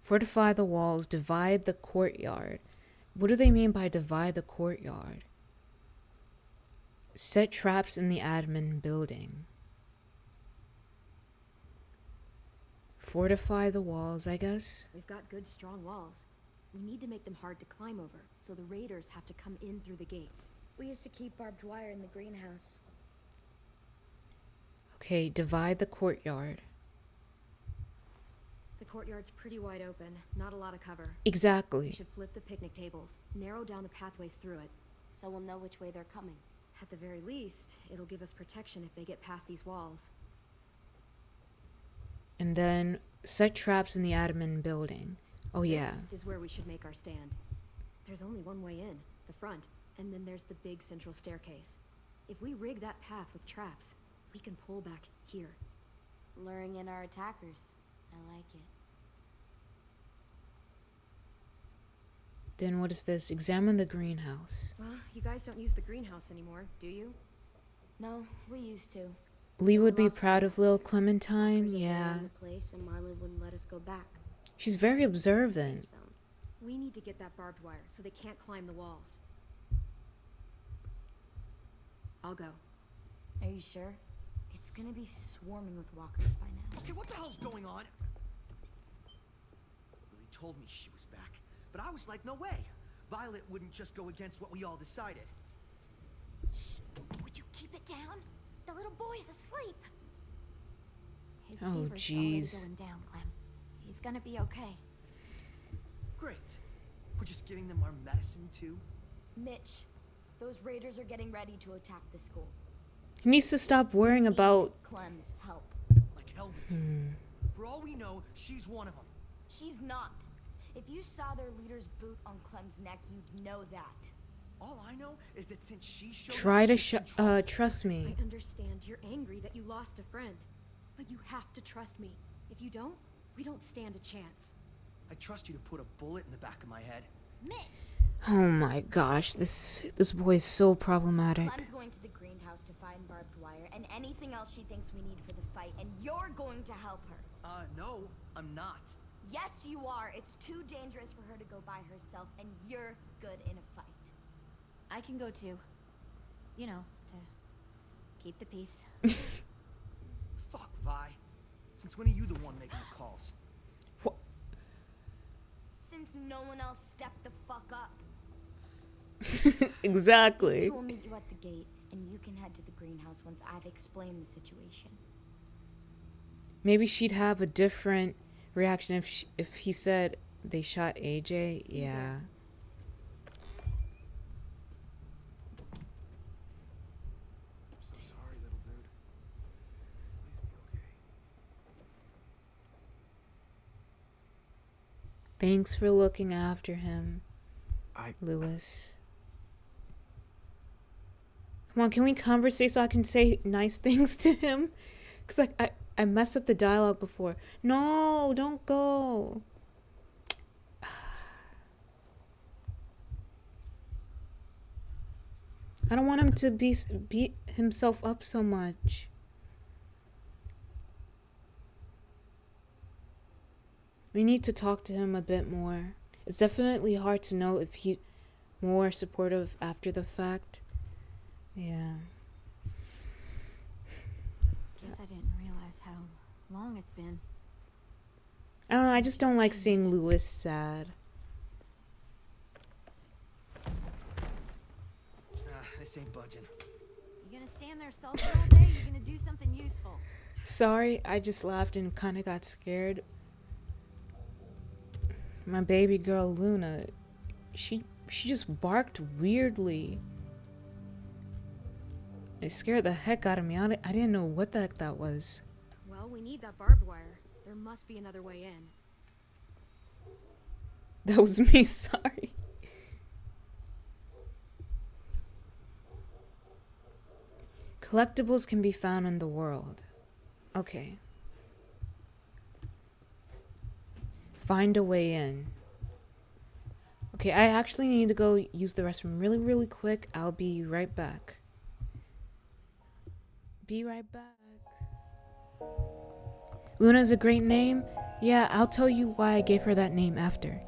Fortify the walls, divide the courtyard. What do they mean by divide the courtyard? Set traps in the admin building. Fortify the walls, I guess. We've got good, strong walls. We need to make them hard to climb over, so the raiders have to come in through the gates. We used to keep barbed wire in the greenhouse. Okay, divide the courtyard. The courtyard's pretty wide open, not a lot of cover. Exactly. We should flip the picnic tables, narrow down the pathways through it. So we'll know which way they're coming. At the very least, it'll give us protection if they get past these walls. And then set traps in the admin building. Oh yeah. This is where we should make our stand. There's only one way in, the front, and then there's the big central staircase. If we rig that path with traps, we can pull back here. Luring in our attackers. I like it. Then what is this? Examine the greenhouse. Well, you guys don't use the greenhouse anymore, do you? No, we used to. Lee would be proud of little Clementine. Walkers are Yeah. in the place, and Marlon wouldn't let us go back. She's very observant. Safe zone. We need to get that barbed wire so they can't climb the walls. I'll go. Are you sure? It's gonna be swarming with walkers by now. Okay, what the hell's going on? Lily told me she was back, but I was like, no way. Violet wouldn't just go against what we all decided. Shh. Would you keep it down? The little boy's asleep. His Oh, fever's already jeez. going down, Clem. He's gonna be okay. Great. We're just giving them our medicine, too? Mitch, those raiders are getting ready to attack the school. He needs to stop worrying about... Clem's help. Like hell we do. For all we know, she's one of them. She's not. If you saw their leader's boot on Clem's neck, you'd know that. All I know is that since she showed Try up, to trust me. I understand you're angry that you lost a friend, but you have to trust me. If you don't, we don't stand a chance. I trust you to put a bullet in the back of my head. Mitch! Oh my gosh, this boy is so problematic. Clem's going to the greenhouse to find barbed wire and anything else she thinks we need for the fight, and you're going to help her. No, I'm not. Yes, you are. It's too dangerous for her to go by herself, and you're good in a fight. I can go too. You know, to keep the peace. Fuck, Vi. Since when are you the one making the calls? Since no one else stepped the fuck up. Exactly. These two will meet you at the gate, and you can head to the greenhouse once I've explained the situation. Maybe she'd have a different reaction if he said they shot AJ. Yeah. I'm so sorry, little dude. Please be okay. Thanks for looking after him, Lewis. Come on, can we conversate so I can say nice things to him? Because I messed up the dialogue before. No, don't go. I don't want him to beat himself up so much. We need to talk to him a bit more. It's definitely hard to know if he's more supportive after the fact. Yeah. Guess I didn't realize how long it's been. I don't know, I just don't like seeing Lewis sad. This ain't budging. You gonna stand there sulking all day? You gonna do something useful? Sorry, I just laughed and kind of got scared. My baby girl Luna, she just barked weirdly. It scared the heck out of me. I didn't know what the heck that was. Well, we need that barbed wire. There must be another way in. That was me, sorry. Collectibles can be found in the world. Okay. Find a way in. Okay, I actually need to go use the restroom really, really quick. I'll be right back. Be right back. Luna's a great name. Yeah, I'll tell you why I gave her that name after.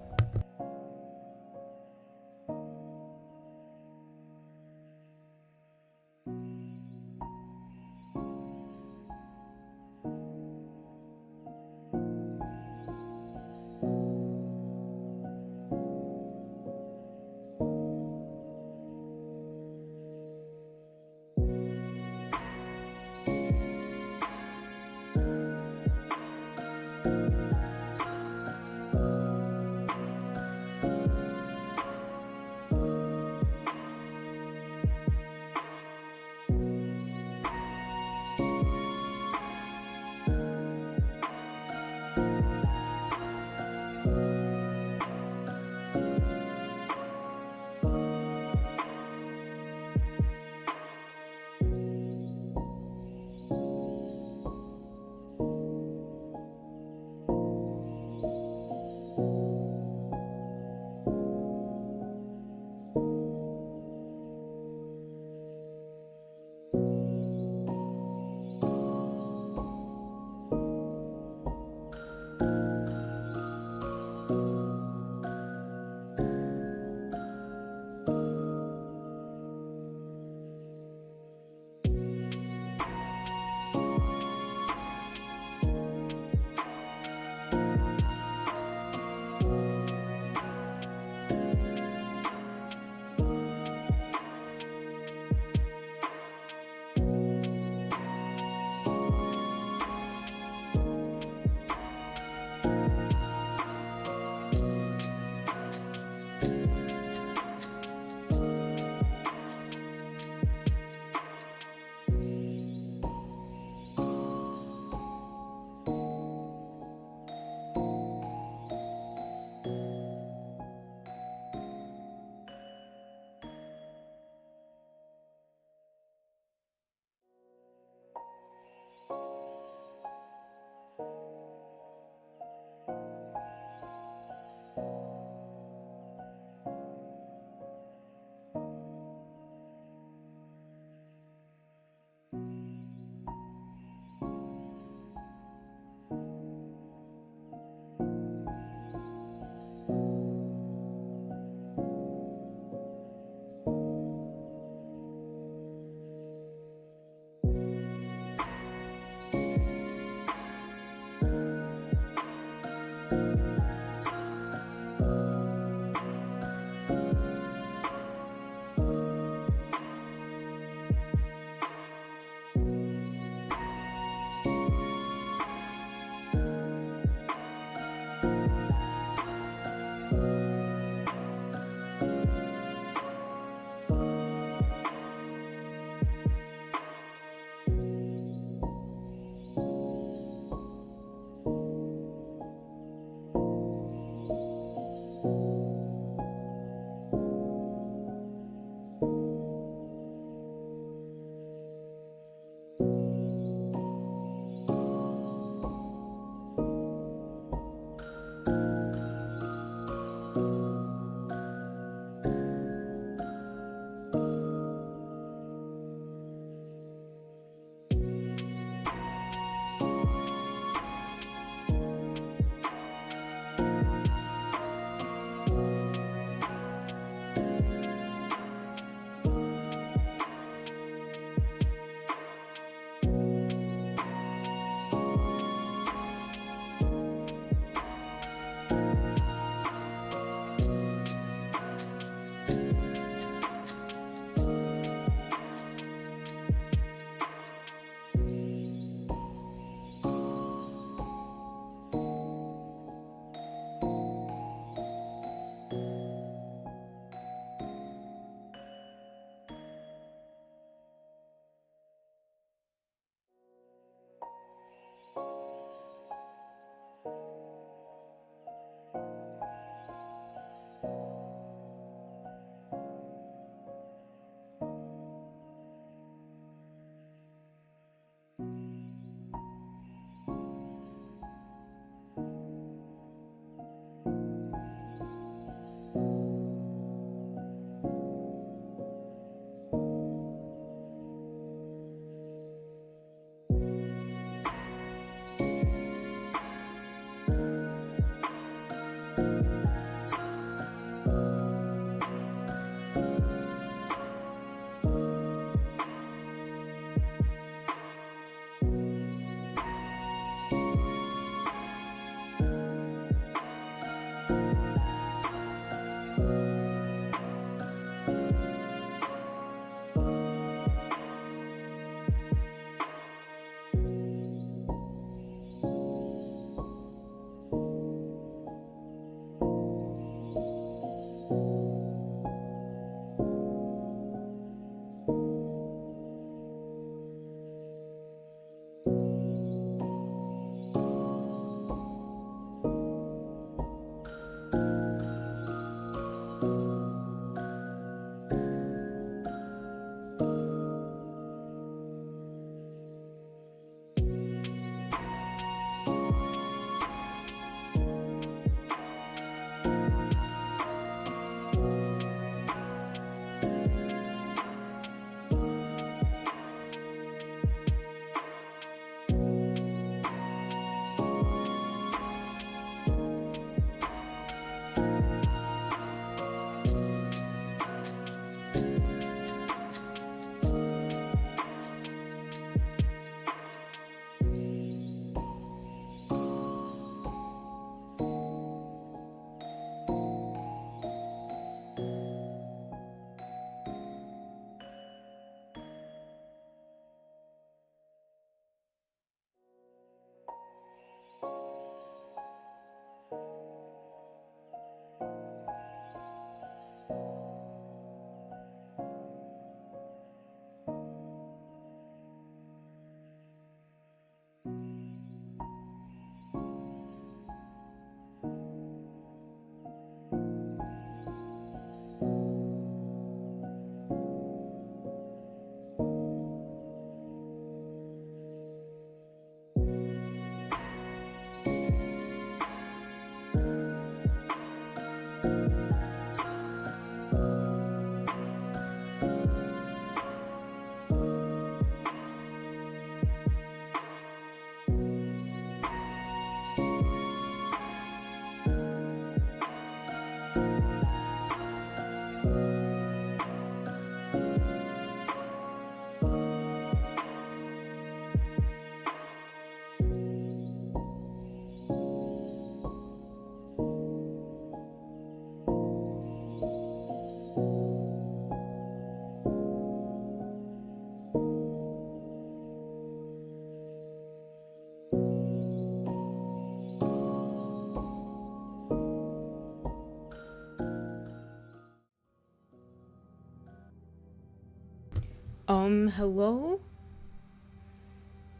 Hello?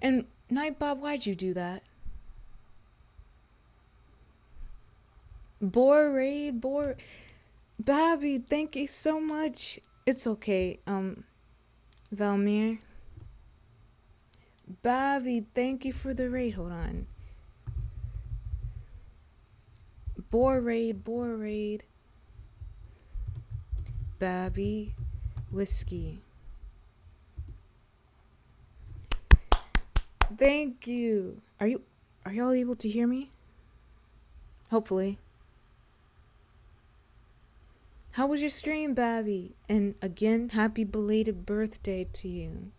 And Nightbot, why'd you do that? Babby, thank you so much. It's okay. Valmir. Babby, thank you for the raid. Hold on. Boar raid. Babby, whiskey. Thank you. Are y'all able to hear me? Hopefully. How was your stream, Babby? And again, happy belated birthday to you.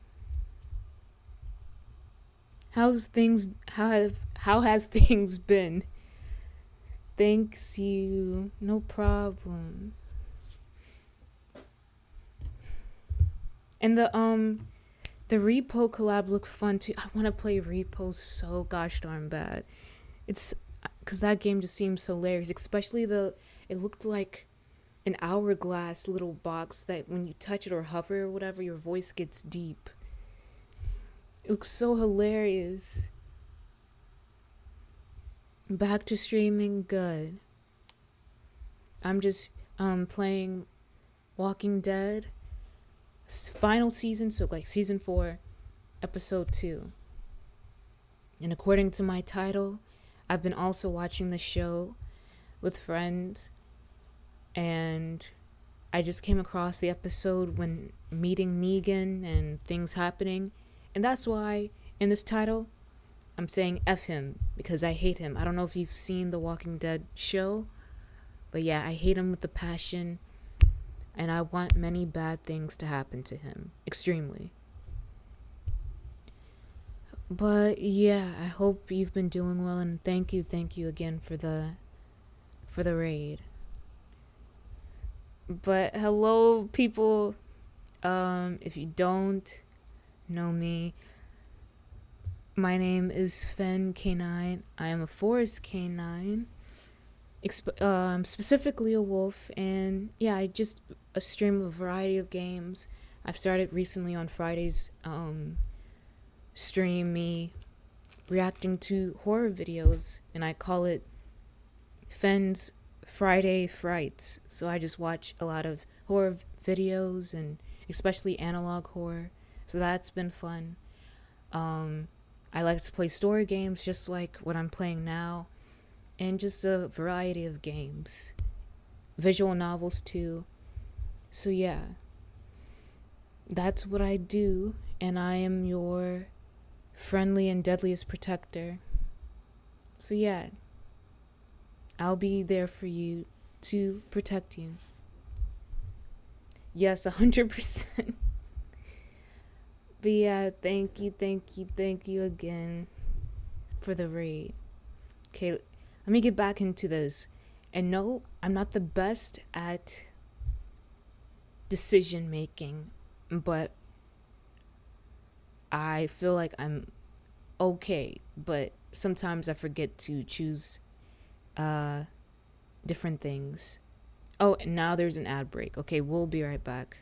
How has things been? Thanks you. No problem. And the Repo collab looked fun too. I want to play Repo so gosh darn bad. It's because that game just seems hilarious, especially it looked like an hourglass little box that when you touch it or hover or whatever, your voice gets deep. It looks so hilarious. Back to streaming, good. I'm just playing Walking Dead final season, so like season 4, episode 2. And according to my title, I've been also watching the show with friends, and I just came across the episode when meeting Negan and things happening, and that's why in this title I'm saying F him, because I hate him. I don't know if you've seen the Walking Dead show, but yeah, I hate him with the passion. And I want many bad things to happen to him. Extremely. But yeah, I hope you've been doing well, and thank you again for the raid. But hello people. If you don't know me, my name is Fen K9. I am a forest K9. Specifically a wolf, and yeah, I just stream a variety of games. I've started recently on Fridays stream me reacting to horror videos, and I call it Fen's Friday Frights. So I just watch a lot of horror videos, and especially analog horror, so that's been fun. I like to play story games just like what I'm playing now, and just a variety of games. Visual novels too. So yeah, that's what I do, and I am your friendly and deadliest protector. So yeah, I'll be there for you to protect you. Yes, 100%. But yeah, thank you again for the raid. Okay, let me get back into this. And no, I'm not the best at decision making, but I feel like I'm okay. But sometimes I forget to choose different things. Oh, and now there's an ad break. Okay, we'll be right back.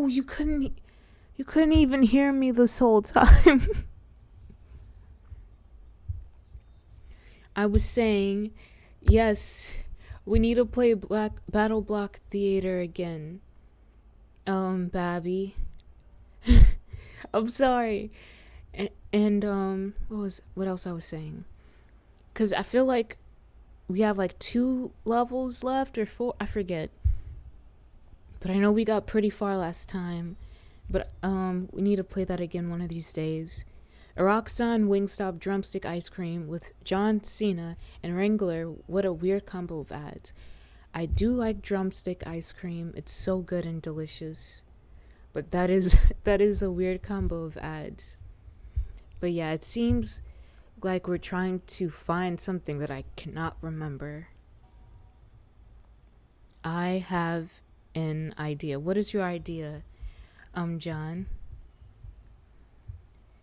Oh, you couldn't even hear me this whole time. I was saying, yes, we need to play Battle Block Theater again. Babby. I'm sorry. And what else I was saying? Cuz I feel like we have like 2 levels left or 4, I forget. But I know we got pretty far last time. But we need to play that again one of these days. Roxanne Wingstop Drumstick Ice Cream with John Cena and Wrangler. What a weird combo of ads. I do like drumstick ice cream. It's so good and delicious. But that is a weird combo of ads. But yeah, it seems like we're trying to find something that I cannot remember. I have an idea. What is your idea, John?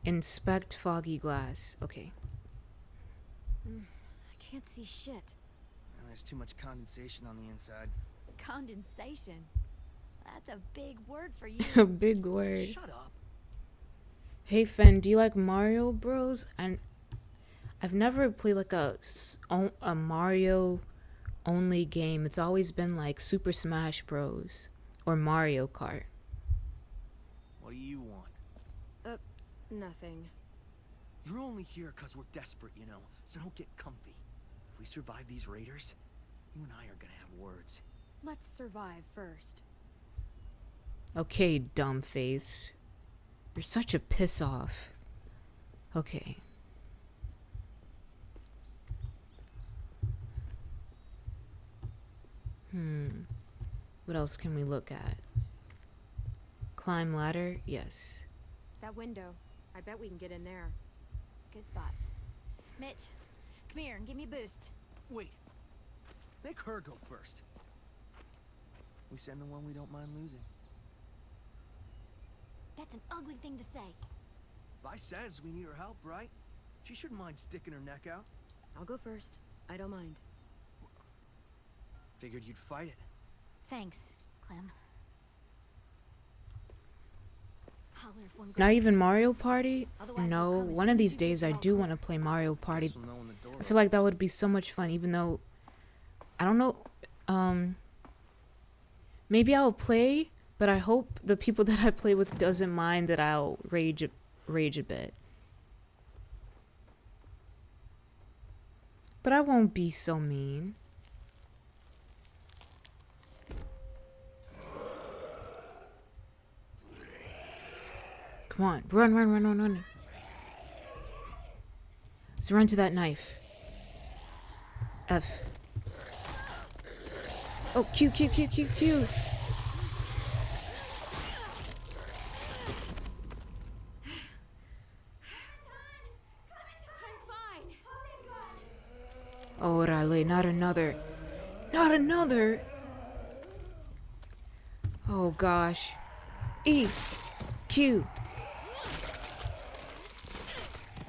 Inspect foggy glass. Okay. I can't see shit. There's too much condensation on the inside. Condensation? That's a big word for you. A big word. Shut up. Hey, Fen, do you like Mario Bros? And I've never played like a Mario only game. It's always been like Super Smash Bros. Or Mario Kart. What do you want? Nothing. You're only here because we're desperate, you know, so don't get comfy. If we survive these raiders, you and I are gonna have words. Let's survive first. Okay, dumb face. You're such a piss off. Okay. What else can we look at? Climb ladder? Yes. That window. I bet we can get in there. Good spot. Mitch, come here and give me a boost. Wait. Make her go first. We send the one we don't mind losing. That's an ugly thing to say. Vi says we need her help, right? She shouldn't mind sticking her neck out. I'll go first. I don't mind. Figured you'd fight it. Thanks, Clem. Not even Mario Party? No, one of these days I do want to play Mario Party. I feel like that would be so much fun, even though I don't know. Maybe I'll play, but I hope the people that I play with doesn't mind that I'll rage a bit. But I won't be so mean. Come on, run. Let's run to that knife. F. Oh, Q. I'm fine. Orale, not another. Not another. Oh gosh. E. Q.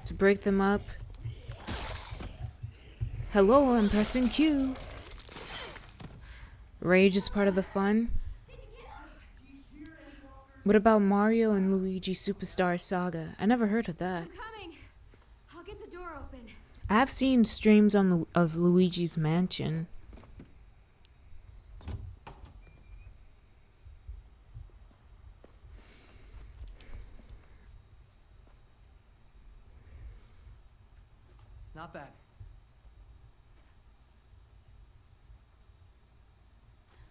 To break them up. Hello, I'm pressing Q. Rage is part of the fun. What about Mario and Luigi Superstar Saga? I never heard of that. I'm coming. I'll get the door open. I have seen streams of Luigi's Mansion. Not bad.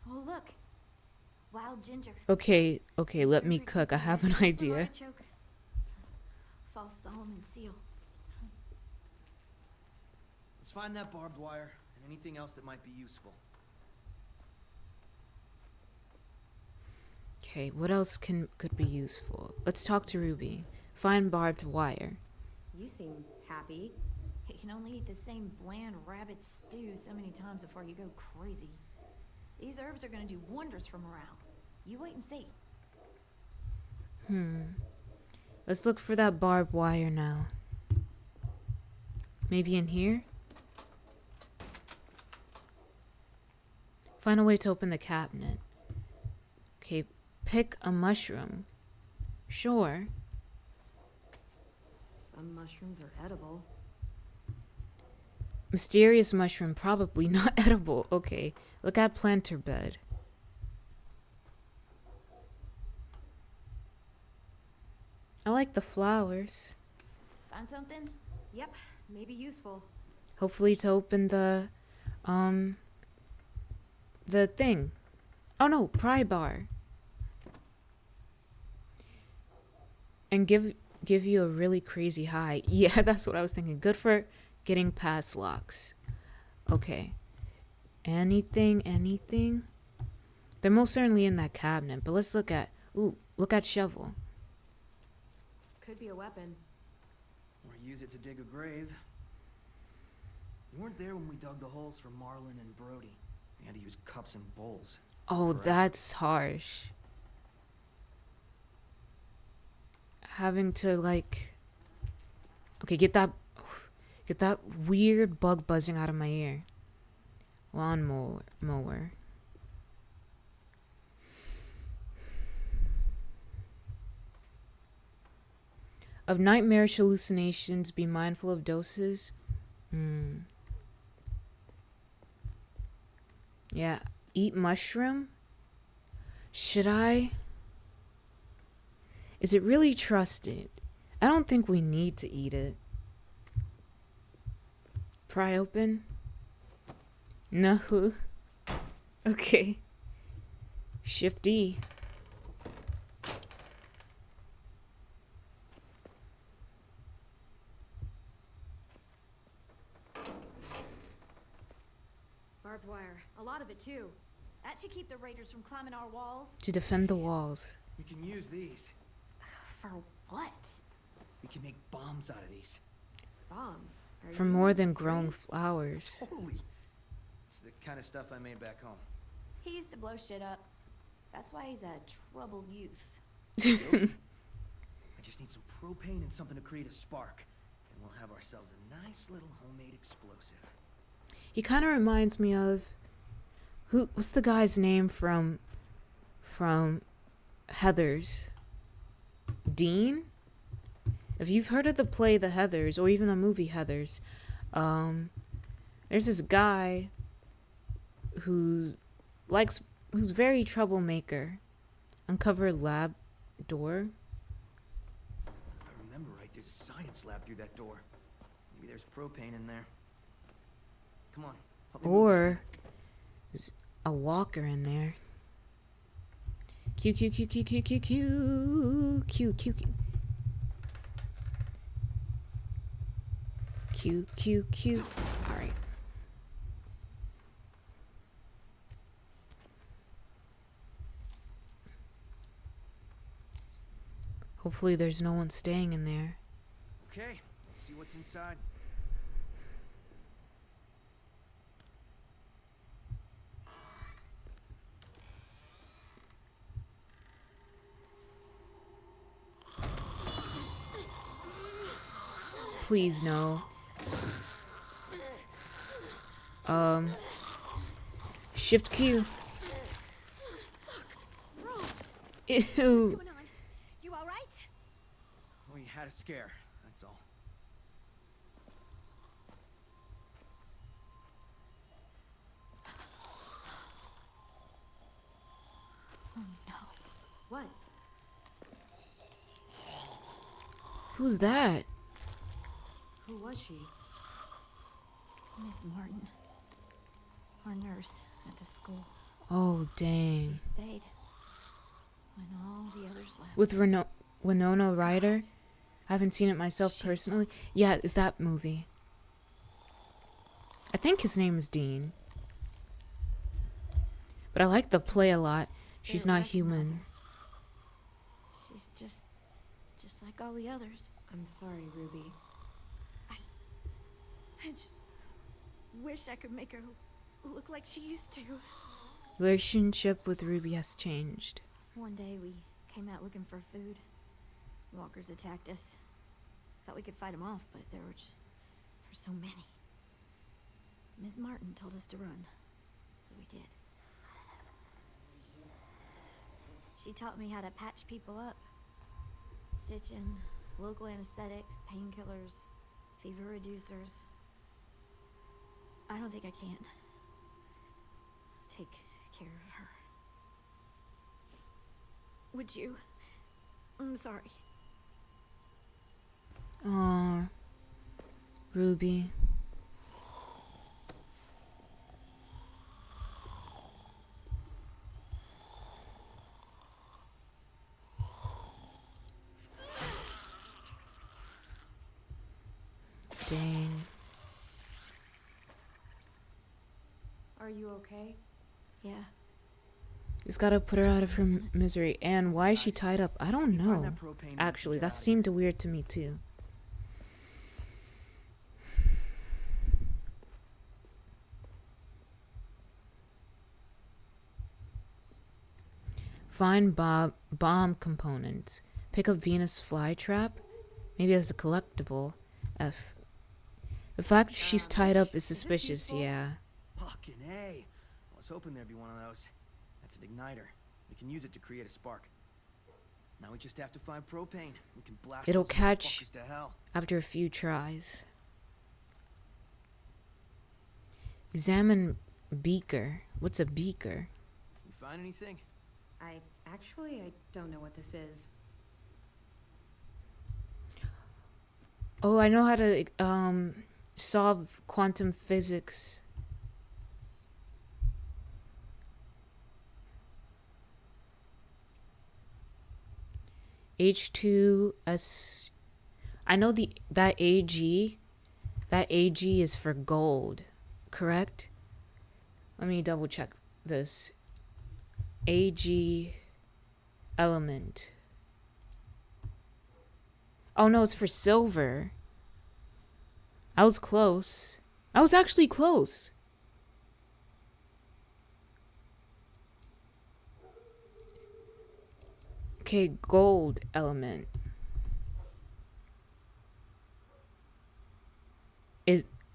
Oh, look. Wild ginger. Okay, let me cook. I have an idea. Artichoke. False Solomon seal. Let's find that barbed wire and anything else that might be useful. Okay, what else could be useful? Let's talk to Ruby. Find barbed wire. You seem happy. You can only eat the same bland rabbit stew so many times before you go crazy. These herbs are gonna do wonders for morale. You wait and see. Let's look for that barbed wire now. Maybe in here? Find a way to open the cabinet. Okay, pick a mushroom. Sure. Some mushrooms are edible. Mysterious mushroom, probably not edible. Okay, look at planter bed. I like the flowers. Find something? Yep, maybe useful. Hopefully to open the thing. Oh no, pry bar. And give you a really crazy high. Yeah, that's what I was thinking. Good for getting past locks. Okay. Anything? They're most certainly in that cabinet, but let's look at shovel. Could be a weapon. Or use it to dig a grave. You weren't there when we dug the holes for Marlon and Brody. We had to use cups and bowls. Oh, Correct. that's harsh. Having to okay, get that weird bug buzzing out of my ear. Mower. Of nightmarish hallucinations, be mindful of doses. Yeah, eat mushroom? Should I? Is it really trusted? I don't think we need to eat it. Pry open? No. Okay. Shift E. Barbed wire. A lot of it, too. That should keep the raiders from climbing our walls. To defend the walls. We can use these. For what? We can make bombs out of these. Bombs? For more than growing flowers. Holy! It's the kind of stuff I made back home. He used to blow shit up. That's why he's a troubled youth. I just need some propane and something to create a spark. And we'll have ourselves a nice little homemade explosive. He kind of reminds me of what's the guy's name from Heathers? Dean? If you've heard of the play The Heathers or even the movie Heathers, there's this guy who's very troublemaker. Uncover lab door. If I remember right, there's a science lab through that door. Maybe there's propane in there. Come on. help me move this Or there's a walker in there. Q. All right. Hopefully there's no one staying in there. Okay, let's see what's inside. Please no. Shift Q. Ew. What's going on? You all right? We had a scare, that's all. Oh no. What? Who's that? Who was she? Miss Martin. Our nurse at the school. Oh, dang. She stayed when all the others left. With Winona Ryder? I haven't seen it myself personally. Yeah, it's that movie. I think his name is Dean. But I like the play a lot. She's not human. She's just like all the others. I'm sorry, Ruby. I just wish I could make her look like she used to. Relationship with Ruby has changed. One day we came out looking for food. Walkers attacked us. Thought we could fight them off, but there were so many. Ms. Martin told us to run, so we did. She taught me how to patch people up. Stitching, local anesthetics, painkillers, fever reducers. I don't think I can take care of her. Would you? I'm sorry. Aw, Ruby. Dang. Are you okay? Yeah. Just gotta put her out of her misery. And why is she tied up? I don't know. Actually, that seemed weird to me too. Find bomb components. Pick up Venus flytrap. Maybe as a collectible. F. The fact she's tied up is suspicious, yeah. Fucking A. I was hoping there'd be one of those. That's an igniter. We can use it to create a spark. Now we just have to find propane. We can blast It'll those catch motherfuckers to hell. after a few tries. Examine beaker. What's a beaker? You find anything? I don't know what this is. Oh, I know how to solve quantum physics. H2S. I know that AG is for gold, correct? Let me double check this. AG element. Oh no, it's for silver. I was close. I was actually close. Okay, gold element.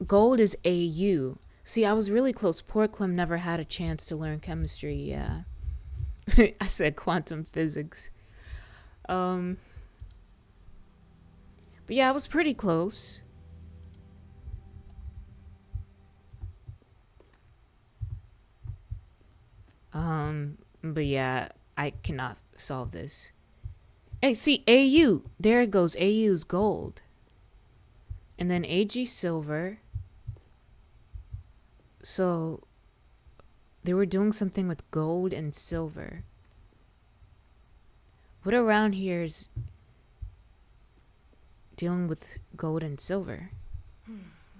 Gold is AU. See, I was really close. Poor Clem never had a chance to learn chemistry, yeah. I said quantum physics. But yeah, I was pretty close. But yeah, I cannot solve this. Hey, see, AU. There it goes. AU is gold. And then AG silver. So they were doing something with gold and silver. What around here is dealing with gold and silver?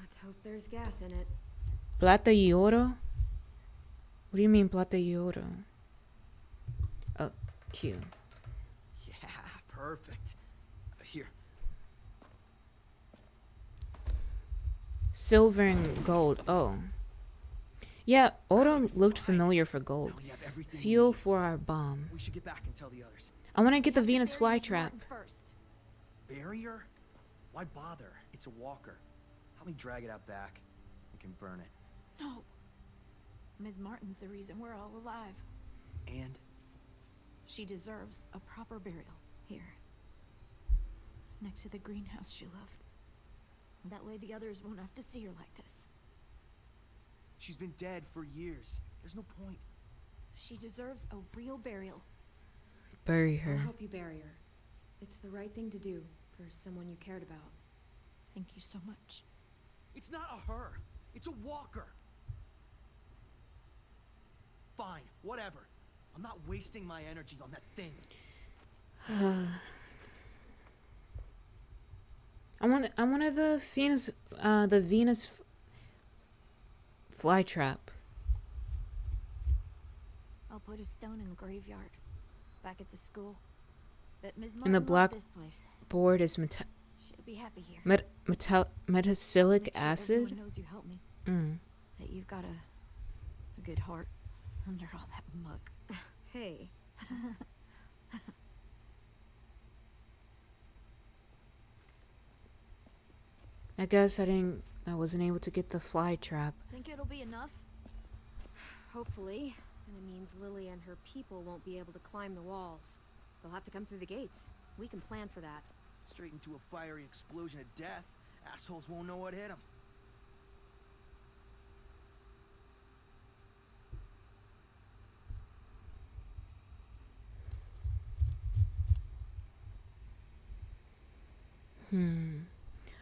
Let's hope there's gas in it. Plata y oro? What do you mean plata y oro? Oh, Q. Yeah, perfect. Here. Silver and gold. Oh. Yeah, oro looked familiar for gold. Fuel for our bomb. We should get back and tell the others. I want to get the Venus flytrap. Barrier? Why bother? It's a walker. Help me drag it out back. We can burn it. No. Ms. Martin's the reason we're all alive. And? She deserves a proper burial here. Next to the greenhouse she loved. That way the others won't have to see her like this. She's been dead for years. There's no point. She deserves a real burial. Bury her. I'll help you bury her. It's the right thing to do for someone you cared about. Thank you so much. It's not a her. It's a walker. Fine, whatever. I'm not wasting my energy on that thing. I wanted the Venus flytrap. I'll put a stone in the graveyard, back at the school. But Ms. And the Martin black loved this place. board is She'll be happy here. metacylic Make sure acid. everyone knows you helped me. That you've got a good heart under all that muck. Hey. I guess I wasn't able to get the fly trap. Think it'll be enough? Hopefully. And it means Lily and her people won't be able to climb the walls. They'll have to come through the gates. We can plan for that. Straight into a fiery explosion of death. Assholes won't know what hit them.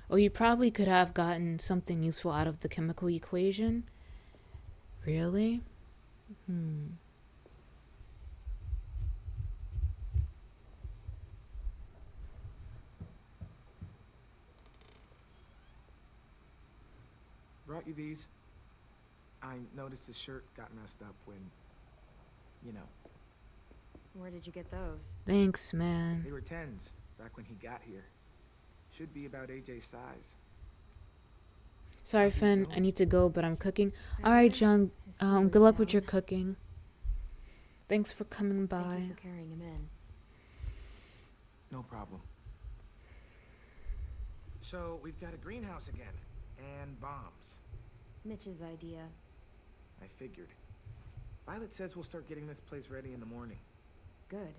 Oh, you probably could have gotten something useful out of the chemical equation. Really? Brought you these. I noticed his shirt got messed up when, you know. Where did you get those? Thanks, man. They were 10s back when he got here. Should be about AJ's size. Sorry, Finn. I need to go, but I'm cooking. All right, John. Good luck with your cooking. Thanks for coming by. Thank you for carrying him in. No problem. So, we've got a greenhouse again. And bombs. Mitch's idea. I figured. Violet says we'll start getting this place ready in the morning. Good.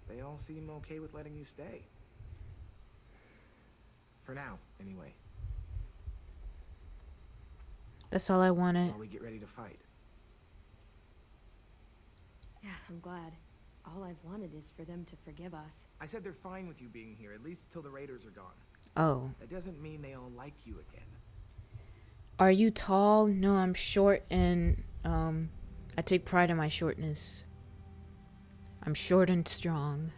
They all seem okay with letting you stay. For now, anyway. That's all I wanted. While we get ready to fight. Yeah, I'm glad. All I've wanted is for them to forgive us. I said they're fine with you being here, at least till the raiders are gone. Oh. That doesn't mean they all like you again. Are you tall? No, I'm short, and I take pride in my shortness. I'm short and strong.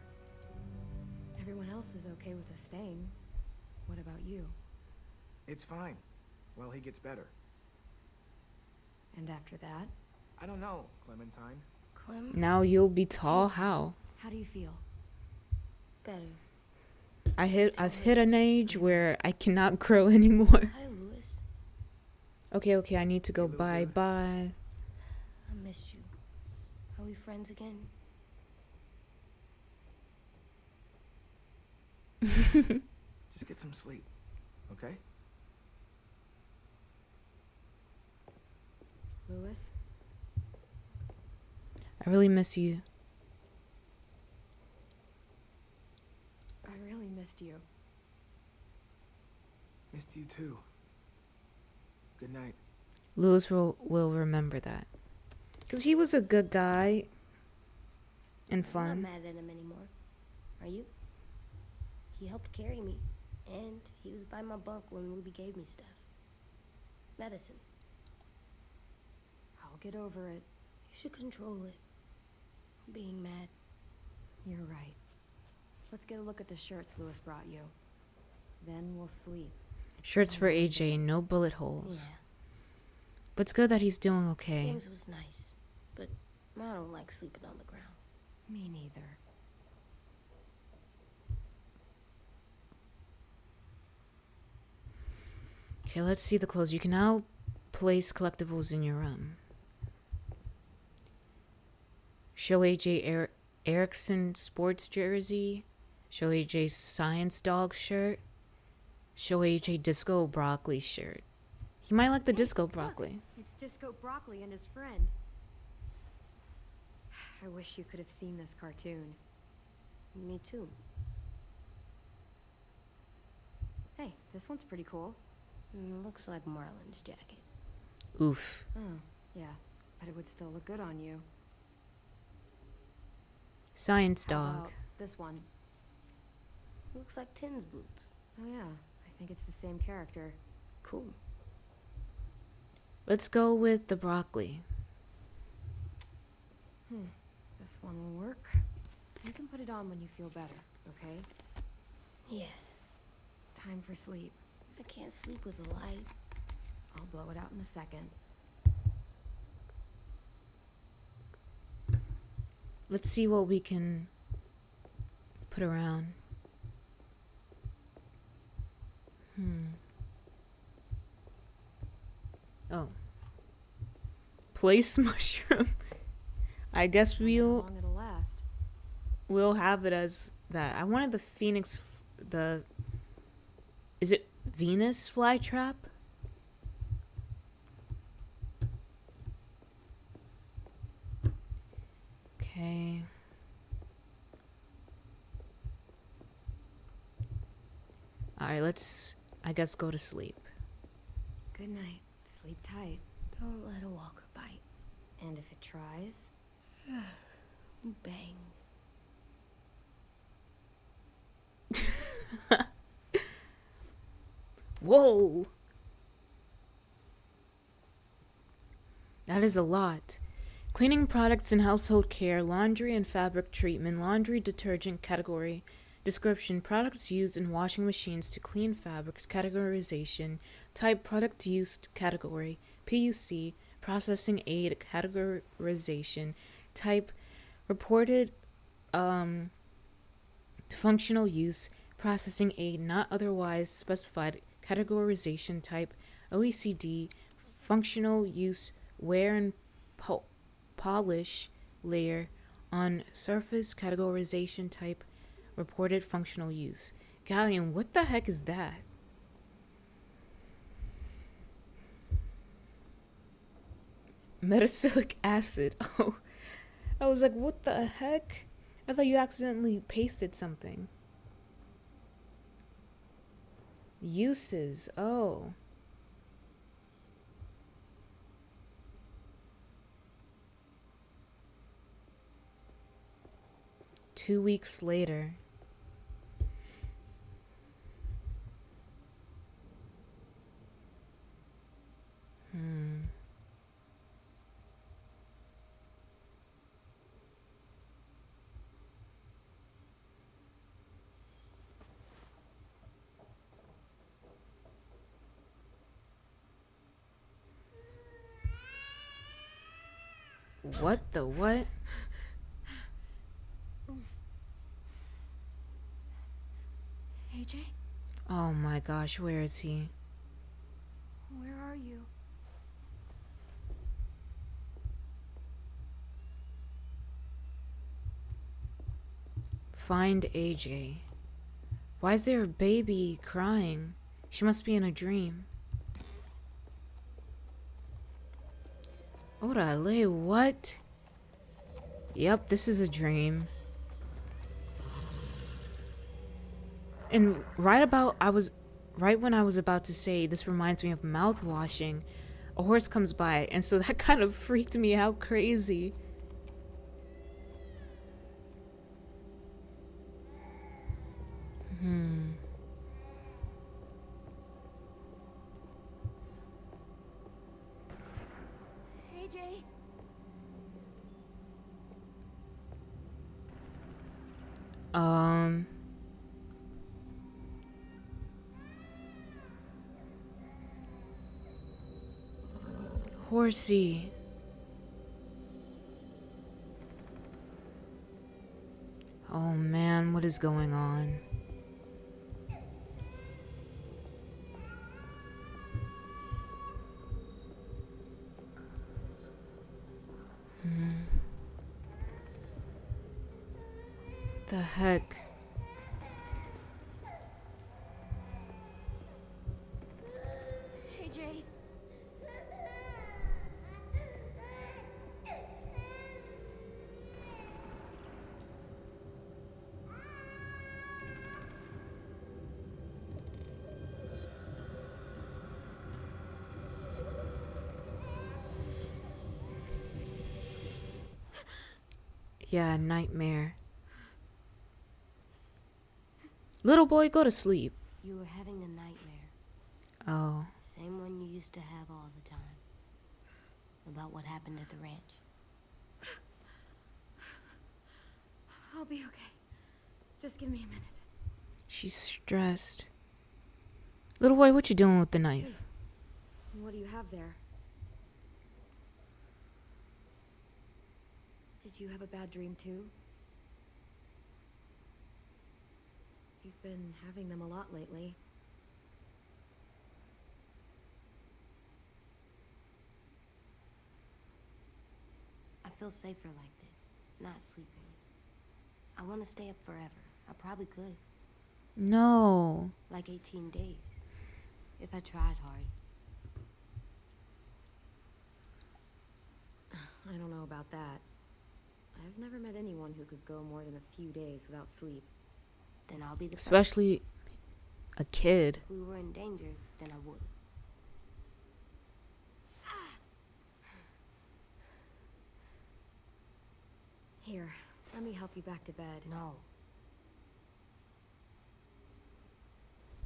Everyone else is okay with us staying. What about you? It's fine. Well, he gets better. And after that? I don't know, Clementine. Clem? Now you'll be tall? How? How do you feel? Better. I've hit an age where I cannot grow anymore. Hi, Louis. Okay, I need to go. Bye. I missed you. Are we friends again? Just get some sleep, okay? Louis? I really miss you. I really missed you. Missed you too. Good night. Louis will remember that. Because he was a good guy. And I'm fun. not mad at him anymore. Are you? He helped carry me. And he was by my bunk when Ruby gave me stuff. Medicine. I'll get over it. You should control it. Being mad. You're right. Let's get a look at the shirts Louis brought you. Then we'll sleep. Shirts for AJ, no bullet holes. Yeah. But it's good that he's doing okay. James was nice. But I don't like sleeping on the ground. Me neither. Okay, let's see the clothes. You can now place collectibles in your room. Show AJ Erickson sports jersey. Show AJ science dog shirt. Show AJ disco broccoli shirt. He might like the disco broccoli. It's Disco Broccoli and his friend. I wish you could have seen this cartoon. Me too. Hey, this one's pretty cool. Looks like Marlin's jacket. Oof. Oh, yeah. But it would still look good on you. Science How dog. about this one? Looks like Tin's boots. Oh yeah, I think it's the same character. Cool. Let's go with the broccoli. This one will work. You can put it on when you feel better, okay? Yeah. Time for sleep. I can't sleep with a light. I'll blow it out in a second. Let's see what we can put around. Oh. Place mushroom. I guess How we'll long it'll last. we'll have it as that. I wanted the is it Venus flytrap? Okay. Alright, let's, I guess, go to sleep. Good night. Sleep tight. Don't let a walker bite. And if it tries, Bang. Whoa! That is a lot. Cleaning products and household care, laundry and fabric treatment, laundry detergent category, description, products used in washing machines to clean fabrics, categorization, type, product used category, PUC, processing aid categorization, type, reported functional use, processing aid not otherwise specified, categorization type, OECD, functional use, wear and polish layer on surface, categorization type, reported functional use. Gallium, what the heck is that? Metacylic acid. Oh, I was like, what the heck? I thought you accidentally pasted something. Uses. Oh. Two weeks later. What the what? AJ? Oh my gosh, where is he? Where are you? Find AJ. Why is there a baby crying? She must be in a dream. Orale, what? Yep, this is a dream. And right when I was about to say this reminds me of mouth washing, a horse comes by, and so that kind of freaked me out crazy. AJ? Horsey. Oh man, what is going on? The heck? AJ? Yeah, nightmare. Little boy, go to sleep. You were having a nightmare. Oh. Same one you used to have all the time. About what happened at the ranch. I'll be okay. Just give me a minute. She's stressed. Little boy, what you doing with the knife? What do you have there? Did you have a bad dream too? You've been having them a lot lately. I feel safer like this, not sleeping. I want to stay up forever. I probably could. No. Like 18 days. If I tried hard. I don't know about that. I've never met anyone who could go more than a few days without sleep. Then I'll be the first. Especially a kid. If we were in danger, then I would. Here, let me help you back to bed. No.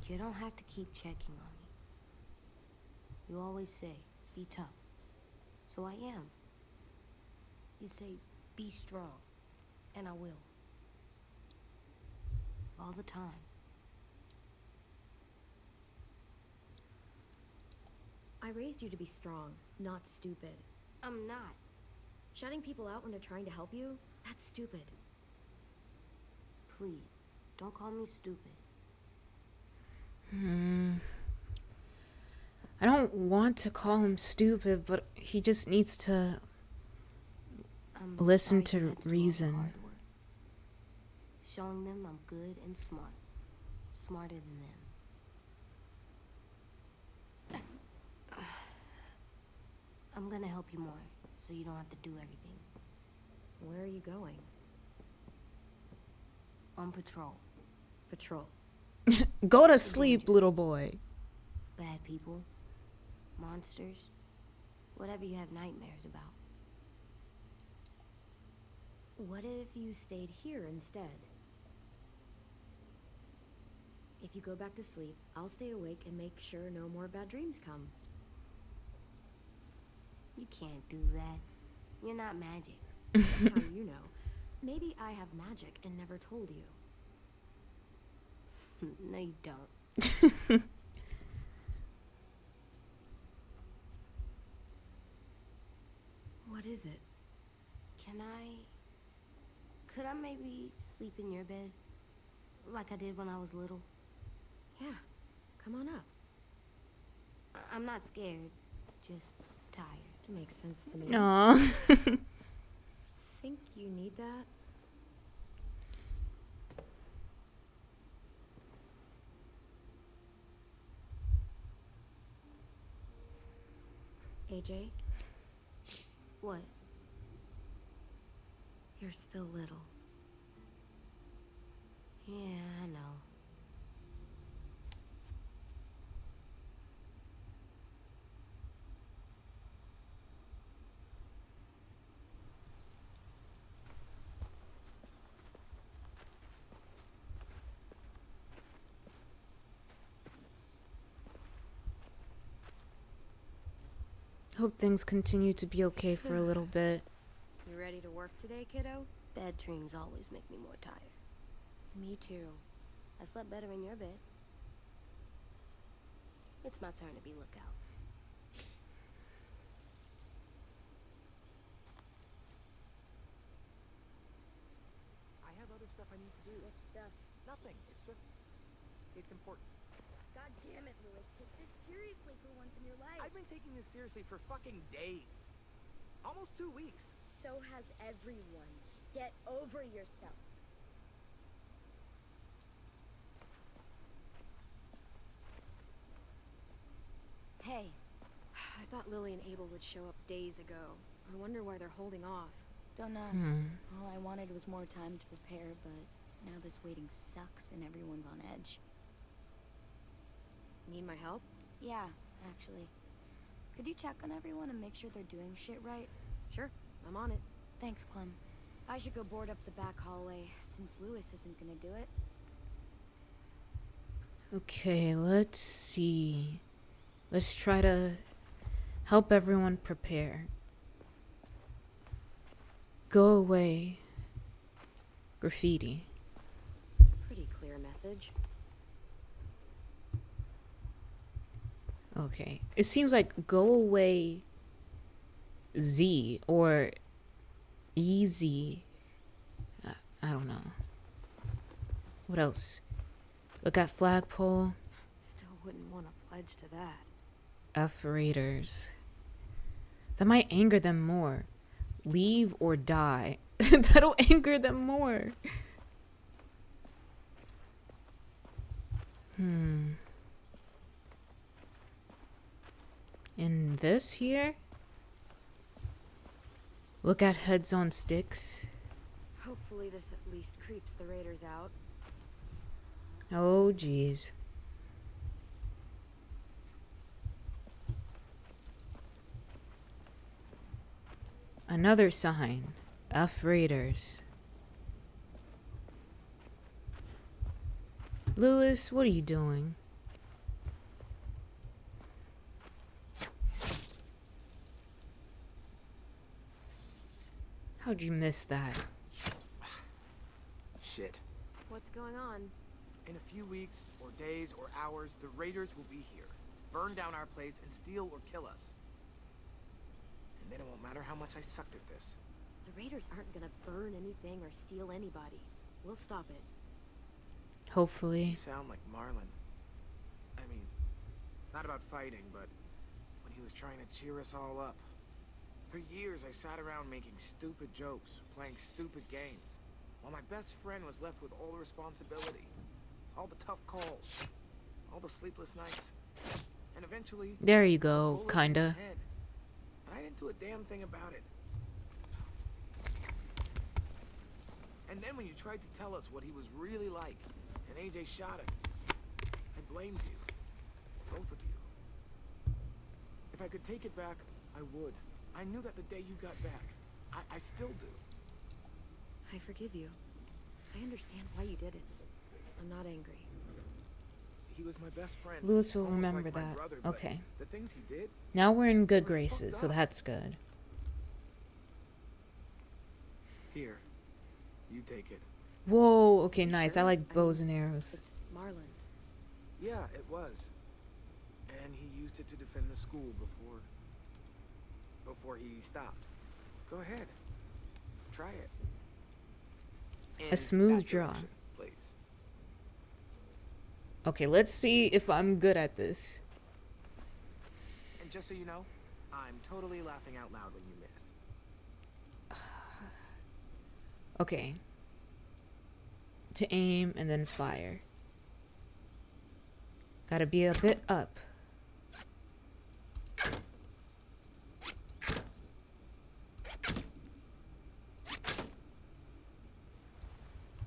You don't have to keep checking on me. You always say, be tough. So I am. You say, be strong. And I will. All the time. I raised you to be strong, not stupid. I'm not. Shutting people out when they're trying to help you? That's stupid. Please, don't call me stupid. I don't want to call him stupid, but he just needs to listen to reason. Showing them I'm good and smart. Smarter than them. I'm gonna help you more, so you don't have to do everything. Where are you going? On patrol. Patrol. Go to sleep, little boy. Bad people. Monsters. Whatever you have nightmares about. What if you stayed here instead? If you go back to sleep, I'll stay awake and make sure no more bad dreams come. You can't do that. You're not magic. How do you know? Maybe I have magic and never told you. No, you don't. What is it? Could I maybe sleep in your bed? Like I did when I was little? Yeah, come on up. I'm not scared, just tired. Makes sense to me. Aww. Think you need that? AJ? What? You're still little. Yeah, I know. Hope things continue to be okay for a little bit. You ready to work today, kiddo? Bad dreams always make me more tired. Me too. I slept better in your bed. It's my turn to be lookout. I have other stuff I need to do. What stuff? Nothing. It's important. God damn it, Louis. Take this seriously for once in your life. I've been taking this seriously for fucking days. Almost 2 weeks. So has everyone. Get over yourself. Hey. I thought Lily and Abel would show up days ago. I wonder why they're holding off. Don't know. All I wanted was more time to prepare, but now this waiting sucks and everyone's on edge. Need my help? Yeah, actually. Could you check on everyone and make sure they're doing shit right? Sure, I'm on it. Thanks, Clem. I should go board up the back hallway, since Louis isn't gonna do it. Okay, let's see. Let's try to help everyone prepare. Go away. Graffiti. Pretty clear message. Okay. It seems like go away Z or easy. I don't know. What else? Look at flagpole. Still wouldn't want to pledge to that. F Raiders. That might anger them more. Leave or die. That'll anger them more. And this here? Look at heads on sticks. least creeps the raiders out. Oh, jeez. Another sign. F Raiders. Lewis, what are you doing? How'd you miss that? Shit. What's going on? In a few weeks, or days, or hours, the raiders will be here. Burn down our place and steal or kill us. And then it won't matter how much I sucked at this. The raiders aren't gonna burn anything or steal anybody. We'll stop it. Hopefully. You sound like Marlon. I mean, not about fighting, but when he was trying to cheer us all up. For years, I sat around making stupid jokes, playing stupid games, while my best friend was left with all the responsibility, all the tough calls, all the sleepless nights, and eventually... There you go, kinda. And I didn't do a damn thing about it. And then when you tried to tell us what he was really like, and AJ shot him, I blamed you. Both of you. If I could take it back, I would. I knew that the day you got back. I still do. I forgive you. I understand why you did it. I'm not angry. He was my best friend. Lewis will almost remember like my that. brother, but Okay. The things he did, Now we're in good graces, so that's good. here, you take it. Whoa, okay, nice. I like bows and arrows. It's Marlon's. Yeah, it was. And he used it to defend the school before he stopped. Go ahead. Try it. A In smooth that draw. direction, please. Okay, let's see if I'm good at this. And just so you know, I'm totally laughing out loud when you miss. Okay. To aim and then fire. Gotta be a bit up.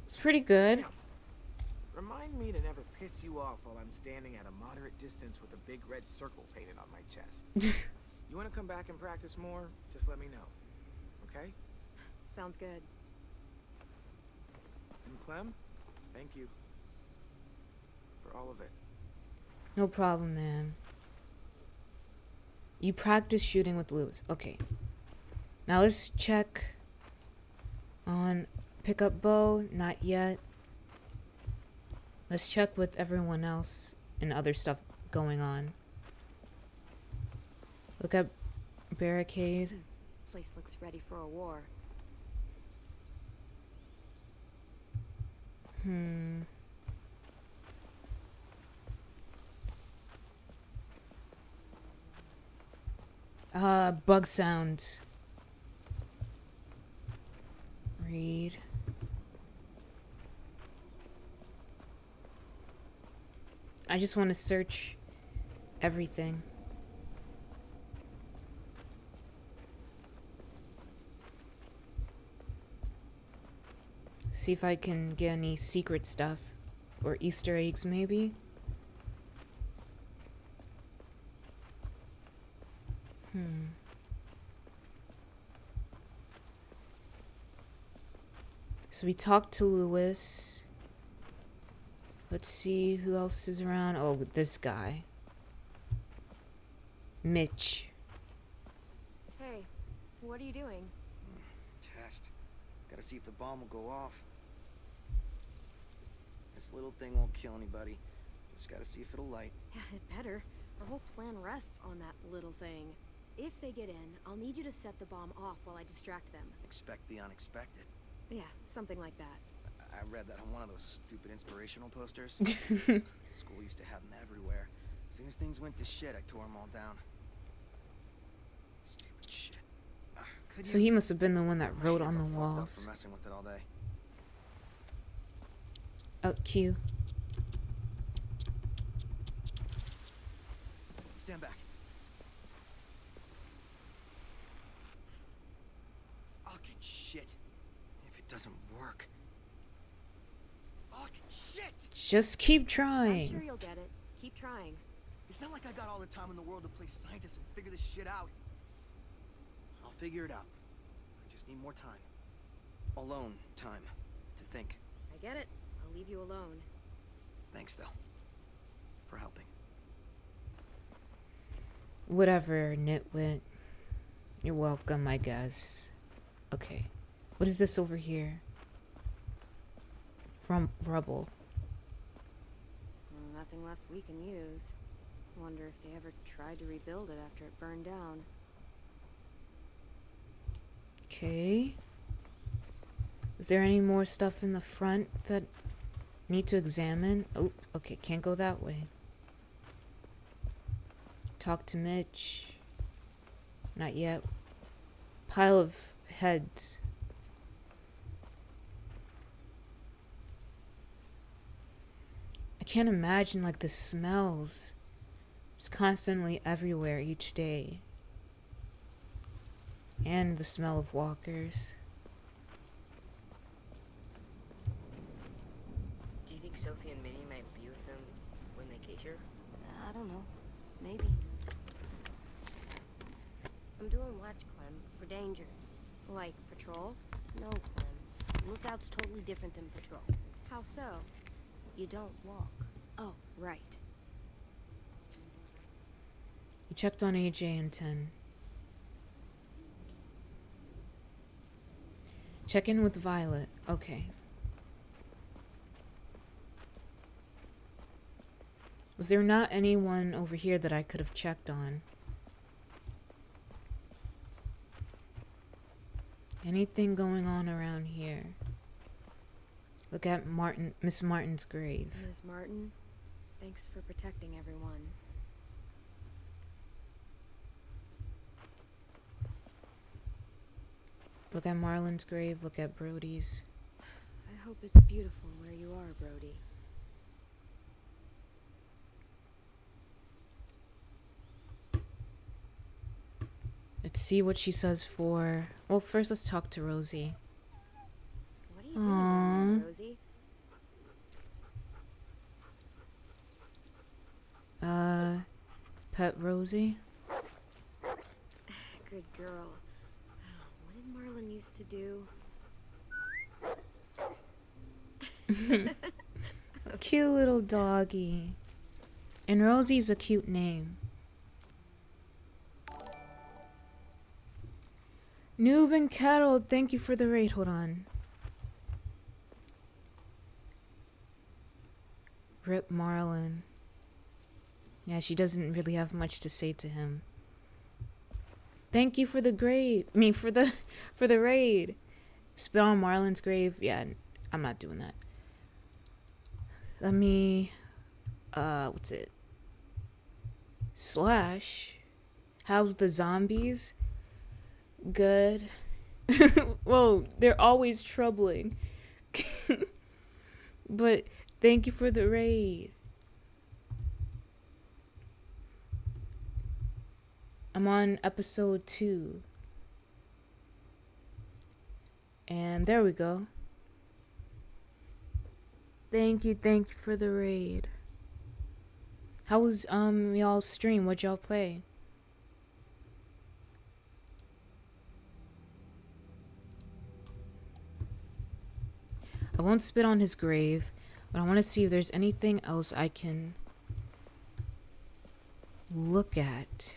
It's pretty good. Remind me to never piss you off while I'm standing at a moderate distance with a big red circle painted on my chest. You want to come back and practice more? Just let me know. Okay? Sounds good. And Clem, thank you. For all of it. No problem, man. You practice shooting with Lewis. Okay. Now let's check on pickup bow. Not yet. Let's check with everyone else and other stuff going on. Look at barricade. Place looks ready for a war. Bug sounds. Read. I just want to search everything. See if I can get any secret stuff. Or Easter eggs, maybe? So we talked to Lewis. Let's see who else is around. Oh, this guy. Mitch. Hey, what are you doing? Test. Gotta see if the bomb will go off. This little thing won't kill anybody. Just gotta see if it'll light. Yeah, it better. Our whole plan rests on that little thing. If they get in, I'll need you to set the bomb off while I distract them. Expect the unexpected. Yeah, something like that. I read that on one of those stupid inspirational posters. School used to have them everywhere. As soon as things went to shit, I tore them all down. Stupid shit. So he must have been the one that wrote on the For walls. messing with it all day. Oh, Q. Stand back. Fucking shit. If it doesn't work. Just keep I'm trying. sure you'll get it. Keep trying. It's not like I got all the time in the world to play scientist and figure this shit out. I'll figure it out. I just need more time. Alone time to think. I get it. I'll leave you alone. Thanks, though, for helping. Whatever, nitwit. You're welcome, I guess. Okay. What is this over here? Rubble. Nothing left we can use. Wonder if they ever tried to rebuild it after it burned down. Okay. Is there any more stuff in the front that need to examine? Oh, okay, can't go that way. Talk to Mitch. Not yet. Pile of heads. I can't imagine like the smells. It's constantly everywhere each day. And the smell of walkers. Do you think Sophie and Minnie might be with them when they get here? I don't know. Maybe. I'm doing watch, Clem, for danger. Like patrol? No, Clem. Lookout's totally different than patrol. How so? You don't walk. Oh, right. You checked on AJ and 10. Check in with Violet. Okay. Was there not anyone over here that I could have checked on? Anything going on around here? Look at Miss Martin's grave. Ms. Martin, thanks for protecting everyone. Look at Marlon's grave. Look at Brody's. I hope it's beautiful where you are, Brody. Let's see what she says for... Well, first let's talk to Rosie. What are you doing, Rosie? Pet Rosie? Good girl. What did Marlon used to do? Cute little doggy. And Rosie's a cute name. Noob and Cattle, thank you for the raid. Hold on. Rip Marlon. Yeah, she doesn't really have much to say to him. Thank you for the grave. I mean, for the raid. Spit on Marlon's grave. Yeah, I'm not doing that. Let me... what's it? Slash. How's the zombies? Good. Whoa, they're always troubling. But thank you for the raid. I'm on episode 2. And there we go. Thank you for the raid. How was y'all's stream? What'd y'all play? I won't spit on his grave, but I want to see if there's anything else I can look at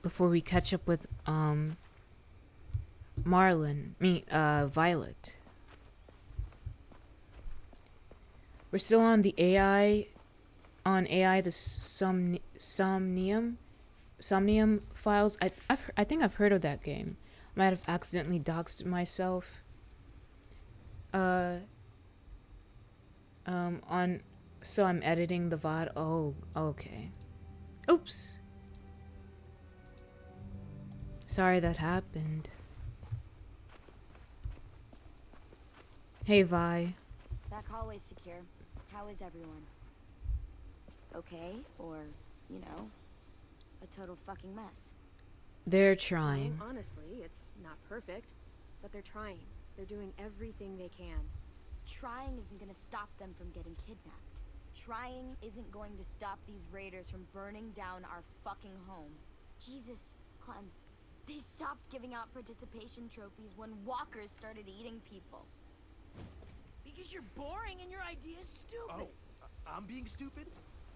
before we catch up with Violet. We're still on the AI, the Somnium files. I think I've heard of that game. Might have accidentally doxed myself. So I'm editing the VOD. Oh, okay. Oops. Sorry that happened. Hey, Vi. Back hallway's secure. How is everyone? Okay, or, you know, a total fucking mess. They're trying. Honestly, it's not perfect, but they're trying. They're doing everything they can. Trying isn't gonna stop them from getting kidnapped. Trying isn't going to stop these raiders from burning down our fucking home. Jesus, Clem. They stopped giving out participation trophies when walkers started eating people. Because you're boring and your idea's stupid. Oh, I'm being stupid?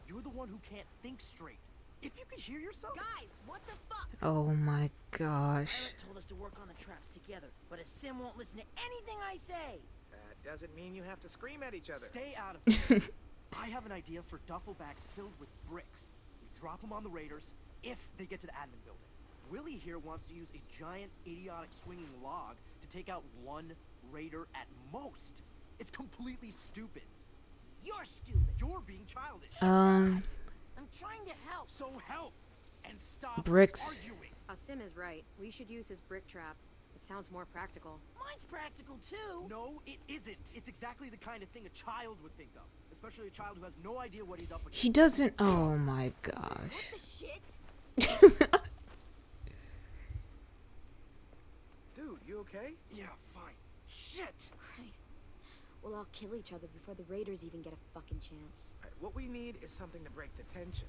You're the one who can't think straight. If you could hear yourself. Guys, what the fuck? Oh my gosh. Pilot told us to work on the traps together, but a sim won't listen to anything I say. That doesn't mean you have to scream at each other. Stay out of this. I have an idea for duffel bags filled with bricks. We drop them on the raiders if they get to the admin building. Willie here wants to use a giant, idiotic swinging log to take out one raider at most. It's completely stupid. You're stupid. You're being childish. I'm trying to help. So help and stop Bricks. arguing. Sim is right. We should use his brick trap. It sounds more practical. Mine's practical too. No, it isn't. It's exactly the kind of thing a child would think of, especially a child who has no idea what he's up against. He doesn't. Oh my gosh. What the shit? Dude, you okay? Yeah, fine. Shit! Christ. We'll all kill each other before the raiders even get a fucking chance. All right, what we need is something to break the tension.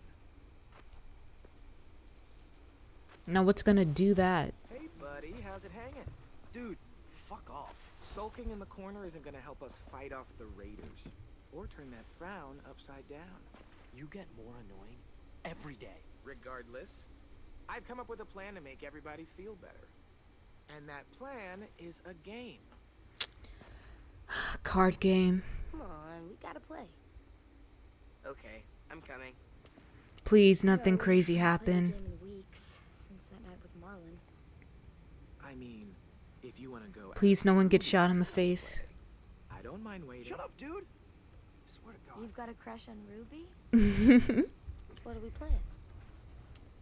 Now what's gonna do that? Hey, buddy, how's it hanging? Dude, fuck off. Sulking in the corner isn't gonna help us fight off the raiders. Or turn that frown upside down. You get more annoying every day. Regardless, I've come up with a plan to make everybody feel better. And that plan is a game. Card game. Come on, we gotta play. Okay, I'm coming. Please, nothing crazy happen. Played a game in weeks since that night with Marlon. I mean, if you want to go. Please, no one get shot in the face. I don't mind waiting. Shut up, dude. I swear to God. You've got a crush on Ruby? What are we playing?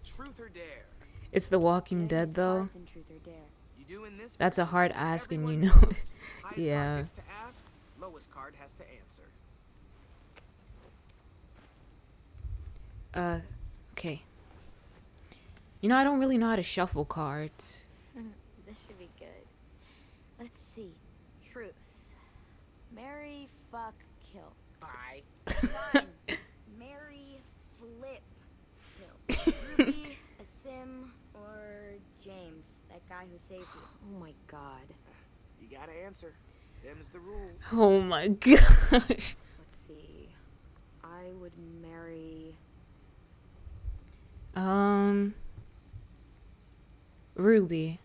Truth or dare? It's The Walking Dead, There's though. cards in Truth or Dare. You doing this? That's a hard ask, and you know Everyone it. knows. Highest Yeah. card gets to ask, lowest card has to answer. Okay. You know, I don't really know how to shuffle cards. This should be good. Let's see. Truth. Marry, fuck, kill. Bye. Fine. Marry, flip, kill. Ruby, a sim, or James, that guy who saved you. Oh my god. You gotta answer. Them's the rules. Oh my gosh. Let's see. I would marry... Ruby.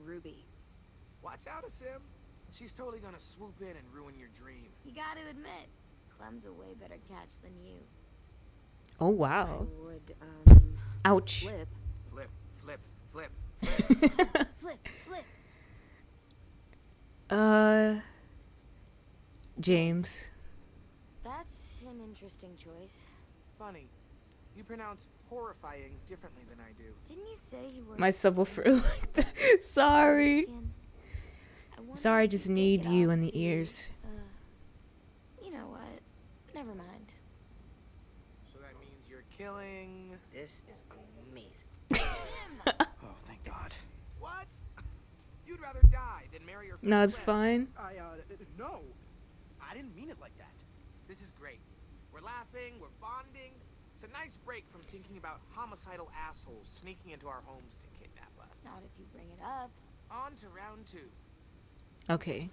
Ruby. Watch out, Asim. She's totally gonna swoop in and ruin your dream. You gotta admit, Clem's a way better catch than you. Oh wow. I would, Ouch. flip. Flip, flip, flip, Flip, flip. James. That's an interesting choice. Funny. You pronounce horrifying differently than I do. Didn't you say you were My subwoofer like that. Sorry. Sorry, I just need you in the ears. You know what? Never mind. So that means you're killing... This is amazing. Oh, thank God. What? You'd rather die than marry your No, it's friend. fine. No. I didn't mean it like that. This is great. We're laughing, we're bonding. It's a nice break from thinking about homicidal assholes sneaking into our homes to kidnap us. Not if you bring it up. On to round 2. Okay.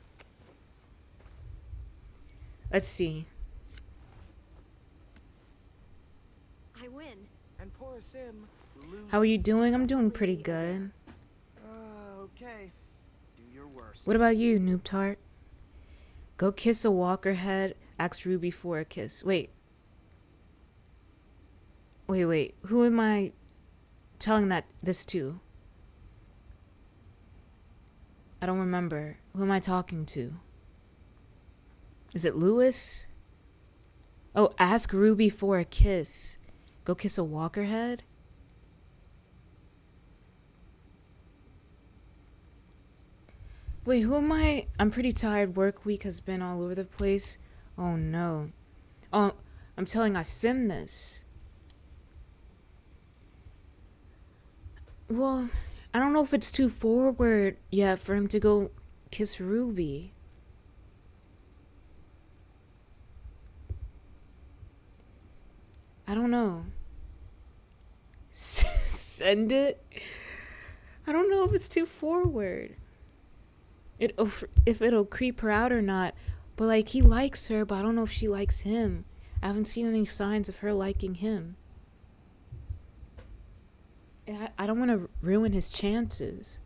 Let's see. I win. And poor Asim loses. How are you doing? I'm doing pretty good. Okay. Do your worst. What about you, Noob Tart? Go kiss a walker head. Ask Ruby for a kiss. Wait. Who am I telling this to? I don't remember. Who am I talking to? Is it Lewis? Oh, ask Ruby for a kiss. Go kiss a walker head? Wait, who am I? I'm pretty tired. Work week has been all over the place. Oh no. Oh, I'm telling Asim this. Well, I don't know if it's too forward yet for him to go kiss Ruby. I don't know. Send it? I don't know if it's too forward. If it'll creep her out or not. But like, he likes her, but I don't know if she likes him. I haven't seen any signs of her liking him. I don't want to ruin his chances.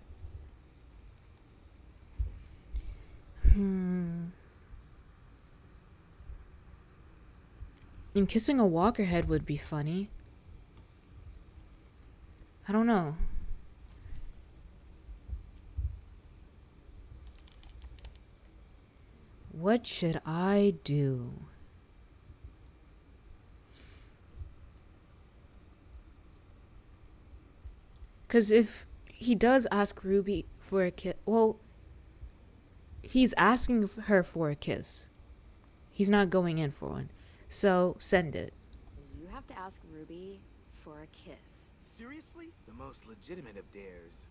And kissing a walkerhead would be funny. I don't know. What should I do? Because if he does ask Ruby for a kiss, well, he's asking her for a kiss. He's not going in for one. So, send it. You have to ask Ruby for a kiss. Seriously? The most legitimate of dares.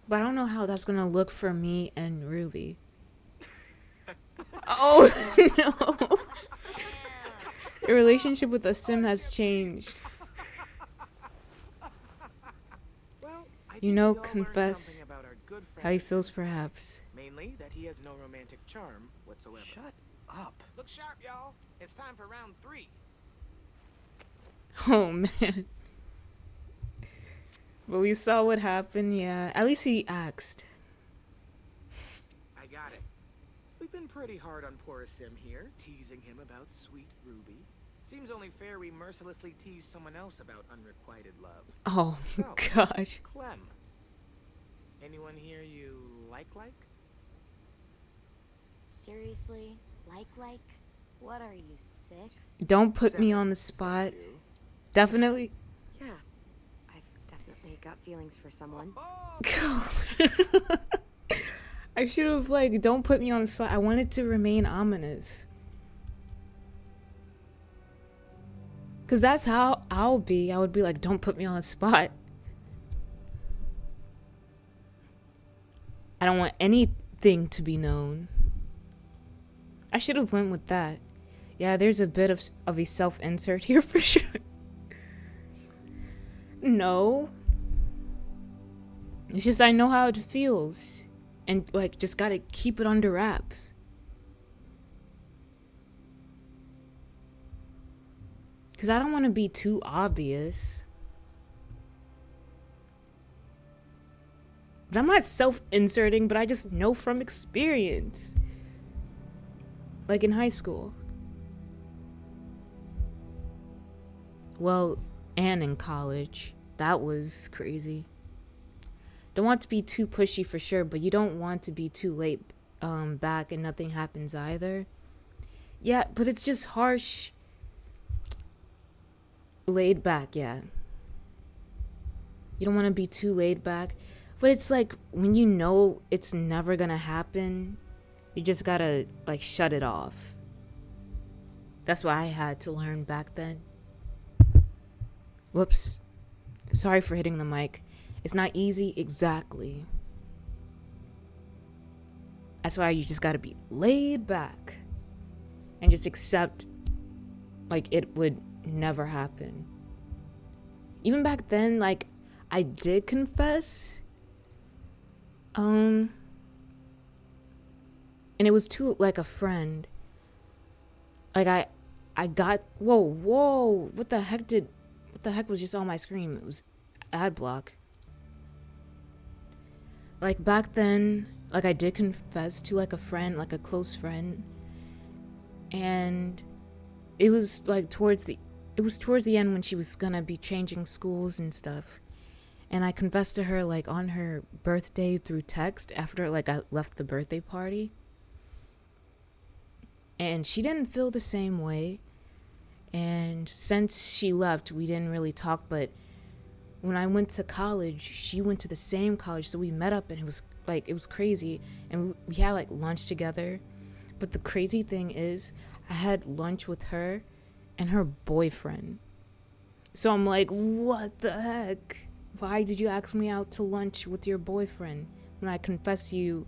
But I don't know how that's going to look for me and Ruby. Oh, no. Your relationship with a sim has changed. You know, confess how he feels, perhaps. Mainly that he has no romantic charm whatsoever. Shut up. Look sharp, y'all. It's time for round 3. Oh, man. But we saw what happened, yeah. At least he asked. I got it. We've been pretty hard on poor Sim here, teasing him about sweet Ruby. Seems only fair we mercilessly tease someone else about unrequited love. Oh, So, gosh. Clem. Anyone here you like? Seriously? Like? What are you, 6? Don't put me on the spot. Definitely. Yeah. I've definitely got feelings for someone. I should have, like, don't put me on the spot. I wanted to remain ominous. Because that's how I'll be. I would be like, don't put me on the spot. I don't want anything to be known. I should have went with that. Yeah, there's a bit of a self-insert here for sure. No. It's just I know how it feels. And, like, just gotta keep it under wraps. Because I don't want to be too obvious. But I'm not self-inserting, but I just know from experience. Like in high school. Well, and in college. That was crazy. Don't want to be too pushy for sure, but you don't want to be too late back and nothing happens either. Yeah, but it's just harsh. Laid back, yeah. You don't want to be too laid back. But it's like, when you know it's never gonna happen, you just gotta, like, shut it off. That's what I had to learn back then. Whoops. Sorry for hitting the mic. It's not easy, exactly. That's why you just gotta be laid back. And just accept, like, it would never happen. Even back then, like, I did confess. And it was to, like, a friend. Like, I got, whoa, what the heck was just on my screen? It was ad block. Like, back then, like, I did confess to, like, a friend, like, a close friend. And it was, like, towards the end when she was gonna be changing schools and stuff. And I confessed to her, like, on her birthday through text after, like, I left the birthday party. And she didn't feel the same way. And since she left, we didn't really talk. But when I went to college, she went to the same college. So we met up and it was crazy. And we had, like, lunch together. But the crazy thing is, I had lunch with her and her boyfriend. So I'm like, what the heck? Why did you ask me out to lunch with your boyfriend when I confessed to you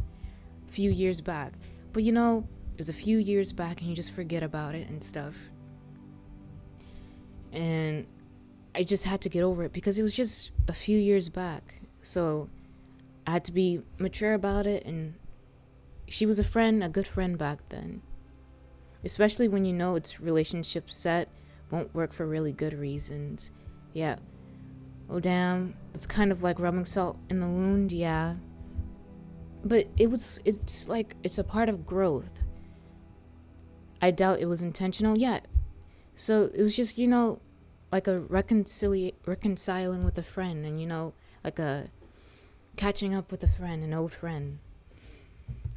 a few years back? But you know, It was a few years back and you just forget about it and stuff. And I just had to get over it because it was just a few years back. So I had to be mature about it, and she was a friend, a good friend back then. Especially when you know it's relationship set, won't work for really good reasons. Yeah. Oh damn, it's kind of like rubbing salt in the wound, yeah. But it's like, it's a part of growth. I doubt it was intentional, yeah. So it was just, you know, like a reconciling with a friend, and, you know, like a catching up with a friend, an old friend.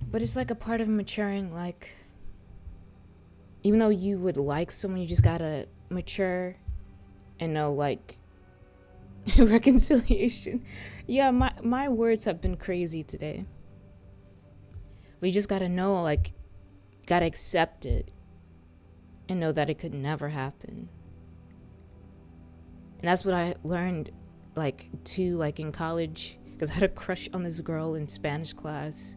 But it's like a part of maturing, like, even though you would like someone, you just gotta mature and know, like, reconciliation. Yeah, my words have been crazy today. But you just gotta know, like, gotta accept it and know that it could never happen. And that's what I learned, like, too, like, in college, because I had a crush on this girl in Spanish class.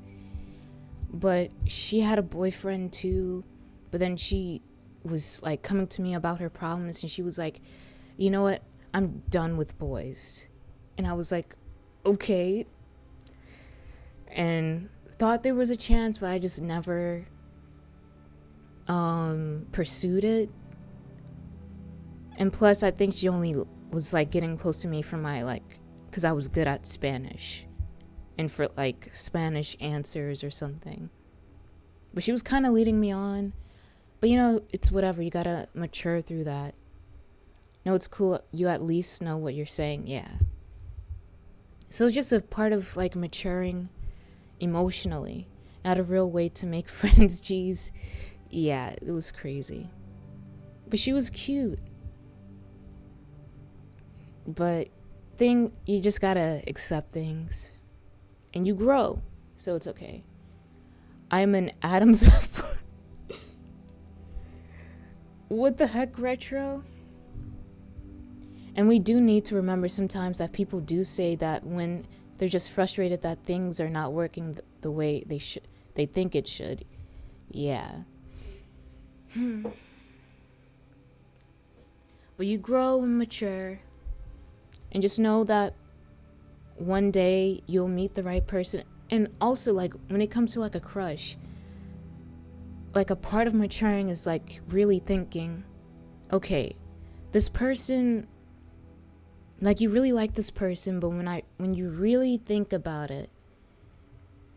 But she had a boyfriend too, but then she was, like, coming to me about her problems, and she was like, you know what, I'm done with boys. And I was like, okay. And thought there was a chance, but I just never pursued it. And plus, I think she only was, like, getting close to me for my, like, because I was good at Spanish and for, like, Spanish answers or something. But she was kind of leading me on. But, you know, it's whatever. You gotta mature through that. No, it's cool. You at least know what you're saying. Yeah. So it's just a part of, like, maturing emotionally. Not a real way to make friends. Jeez. Yeah, it was crazy. But she was cute. But you just gotta accept things. And you grow. So it's okay. I'm an Adam's apple. What the heck, Retro? And we do need to remember sometimes that people do say that when they're just frustrated that things are not working the way they think it should. Yeah. But you grow and mature. And just know that one day you'll meet the right person. And also, like, when it comes to, like, a crush, like, a part of maturing is, like, really thinking, okay, this person, like, you really like this person, but when you really think about it,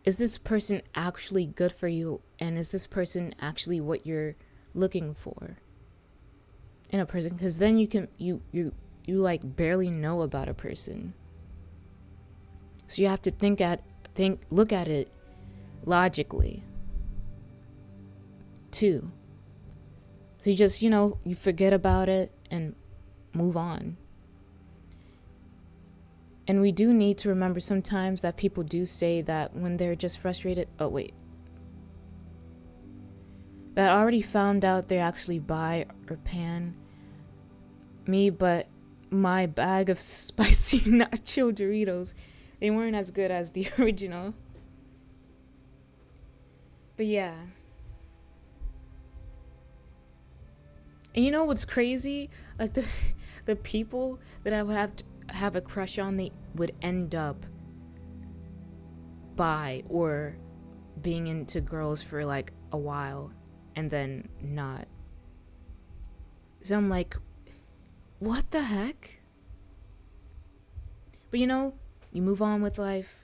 is this person actually good for you? And is this person actually what you're looking for in a person? Because then you like barely know about a person. So you have to look at it logically too. So you just, you know, you forget about it and move on. And we do need to remember sometimes that people do say that when they're just frustrated, that already found out they're actually bi or pan. Me, but my bag of spicy nacho Doritos, they weren't as good as the original. But yeah. And you know what's crazy? Like, the people that I would have a crush on, they would end up bi or being into girls for, like, a while and then not. So I'm like, what the heck? But, you know, you move on with life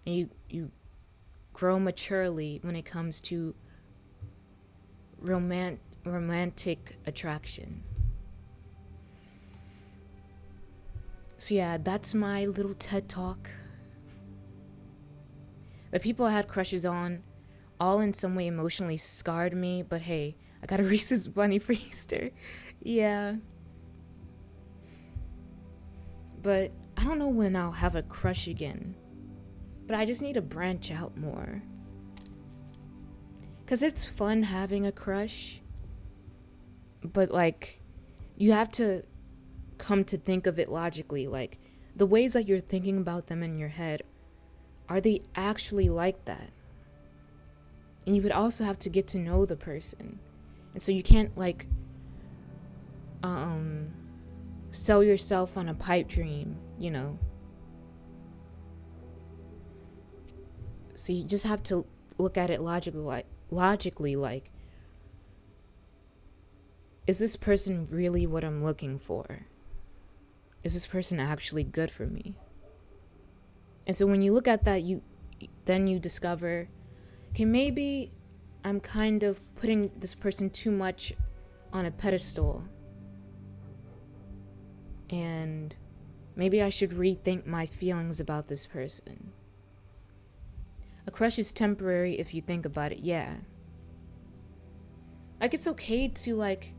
and you grow maturely when it comes to romantic attraction. So yeah, that's my little TED talk. The people I had crushes on all in some way emotionally scarred me, but hey, I got a Reese's Bunny for Easter. Yeah. But I don't know when I'll have a crush again. But I just need to branch out more. 'Cause it's fun having a crush. But, like, you have to come to think of it logically. Like, the ways that you're thinking about them in your head, are they actually like that? And you would also have to get to know the person. And so you can't like sell yourself on a pipe dream, you know. So you just have to look at it logically like, is this person really what I'm looking for? Is this person actually good for me? And so when you look at that, you discover, okay, maybe I'm kind of putting this person too much on a pedestal. And maybe I should rethink my feelings about this person. A crush is temporary if you think about it, yeah. Like, it's okay to, like,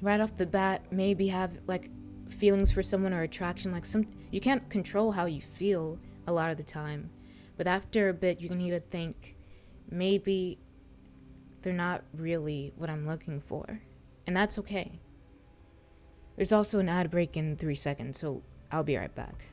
right off the bat, maybe have, like, feelings for someone or attraction. Like, you can't control how you feel a lot of the time. But after a bit, you need to think, maybe they're not really what I'm looking for. And that's okay. There's also an ad break in 3 seconds, so I'll be right back.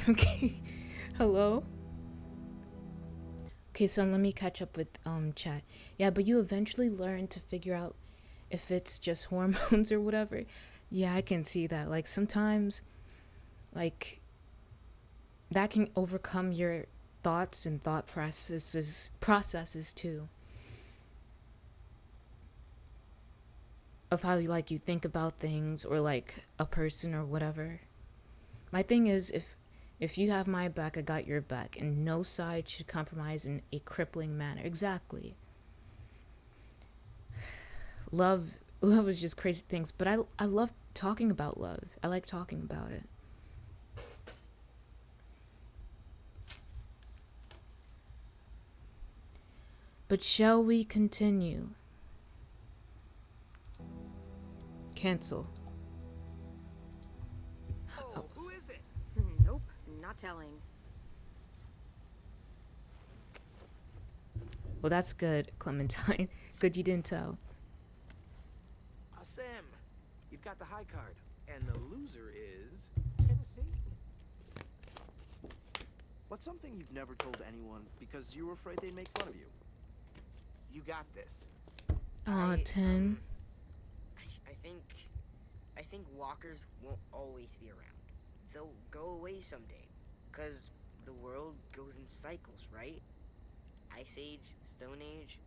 Okay. Hello? Okay, so let me catch up with chat. Yeah, but you eventually learn to figure out if it's just hormones or whatever. Yeah, I can see that. Like sometimes like that can overcome your thoughts and thought processes too. Of how you think about things or like a person or whatever. My thing is if you have my back, I got your back, and no side should compromise in a crippling manner. Exactly. Love is just crazy things, but I love talking about love. I like talking about it. But shall we continue? Cancel. Oh, who is it? Nope, not telling. Well, that's good, Clementine. Good you didn't tell. Sam, you've got the high card, and the loser is Tennessee. What's something you've never told anyone because you were afraid they'd make fun of you? You got this. Aw, 10. I think walkers won't always be around. They'll go away someday, 'cause the world goes in cycles, right? Ice Age, Stone Age,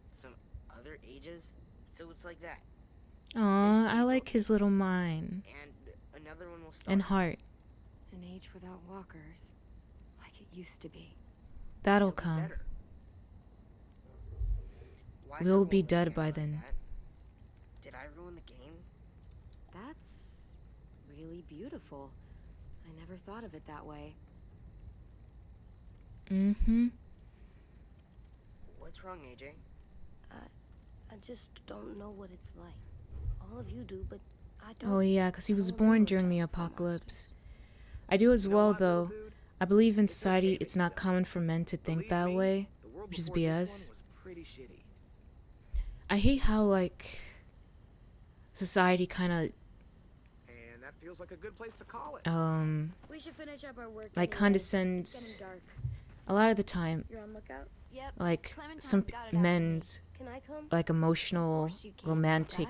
some other ages. So it's like that. Aw, I like his little mind. And another one will start. And heart. An age without walkers, like it used to be. That'll come. We'll be dead by then. Did I ruin the game? That's really beautiful. I never thought of it that way. Mm-hmm. What's wrong, AJ? I just don't know what it's like. All of you do, but I don't. Oh yeah, because he was born during the apocalypse. I do as well, though. I believe in society it's not common for men to think that way, which is BS. I hate how, like, society kind of, And that feels like a good place to call it. We should finish up our work. like, anyway. condescends It's getting dark. a lot of the time. You're on lookout? Yep. Like, Clementine's some got it out for me. men's, Can I come? like, emotional, romantic,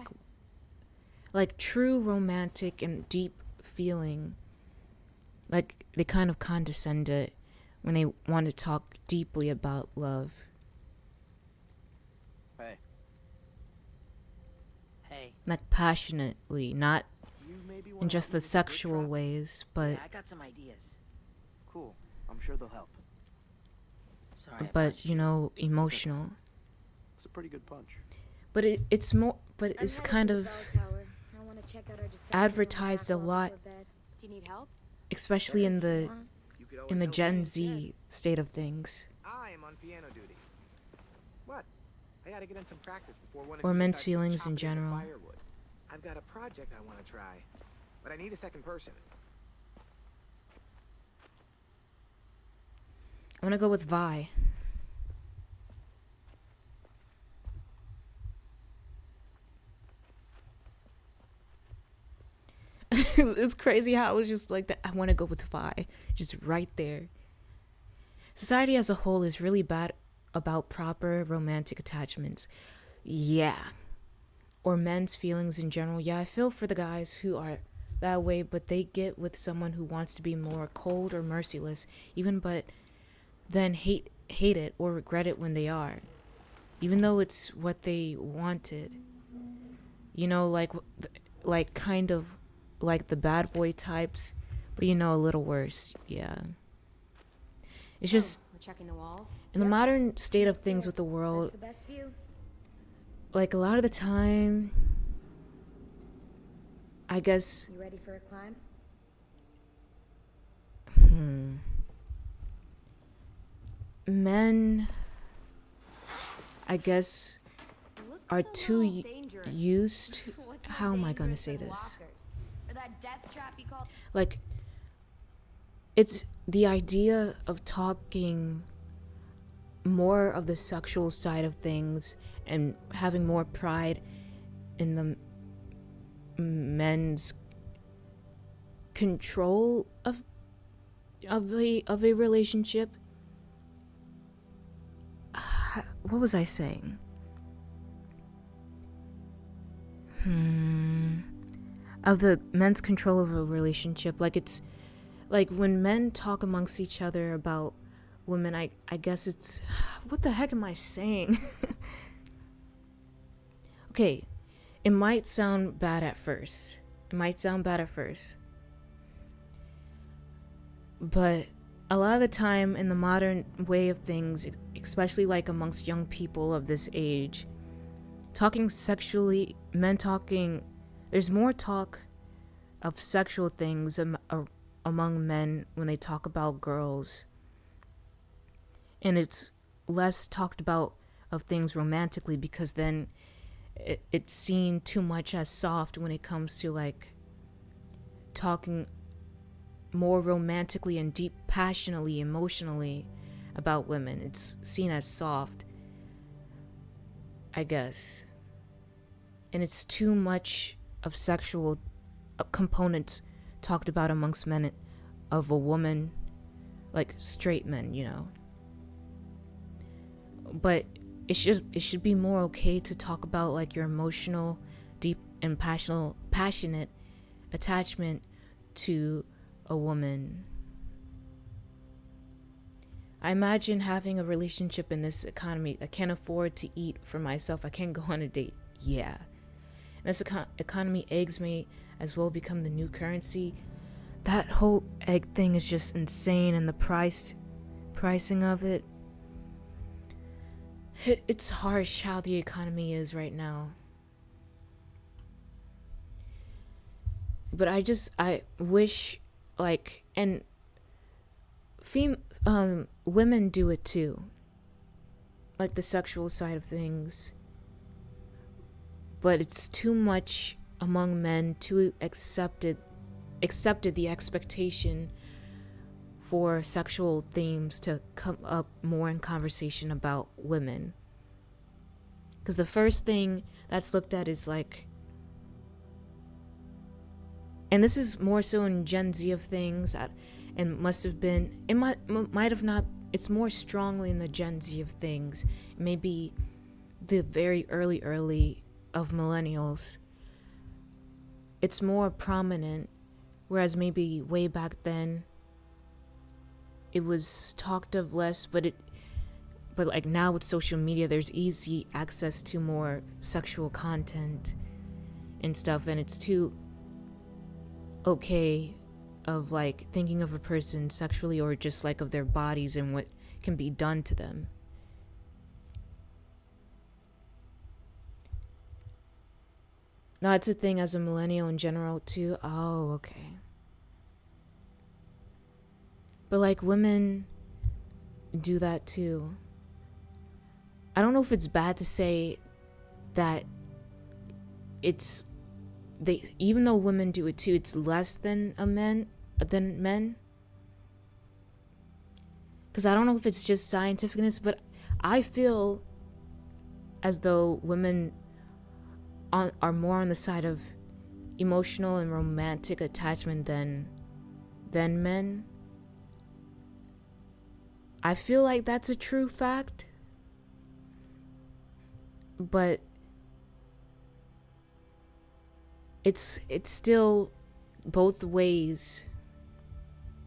like, true romantic and deep feeling. Like, they kind of condescend it when they want to talk deeply about love. Hey. Hey. Like, passionately, not maybe in wanna just help me the with the brick sexual trap? ways, but Yeah, I got some ideas. Cool. I'm sure they'll help. Sorry. but you know, emotional. It's a pretty good punch. But it's more, but I'm it's headed kind to the of bell tower. I wanna check out our defenses on advertised a Blackwell lot, before bed. Do you need help? especially in the You could in always the help Gen me Z state of things, I am on piano duty. What? I gotta get in some practice before one of or you men's decides to feelings chop in it into general. firewood. I've got a project I want to try, but I need a second person. I want to go with Vi. It's crazy how it was just like that. I want to go with Vi, just right there. Society as a whole is really bad about proper romantic attachments. Yeah. Or men's feelings in general. Yeah, I feel for the guys who are that way, but they get with someone who wants to be more cold or merciless, even but then hate it or regret it when they are. Even though it's what they wanted. You know, like kind of like the bad boy types, but you know, a little worse. Yeah. It's just We're checking the walls. in the modern state of things with the world, That's the best view. like a lot of the time, I guess, You ready for a climb? men, I guess, are too used. How am I gonna say this? Or that death trap you call. Like, it's the idea of talking more of the sexual side of things and having more pride in the men's control of a relationship. What was I saying? Of the men's control of a relationship. Like, it's like when men talk amongst each other about women, I guess it's, what the heck am I saying? Okay, it might sound bad at first. But a lot of the time in the modern way of things, especially like amongst young people of this age, talking sexually, there's more talk of sexual things among men when they talk about girls. And it's less talked about of things romantically, because then it's seen too much as soft when it comes to like talking more romantically and deep, passionately, emotionally about women. It's seen as soft, I guess. And it's too much of sexual components talked about amongst men of a woman, like straight men, you know. But it should be more okay to talk about like your emotional, deep and passionate attachment to a woman. I imagine having a relationship in this economy. I can't afford to eat for myself. I can't go on a date. Yeah. And this economy, eggs may as well become the new currency. That whole egg thing is just insane, and the pricing of it. It's harsh how the economy is right now. But I wish, like, and women do it too. Like the sexual side of things. But it's too much among men to accepted the expectation for sexual themes to come up more in conversation about women. Because the first thing that's looked at is like, and this is more so in Gen Z of things, and must have been, it might have not, it's more strongly in the Gen Z of things, maybe the very early of millennials. It's more prominent, whereas maybe way back then it was talked of less, but like now with social media, there's easy access to more sexual content and stuff, and it's too okay of like thinking of a person sexually, or just like of their bodies and what can be done to them. Now it's a thing as a millennial in general too. Oh, okay. But like women do that too. I don't know if it's bad to say that even though women do it too, it's less than men. Because I don't know if it's just scientificness, but I feel as though women are more on the side of emotional and romantic attachment than men. I feel like that's a true fact, but it's still both ways.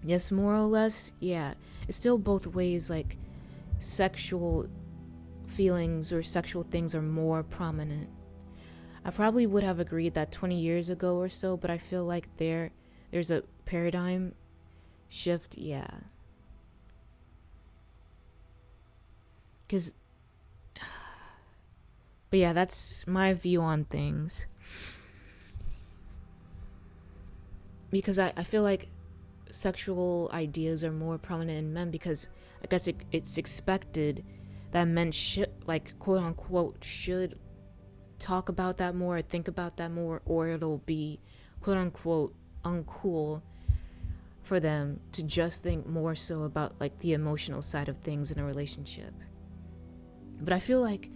Yes, more or less, yeah. It's still both ways, like sexual feelings or sexual things are more prominent. I probably would have agreed that 20 years ago or so, but I feel like there's a paradigm shift, yeah. But yeah, that's my view on things. Because I feel like sexual ideas are more prominent in men, because I guess it's expected that men should, like, quote unquote, should talk about that more, or think about that more, or it'll be quote unquote uncool for them to just think more so about like the emotional side of things in a relationship. But I feel like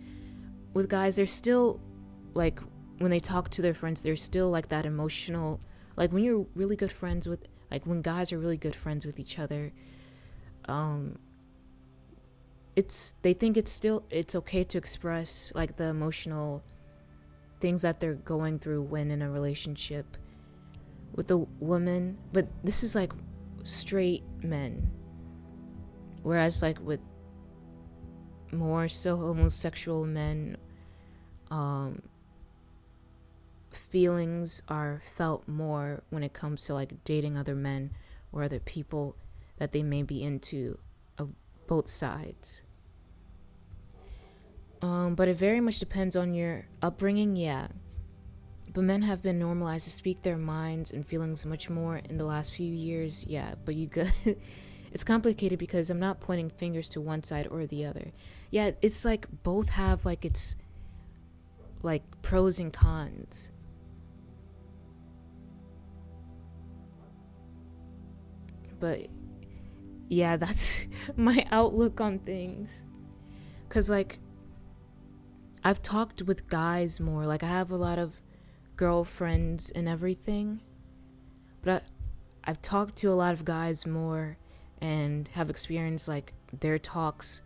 with guys, they're still like, when they talk to their friends, there's still like that emotional, Like when you're really good friends with, like when guys are really good friends with each other, they think it's okay to express like the emotional things that they're going through when in a relationship with a woman. But this is like straight men, whereas like with more so homosexual men, feelings are felt more when it comes to like dating other men or other people that they may be into, of both sides. But it very much depends on your upbringing, yeah. But men have been normalized to speak their minds and feelings much more in the last few years, yeah. But you could it's complicated because I'm not pointing fingers to one side or the other. Yeah, it's like both have like its like pros and cons. But yeah, that's my outlook on things. 'Cause like I've talked with guys more. Like I have a lot of girlfriends and everything, but I've talked to a lot of guys more and have experienced like their talks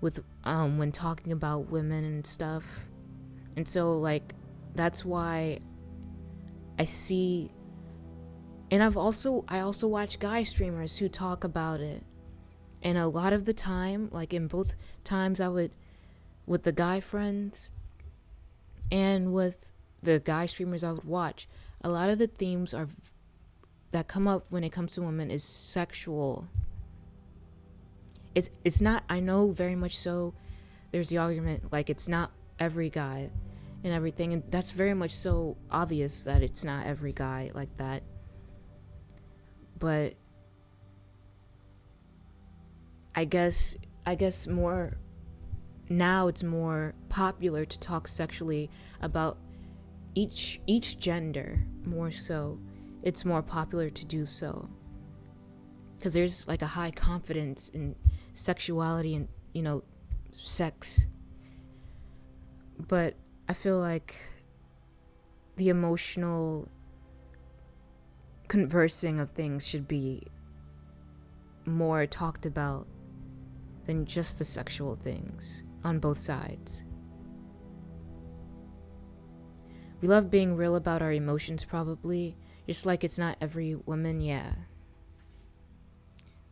with when talking about women and stuff. And so like that's why I see, and I also watch guy streamers who talk about it. And a lot of the time, like in both times I would, with the guy friends and with the guy streamers I would watch, a lot of the themes that come up when it comes to women is sexual. It's not, I know very much so there's the argument like it's not every guy and everything, and that's very much so obvious that it's not every guy like that. But I guess more now it's more popular to talk sexually about each gender. More so it's more popular to do so because there's like a high confidence in sexuality and, you know, sex. But I feel like the emotional conversing of things should be more talked about than just the sexual things on both sides. We love being real about our emotions, probably, just like it's not every woman, yeah.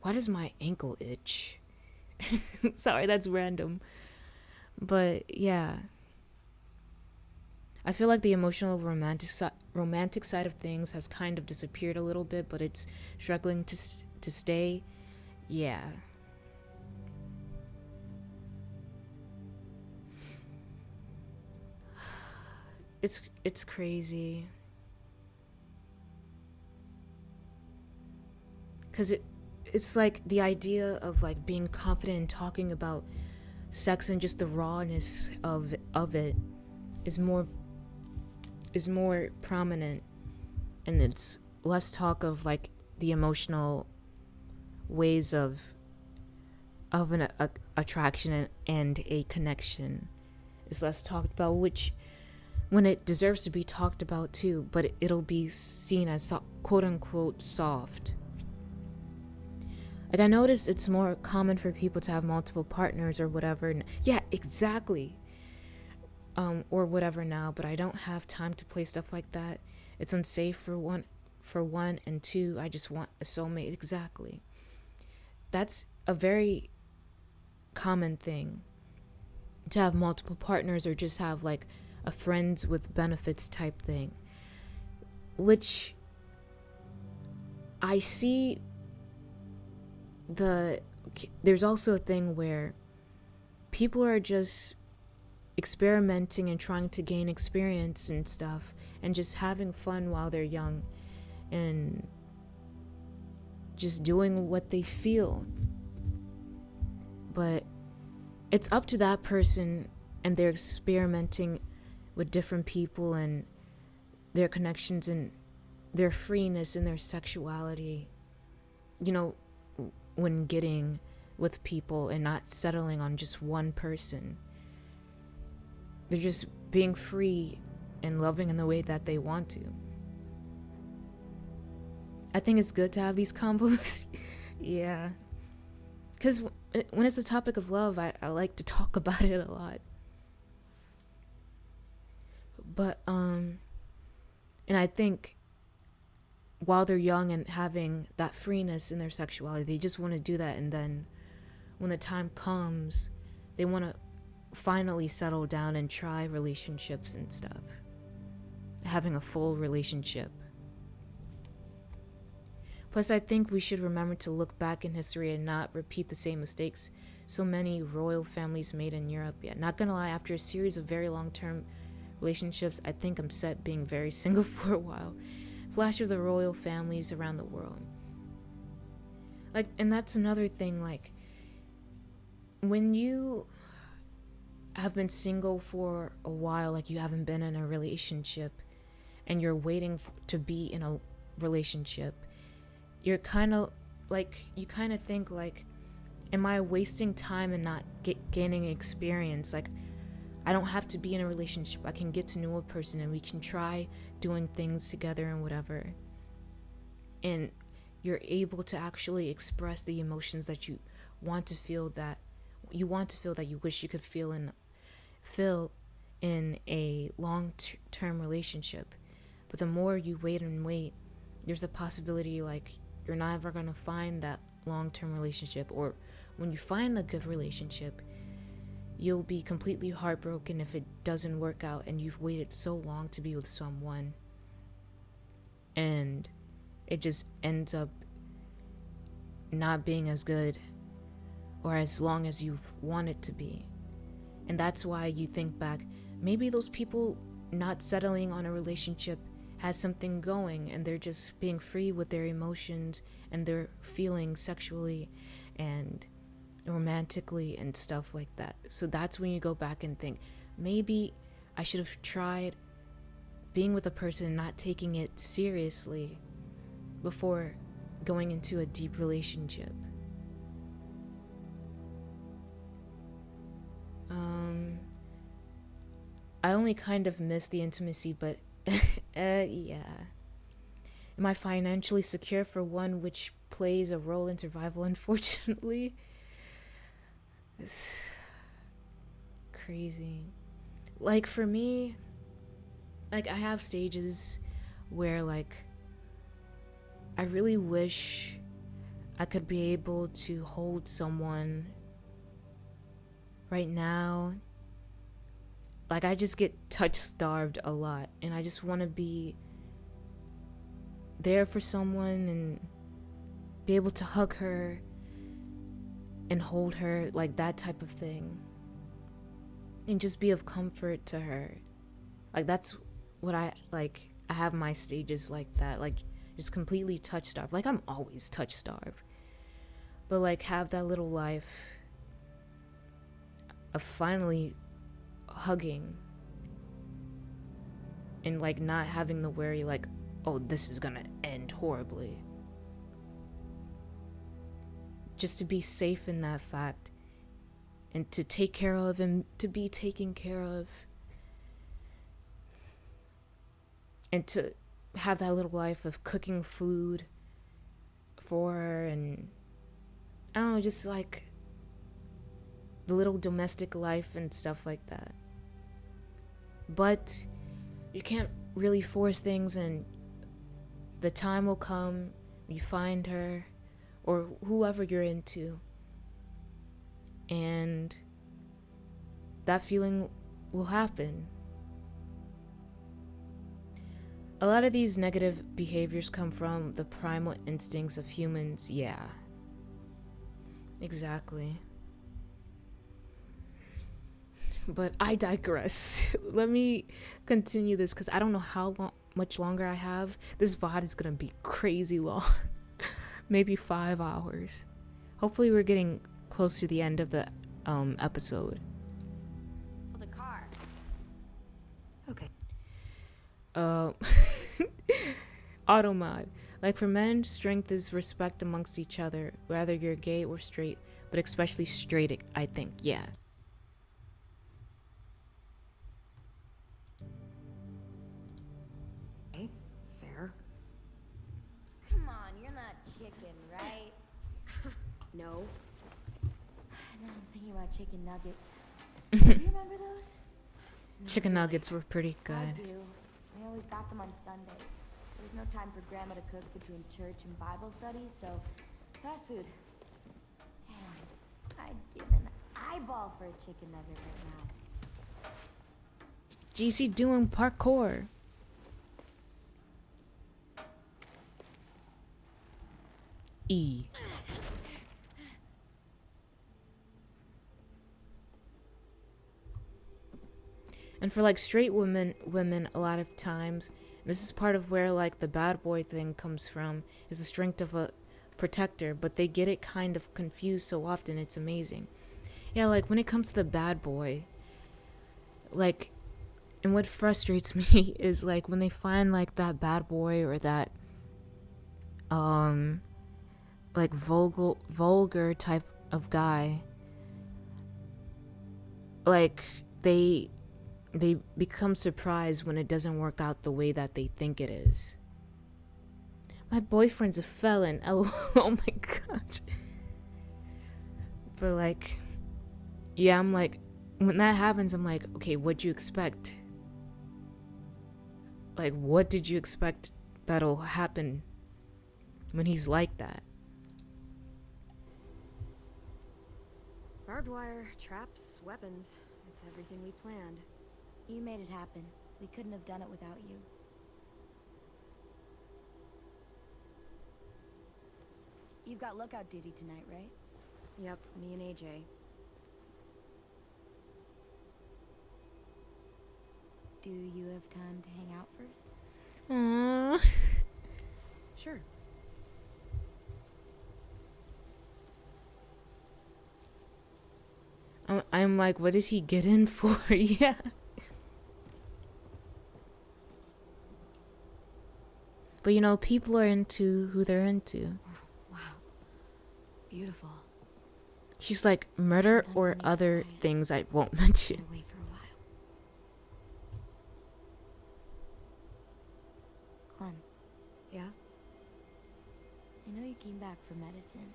Why does my ankle itch? Sorry, that's random. But yeah, I feel like the emotional romantic side of things has kind of disappeared a little bit, but it's struggling to stay. Yeah. It's crazy. 'Cause it's like the idea of like being confident in talking about sex and just the rawness of it is more prominent, and it's less talk of like the emotional ways of an attraction and a connection is less talked about, which when it deserves to be talked about too, but it'll be seen as quote unquote soft. Like I noticed it's more common for people to have multiple partners or whatever. Yeah, exactly. Or whatever now, but I don't have time to play stuff like that. It's unsafe for one, and two, I just want a soulmate. Exactly. That's a very common thing, to have multiple partners or just have like a friends with benefits type thing, which I see. There's also a thing where people are just experimenting and trying to gain experience and stuff and just having fun while they're young and just doing what they feel. But it's up to that person, and they're experimenting with different people and their connections and their freeness and their sexuality, you know, when getting with people and not settling on just one person. They're just being free and loving in the way that they want to. I think it's good to have these combos. Yeah. Because when it's a topic of love, I like to talk about it a lot. But, and I think while they're young and having that freeness in their sexuality, they just want to do that. And then when the time comes, they want to finally settle down and try relationships and stuff. Having a full relationship. Plus, I think we should remember to look back in history and not repeat the same mistakes so many royal families made in Europe. Yeah, not gonna lie, after a series of very long-term relationships, I think I'm set being very single for a while. Flash of the royal families around the world. Like, and that's another thing, like, when you have been single for a while, like you haven't been in a relationship, and you're waiting to be in a relationship, you're kind of like, you kind of think like, am I wasting time and not gaining experience? Like, I don't have to be in a relationship. I can get to know a person and we can try doing things together and whatever. And you're able to actually express the emotions that you want to feel, that you wish you could feel in a long-term relationship. But the more you wait and wait, there's a possibility like you're not ever going to find that long-term relationship, or when you find a good relationship, you'll be completely heartbroken if it doesn't work out and you've waited so long to be with someone and it just ends up not being as good or as long as you've wanted to be. And that's why you think back, maybe those people not settling on a relationship had something going and they're just being free with their emotions and their feelings sexually and romantically and stuff like that. So that's when you go back and think, maybe I should have tried being with a person and not taking it seriously before going into a deep relationship. I only kind of miss the intimacy, but yeah. Am I financially secure for one, which plays a role in survival, unfortunately? It's crazy. Like, for me, like, I have stages where, like, I really wish I could be able to hold someone right now. Like, I just get touch starved a lot, and I just want to be there for someone and be able to hug her and hold her, like that type of thing, and just be of comfort to her. Like, that's what I have my stages like that, like just completely touch starved. Like, I'm always touch starved, but like have that little life of finally hugging and like not having the worry like, oh, this is gonna end horribly. Just to be safe in that fact and to take care of and to be taken care of and to have that little life of cooking food for her, and I don't know, just like the little domestic life and stuff like that. But you can't really force things, and the time will come, you find her or whoever you're into, and that feeling will happen. A lot of these negative behaviors come from the primal instincts of humans. Yeah, exactly. But I digress. Let me continue this because I don't know how much longer I have. This VOD is gonna be crazy long. Maybe 5 hours. Hopefully we're getting close to the end of the episode. The car. Okay. Automod. Like, for men, strength is respect amongst each other, whether you're gay or straight, but especially straight, I think. Yeah. Fair. Come on, No. Now I'm thinking about chicken nuggets. Do you remember those? Chicken nuggets were pretty I good. do. We always got them on Sundays. There was no time for Grandma to cook between church and Bible study, so fast food. Damn, I'd give an eyeball for a chicken nugget right now. GC doing parkour. E. And for like straight women a lot of times, this is part of where like the bad boy thing comes from, is the strength of a protector, but they get it kind of confused so often, it's amazing. Yeah, like when it comes to the bad boy, like, and what frustrates me is like when they find like that bad boy or that like vulgar type of guy, like they become surprised when it doesn't work out the way that they think it is. My boyfriend's a felon. Oh my gosh. But like, yeah, I'm like, when that happens, I'm like, okay, what'd you expect? Like, what did you expect that'll happen when he's like that? Barbed wire, traps, weapons. It's everything we planned. You made it happen. We couldn't have done it without you. You've got lookout duty tonight, right? Yep, me and AJ. Do you have time to hang out first? Aww. Sure. I'm like, what did he get in for? Yeah. But you know, people are into who they're into. Wow. Beautiful. She's like, murder or other things I won't mention. Away for a while. Clem. Yeah? I know you came back for medicine,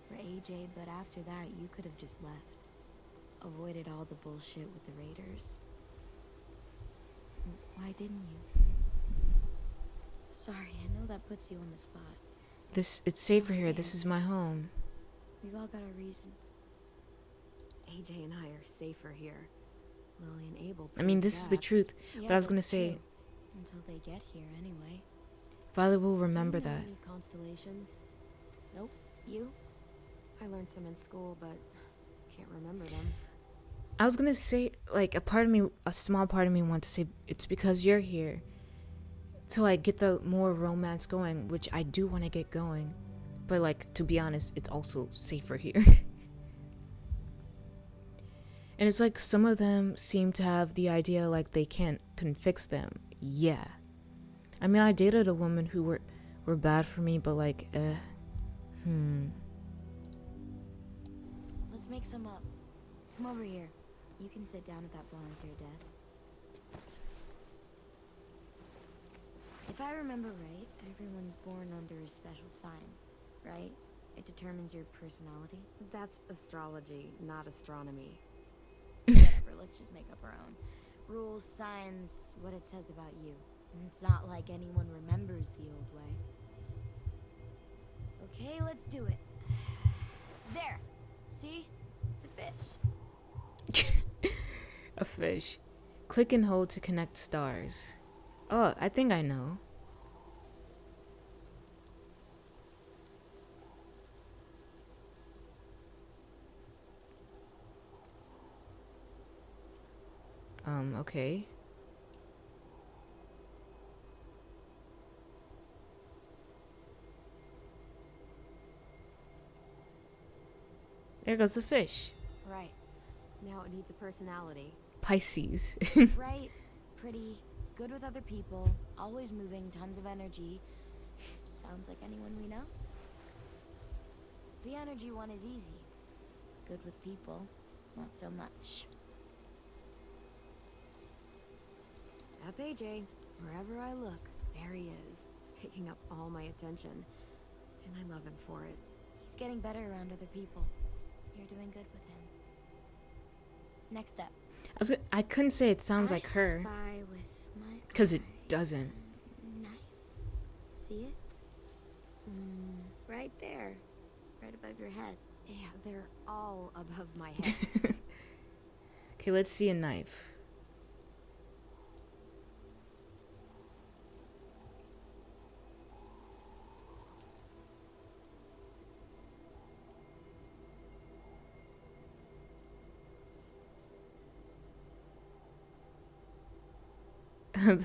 for AJ, but after that, you could have just left. Avoided all the bullshit with the Raiders. Why didn't you? Sorry, I know that puts you on the spot. It's safer here. This is my home. We've all got our reasons. AJ and I are safer here. Lily and Abel. I mean, this is the that. truth. Yeah, But I was gonna that's say, true. Until they get here, anyway. Father will remember Do you know that. any constellations? Nope. You? I learned some in school, but can't remember them. I was gonna say, like, a small part of me wants to say it's because you're here. To like get the more romance going, which I do want to get going. But like, to be honest, it's also safer here. And it's like some of them seem to have the idea like they can fix them. Yeah. I mean, I dated a woman who were bad for me, but like, Let's make some up. Come over here. You can sit down at that volunteer desk. If I remember right, everyone's born under a special sign, right? It determines your personality. That's astrology, not astronomy. Whatever, let's just make up our own. Rules, signs, what it says about you. And it's not like anyone remembers the old way. Okay, let's do it. There! See? It's a fish. a fish. Click and hold to connect stars. Oh, I think I know. Okay. There goes the fish. Right. Now it needs a personality. Pisces. Bright, pretty, good with other people, always moving, tons of energy. Sounds like anyone we know. The energy one is easy. Good with people, not so much. That's AJ. Wherever I look, there he is, taking up all my attention. And I love him for it. He's He's getting better around other people. You're doing good with him. Next up. I couldn't say it sounds like her. Spy with my Because it doesn't. knife. See it? Right there. Right above your head. Yeah, they're all above my head. Okay, let's see a knife.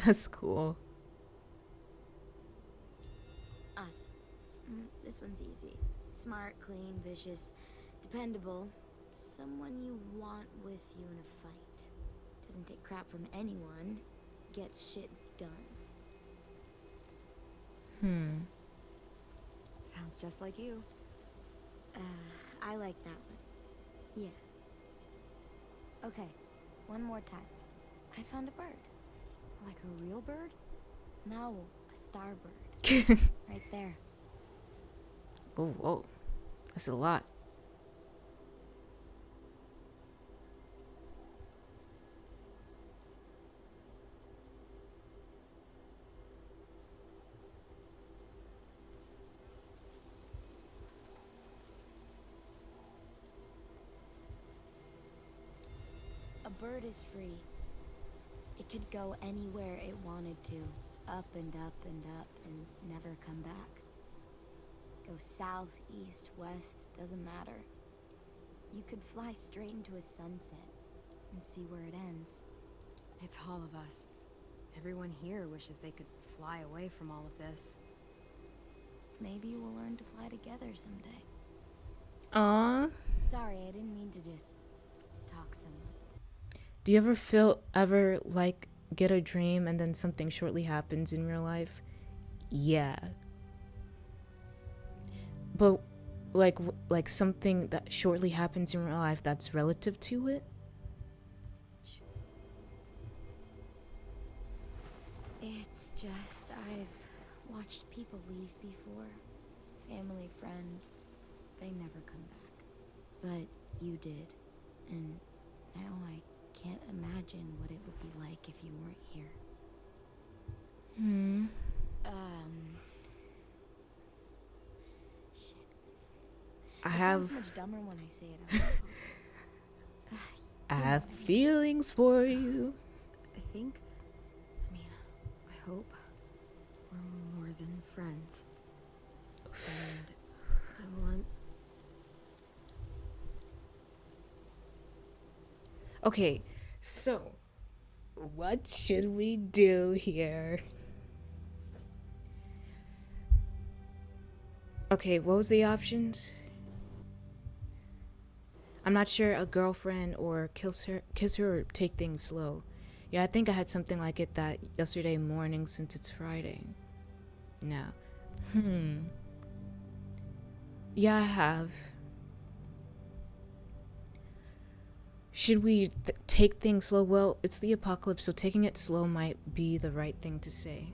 That's cool. Awesome. This one's easy. Smart, clean, vicious, dependable. Someone you want with you in a fight. Doesn't take crap from anyone. Gets shit done. Sounds just like you. I like that one. Yeah. Okay, one more time. I found a bird. Like a real bird? No, a starbird. Right there. Oh, whoa. That's a lot. A bird is free. It could go anywhere it wanted to. Up and up and up and never come back. Go south, east, west, doesn't matter. You could fly straight into a sunset and see where it ends. It's all of us. Everyone here wishes they could fly away from all of this. Maybe we'll learn to fly together someday. Aww. Sorry, I didn't mean to just talk so much. Do you ever like get a dream and then something shortly happens in real life? Yeah. But like something that shortly happens in real life that's relative to it? It's just I've watched people leave before. Family, friends. They never come back. But you did. And now I can't imagine what it would be like if you weren't here. I It have sounds much dumber when I say it out loud. I have feelings for you. I hope we're more than friends. And I want... Okay, so what should we do here? Okay, what was the options? I'm not sure, a girlfriend or kiss her or take things slow. Yeah, I think I had something like it that yesterday morning since it's Friday. No. Yeah, I have. Should we take things slow? Well, it's the apocalypse, so taking it slow might be the right thing to say.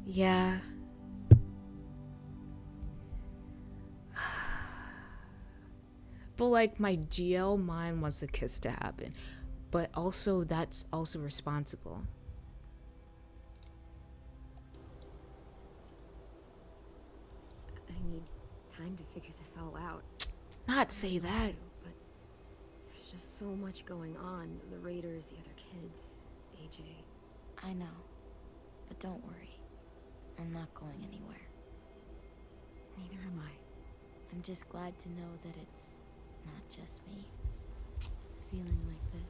Yeah. But like my GL mind wants a kiss to happen. But also that's also responsible. I need time to figure this all out. Not say that. But there's just so much going on. The Raiders, the other kids, AJ. I know. But don't worry. I'm not going anywhere. Neither am I. I'm just glad to know that it's not just me feeling like this.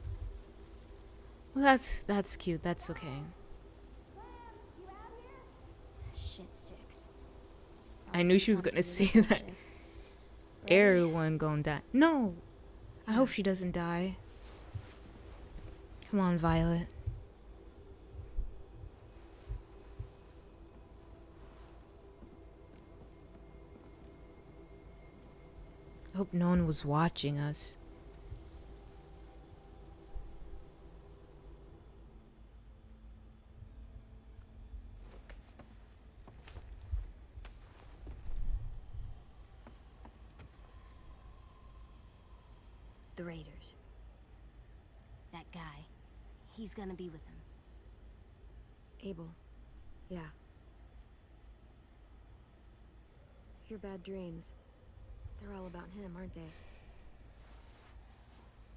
Well, that's cute. That's okay. Shit sticks. I knew she was gonna say that. Everyone gonna die. No! I hope she doesn't die. Come on, Violet. I hope no one was watching us. The Raiders. That guy. He's gonna be with him. Abel. Yeah. Your bad dreams. They're all about him, aren't they?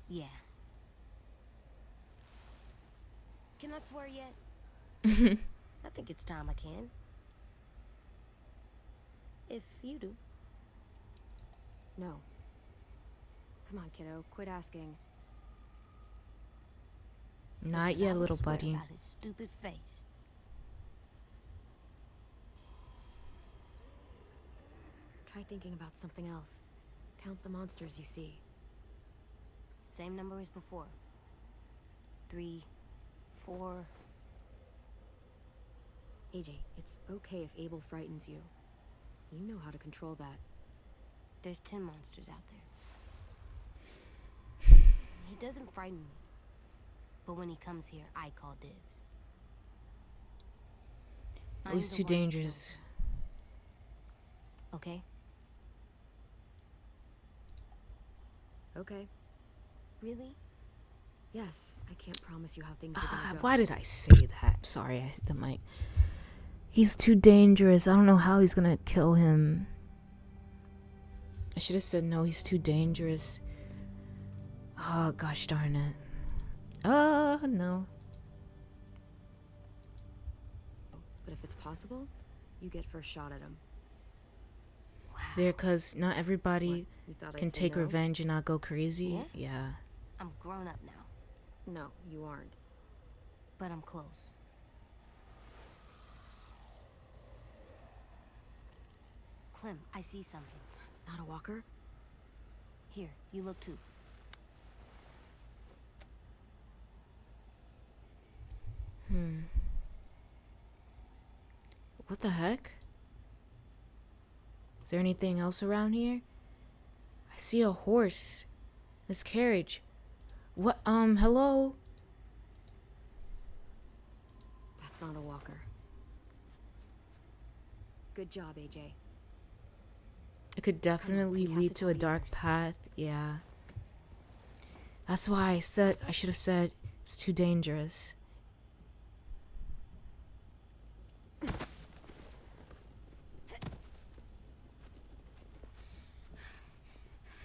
Yeah. Can I swear yet? I think it's time I can. If you do. No. Come on, kiddo. Quit asking. Not Because I yet, would little swear buddy. about his stupid face. Try thinking about something else. Count the monsters you see. Same number as before. 3, 4. AJ, it's okay if Abel frightens you. You know how to control that. There's 10 monsters out there. He doesn't frighten me. But when he comes here, I call dibs. Oh, he's I'm the too one who kills dangerous. him. Okay? Okay. Really? Yes, I can't promise you how things are gonna go. Why did I say that? Sorry, I hit the mic. He's too dangerous. I don't know how he's gonna kill him. I should have said no, he's too dangerous. Oh, gosh darn it. Oh, no. But if it's possible, you get first shot at him. There, cause not everybody You thought I'd can say take no? revenge and not go crazy. Yeah? Yeah. I'm grown up now. No, you aren't. But I'm close. Clem, I see something. Not a walker? Here, you look too. What the heck? Is there anything else around here? I see a horse. This carriage. What? Hello? That's not a walker. Good job, AJ. It could definitely lead to a dark path. Yeah. That's why I should have said it's too dangerous.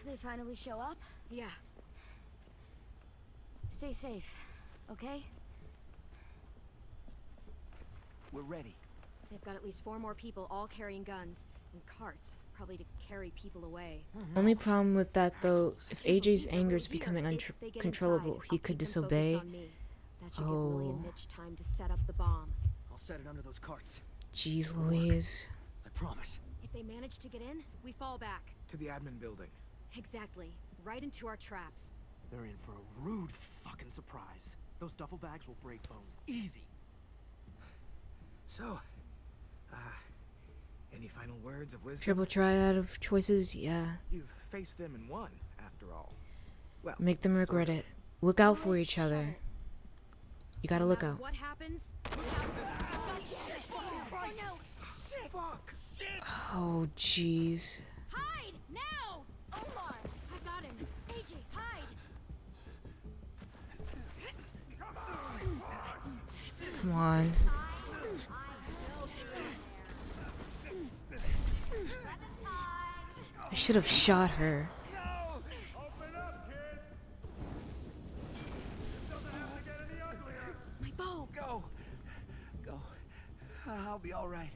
They finally show up? Yeah. Stay safe, okay? We're ready. They've got at least 4 more people, all carrying guns and carts, probably to carry people away. Only problem with that though, if AJ's anger is becoming uncontrollable, he could disobey. That should give Willie Oh, and Mitch time to set up the bomb. I'll set it under those carts. jeez Louise. I promise. If they manage to get in, we fall back. To the admin building. Exactly. Right into our traps. They're in for a rude fucking surprise. Those duffel bags will break bones. Easy. So, any final words of wisdom? Triple triad of choices, yeah. You've faced them and won, after all. Well, Make them regret it. Look out for each other. You gotta look out. What happens? Fuck! Oh, jeez. Hide! Now! Omar! I got him! AJ, hide! Come on. I should have shot her. My bow. Go. Go. I'll be all right.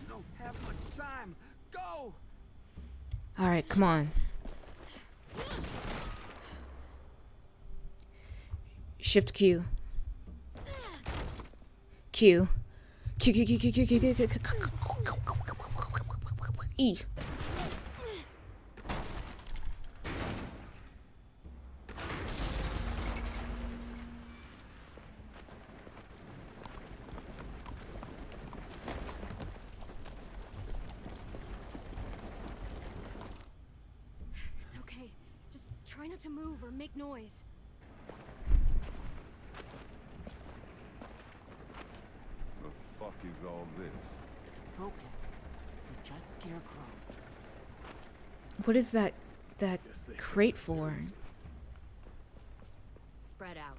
Don't have much time. Go. Alright, come on. Shift Q. Q. Q, Q, Q, Q, Q, Q, Q, Q, Q, E. It's okay. Just try not to move or make noise. The fuck is all this? Focus. They're just scarecrows. What is that that crate for? Spread out.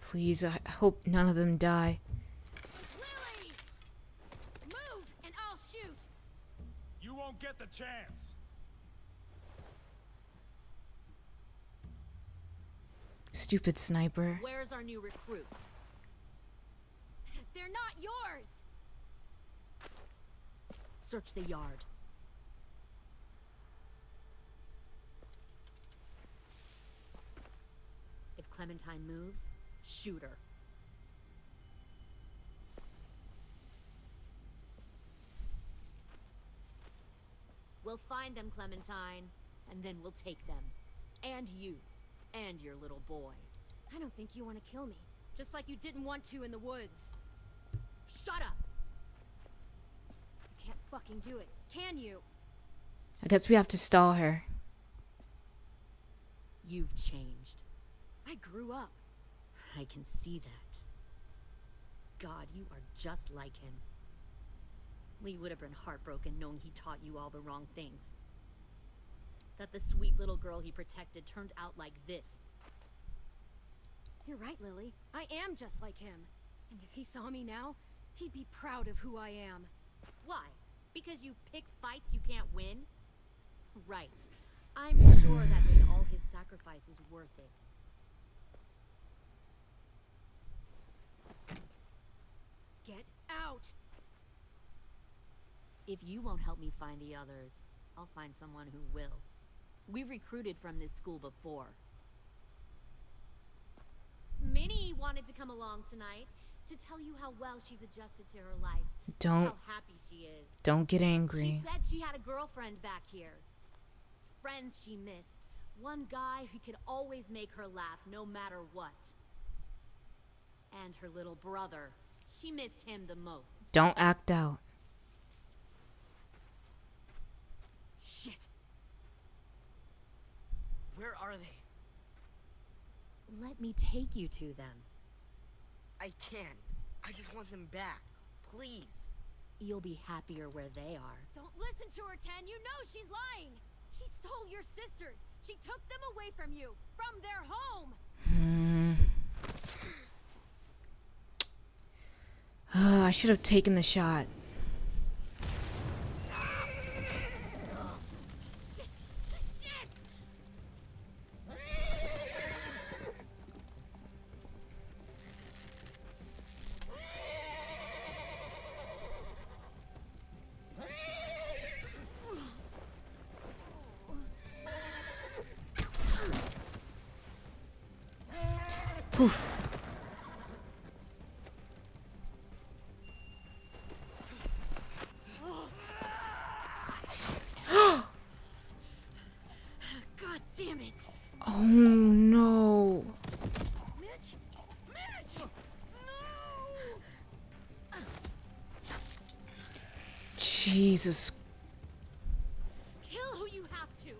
Please, I hope none of them die. Lily! Move, and I'll shoot! You won't get the chance. Stupid sniper. Where's our new recruit? They're not yours! Search the yard. If Clementine moves, shoot her. We'll find them, Clementine, and then we'll take them. And you. And your little boy. I don't think you want to kill me. Just like you didn't want to in the woods. Shut up! You can't fucking do it, can you? I guess we have to stall her. You've changed. I grew up. I can see that. God, you are just like him. Lee would have been heartbroken knowing he taught you all the wrong things. That the sweet little girl he protected turned out like this. You're right, Lily. I am just like him. And if he saw me now, he'd be proud of who I am. Why? Because you pick fights you can't win? Right. I'm sure that made all his sacrifices worth it. Get out! If you won't help me find the others, I'll find someone who will. We've recruited from this school before. Minnie wanted to come along tonight to tell you how well she's adjusted to her life. Don't. How happy she is. Don't get angry. She said she had a girlfriend back here. Friends she missed. One guy who could always make her laugh no matter what. And her little brother. She missed him the most. Don't act out. Shit. Where are they? Let me take you to them. I can't. I just want them back. Please. You'll be happier where they are. Don't listen to her, Ten. You know she's lying. She stole your sisters. She took them away from you. From their home. I should have taken the shot. Oof. God damn it. Oh no. Mitch? Mitch! No! Jesus. Kill who you have to.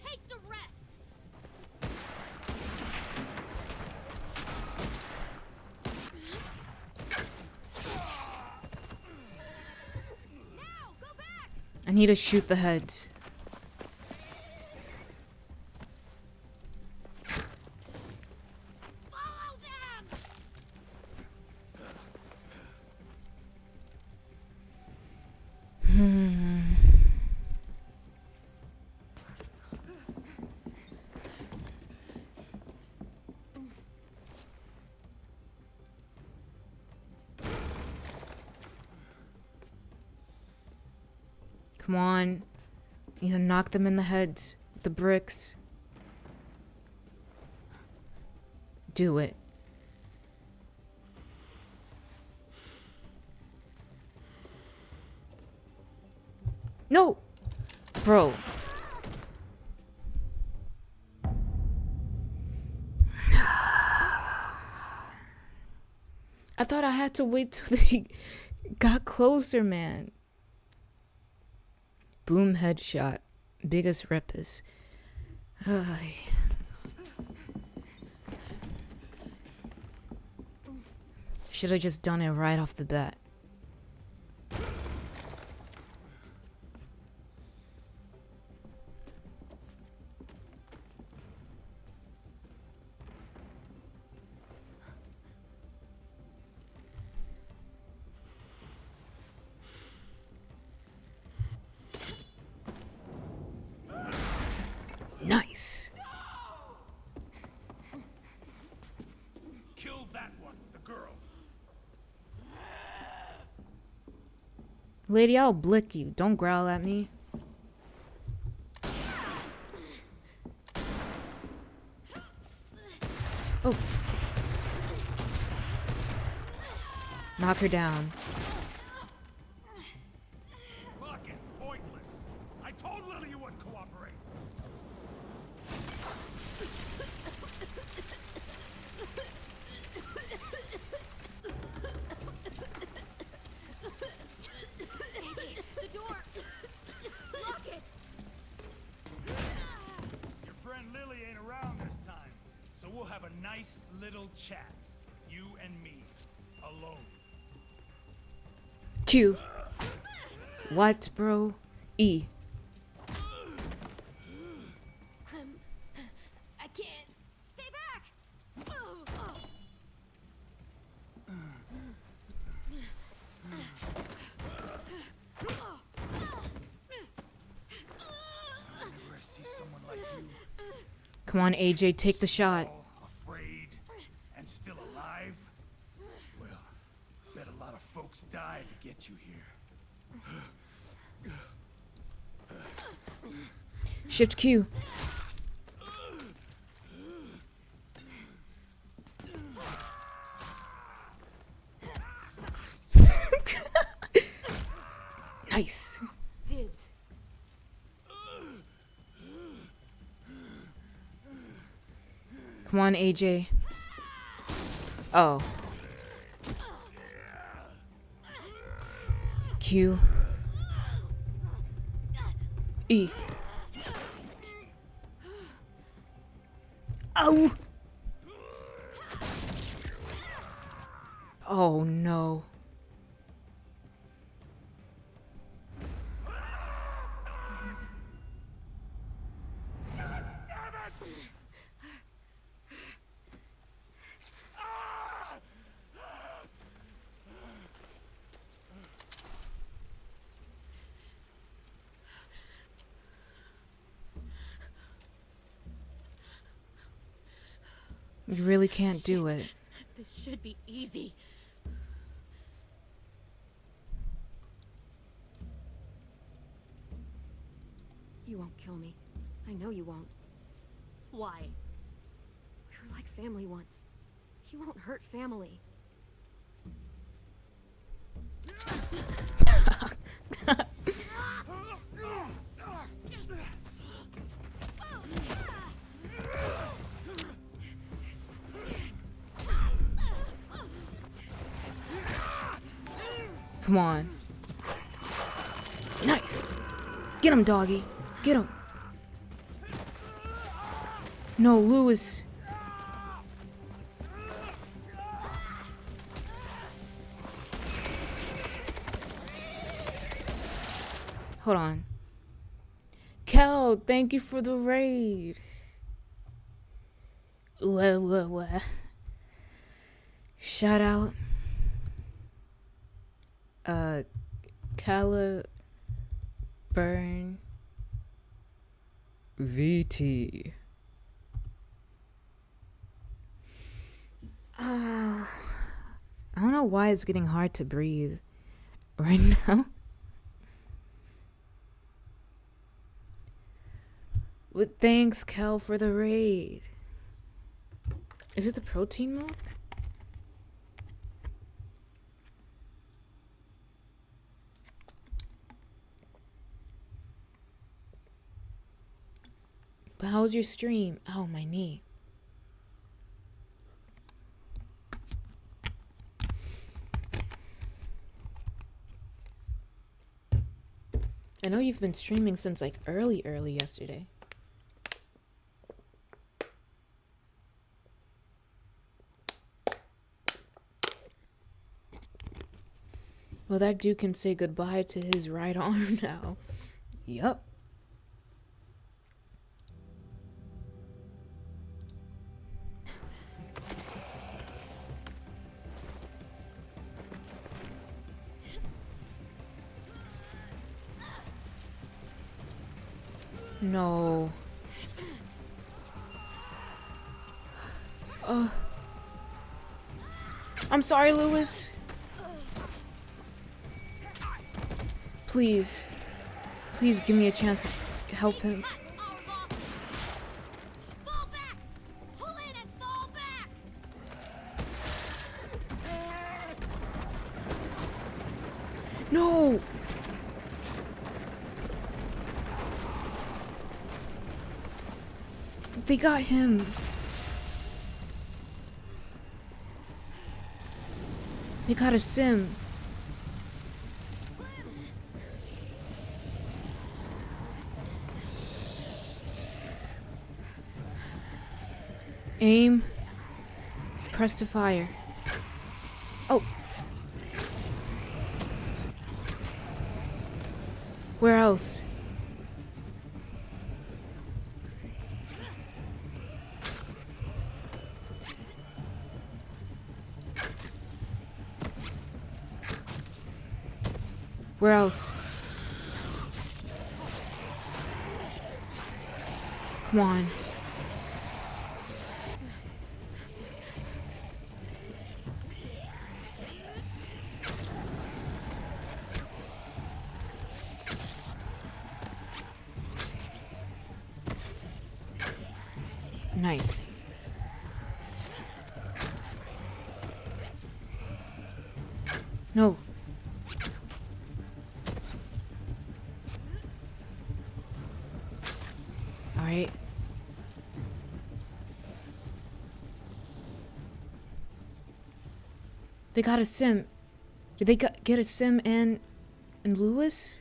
Take the rest. Now, go back. I need to shoot the heads. Follow them. Come on. Need to knock them in the heads with the bricks. Do it. No! Bro. I thought I had to wait till they got closer, man. Boom, headshot. Biggest rippers. Should have just done it right off the bat. Nice. Kill that one, the girl. Lady, I'll blick you. Don't growl at me. Oh. Knock her down. Fuck it, pointless. I told Lily you wouldn't cooperate. AJ, the door! Lock it! Your friend Lily ain't around this time, so we'll have a nice little chat. You and me, alone. Q. What, bro? E. Clem, I can't. Stay back! Whenever I see someone like you, Come on, AJ, take the shot. afraid and still alive, well, bet a lot of folks died to get you here. Shift Q. Nice. Dibs. Come on, AJ. Oh. Q. E. Oh! Oh no. You really can't do it. This should be easy. You won't kill me. I know you won't. Why? We were like family once. You won't hurt family. Come on. Nice. Get him, doggy. Get him. No, Lewis. Hold on. Cal, thank you for the raid. Wah. Shout out. Caliburn VT. I don't know why it's getting hard to breathe right now. But thanks, Cal, for the raid. Is it the protein milk? But how was your stream? Oh, my knee. I know you've been streaming since like early yesterday. Well, that dude can say goodbye to his right arm now. Yup. No. I'm sorry, Lewis. Please. Please give me a chance to help him. Fall back! Pull in and fall back! No! They got him. They got a sim. Aim. Press to fire. Oh. Where else? Where else? Come on. Nice. No. All right. They got a sim. Did they get a sim and Lewis?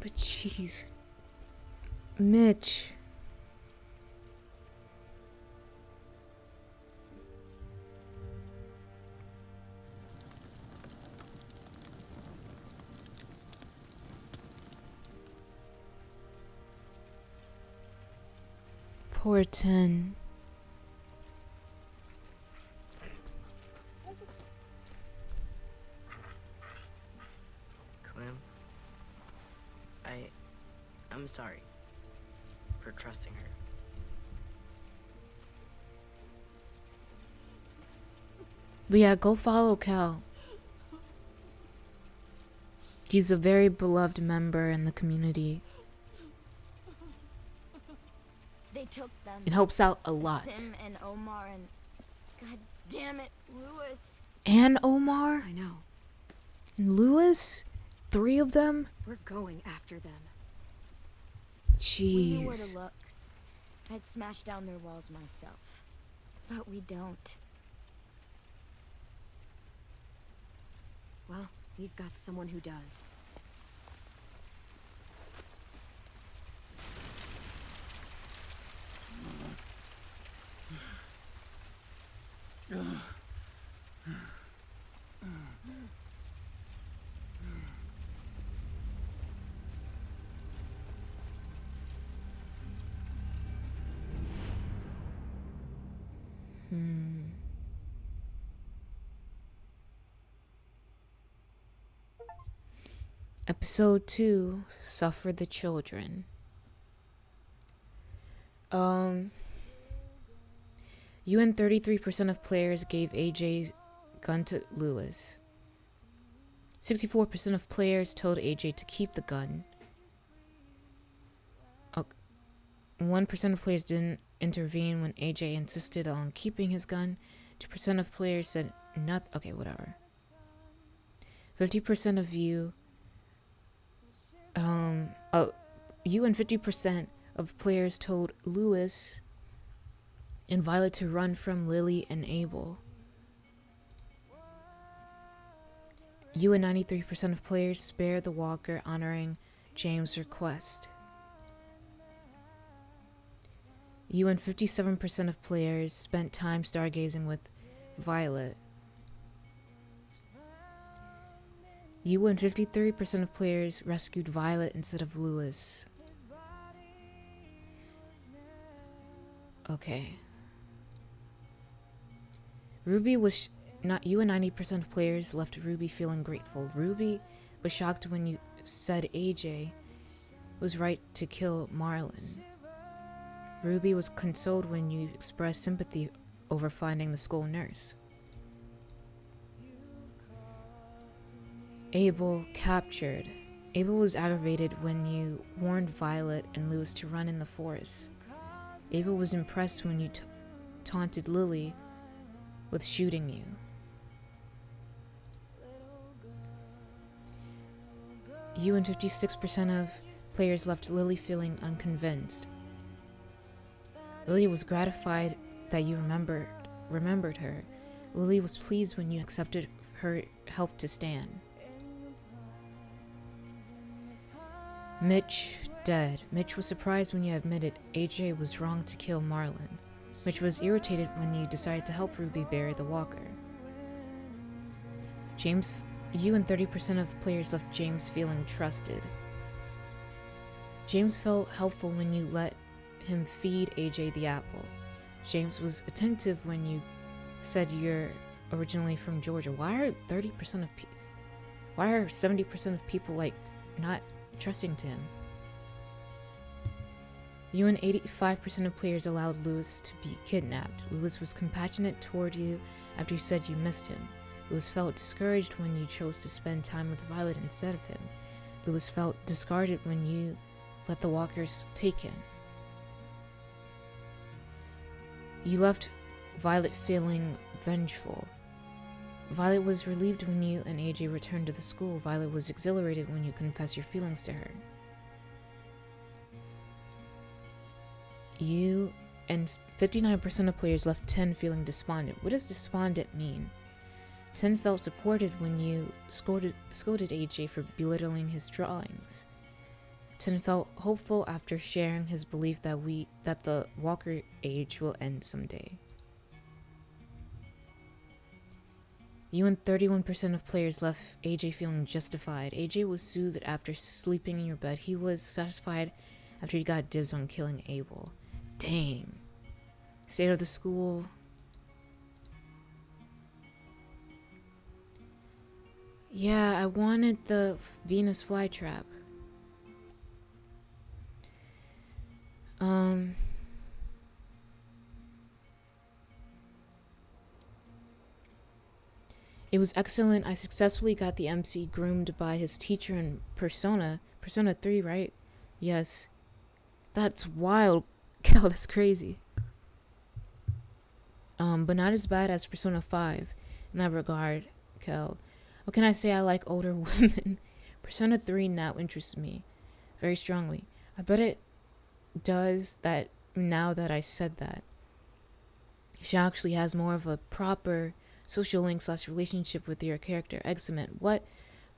But jeez. Mitch. Poor Ten. Clem, I'm sorry for trusting her. But yeah, go follow Cal. He's a very beloved member in the community. They took them. It helps out a lot. Sim and Omar and... God damn it, Lewis. And Omar? I know. And Lewis? 3 of them? We're going after them. We knew where Jeez. to look. I'd smash down their walls myself. But we don't. Well, we've got someone who does. Episode 2, Suffer the Children. You and 33% of players gave AJ's gun to Lewis. 64% of players told AJ to keep the gun. 1% of players didn't intervene when AJ insisted on keeping his gun. 2% of players said not. Okay, whatever. 50% of you. You and 50% of players told Lewis and Violet to run from Lily and Abel. You and 93% of players spared the walker, honoring James' request. You and 57% of players spent time stargazing with Violet. You and 53% of players rescued Violet instead of Lewis. Okay. Ruby was not you and 90% of players left Ruby feeling grateful. Ruby was shocked when you said AJ was right to kill Marlon. Ruby was consoled when you expressed sympathy over finding the school nurse. Abel captured. Abel was aggravated when you warned Violet and Lewis to run in the forest. Abel was impressed when you taunted Lily with shooting you. You and 56% of players left Lily feeling unconvinced. Lily was gratified that you remembered her. Lily was pleased when you accepted her help to Stan. Mitch dead. Mitch was surprised when you admitted AJ was wrong to kill Marlon. Mitch was irritated when you decided to help Ruby bury the walker. James, you and 30% of players left James feeling trusted. James felt helpful when you let him feed AJ the apple. James was attentive when you said you're originally from Georgia. Why are 70% of people like not trusting to him? You and 85% of players allowed Lewis to be kidnapped. Lewis was compassionate toward you after you said you missed him. Lewis felt discouraged when you chose to spend time with Violet instead of him. Lewis felt discarded when you let the walkers take him. You left Violet feeling vengeful. Violet was relieved when you and AJ returned to the school. Violet was exhilarated when you confessed your feelings to her. You and 59% of players left 10 feeling despondent. What does despondent mean? 10 felt supported when you scolded AJ for belittling his drawings. 10 felt hopeful after sharing his belief that the Walker age will end someday. You and 31% of players left AJ feeling justified. AJ was soothed after sleeping in your bed. He was satisfied after he got dibs on killing Abel. Dang. State of the school. Yeah, I wanted the Venus flytrap. It was excellent. I successfully got the MC groomed by his teacher in Persona 3, right? Yes. That's wild. Kel, that's crazy. But not as bad as Persona 5 in that regard, Kel. What can I say? I like older women. Persona 3 now interests me very strongly. I bet it does that now that I said that. She actually has more of a proper social link / relationship with your character. Excellent. Wait,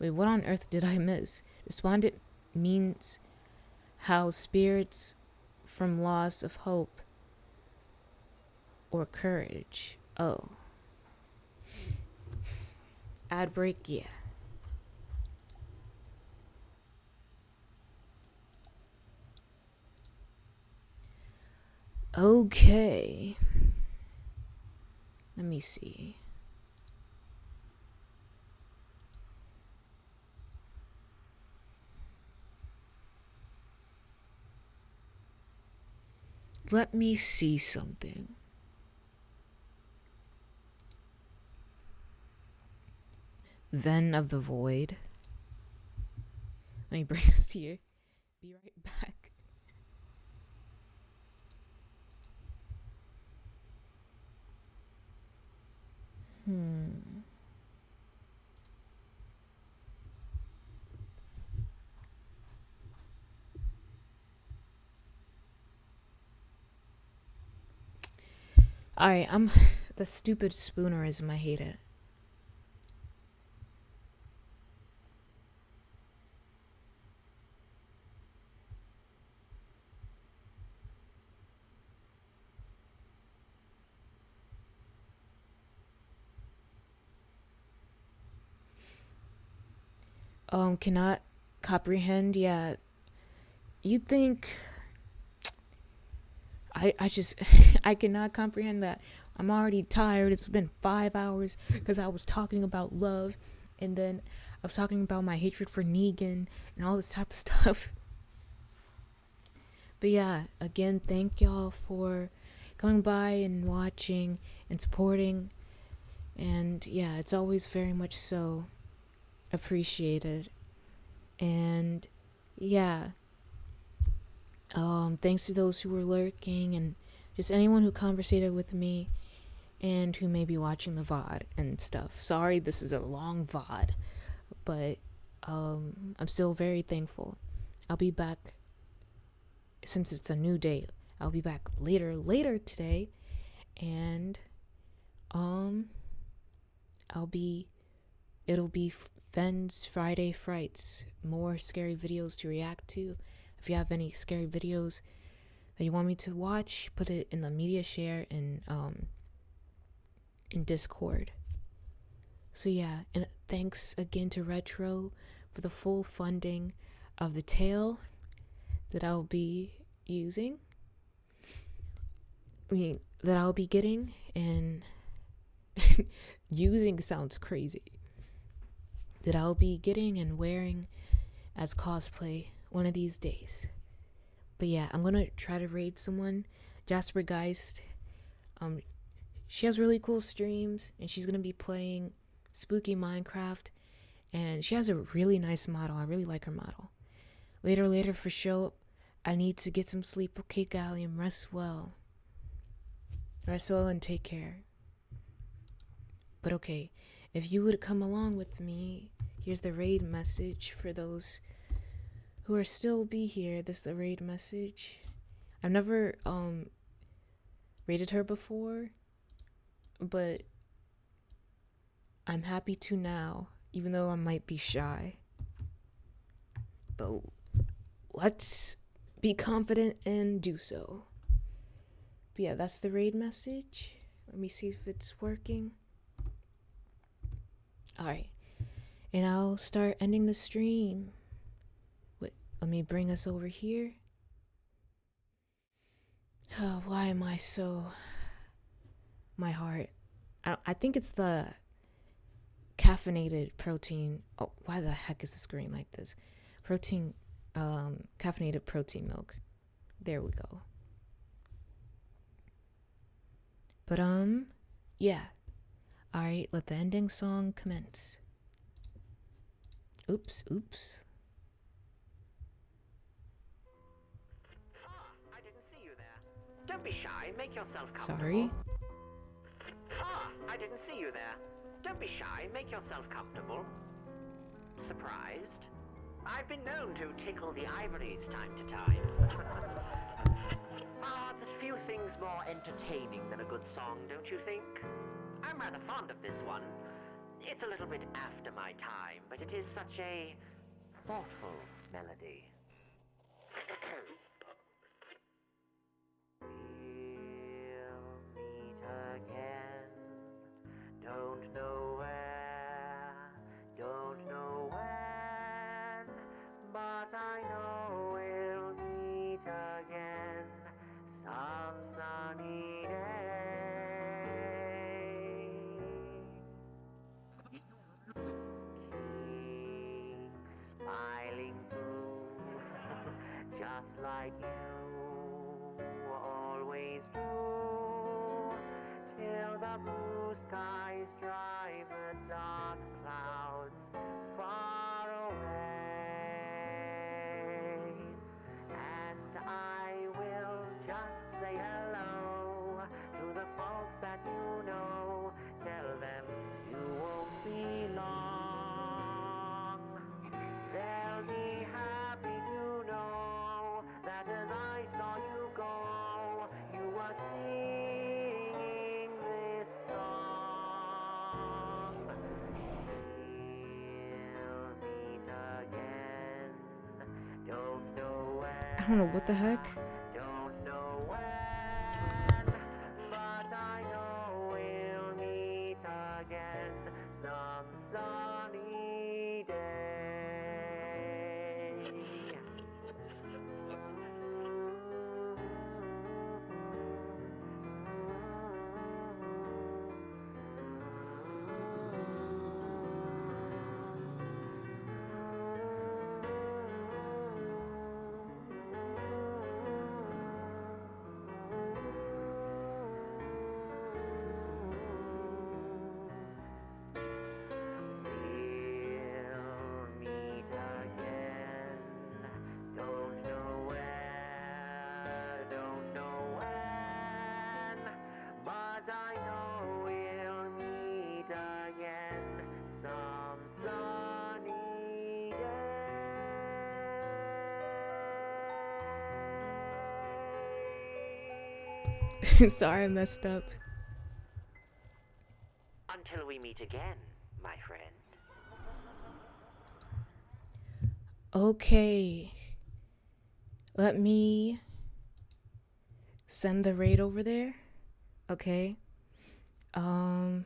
what on earth did I miss? Despondent means how spirits from loss of hope or courage. Oh. Ad break, yeah. Okay. Let me see. Let me see something. Ven of the Void. Let me bring this to you. Be right back. Alright, the stupid spoonerism, I hate it. cannot comprehend. Yeah, you think I just I cannot comprehend that. I'm already tired. It's been 5 hours because I was talking about love, and then I was talking about my hatred for Negan and all this type of stuff. But yeah, again, thank y'all for coming by and watching and supporting. And yeah, it's always very much so appreciated. And yeah, thanks to those who were lurking and just anyone who conversated with me and who may be watching the VOD and stuff. Sorry, this is a long VOD, but I'm still very thankful. I'll be back, since it's a new day, I'll be back later today, and it'll be Fen's Friday Frights, more scary videos to react to. If you have any scary videos that you want me to watch, put it in the media share in Discord. So yeah, and thanks again to Retro for the full funding of the tale that I'll be using. That I'll be getting, and using sounds crazy. That I'll be getting and wearing as cosplay one of these days. But yeah, I'm gonna try to raid someone. Jasper Geist. She has really cool streams, and she's gonna be playing spooky Minecraft, and she has a really nice model. I really like her model. Later for sure. I need to get some sleep. Okay, Gallium, rest well. Rest well and take care. But okay, if you would come along with me, here's the raid message for those who are still be here. This is the raid message. I've never raided her before, but I'm happy to now, even though I might be shy. But let's be confident and do so. But yeah, that's the raid message. Let me see if it's working. Alright. And I'll start ending the stream. Wait, let me bring us over here. Oh, why am I so... My heart. I think it's the caffeinated protein. Oh, why the heck is the screen like this? Caffeinated protein milk. There we go. But yeah. Alright, let the ending song commence. Oops. I didn't see you there. Don't be shy, make yourself comfortable. Sorry. I didn't see you there. Don't be shy, make yourself comfortable. Surprised? I've been known to tickle the ivories time to time. There's few things more entertaining than a good song, don't you think? I'm rather fond of this one. It's a little bit after my time, but it is such a thoughtful melody. We'll meet again. Don't know where, don't know when, but I know we'll meet again some sunny day. Keep smiling through, just like you always do, till the blue skies drive the dark clouds far away. And I will just say hello to the folks that you know. Tell them you won't be long. They'll be happy to know that as I saw you go, you were singing this song. We'll meet again. Don't know where. I don't know what the heck. Don't know when, but I know we'll meet again some sunny day. Sorry, I messed up. Until we meet again, my friend. Okay. Let me send the raid over there. Okay. I'm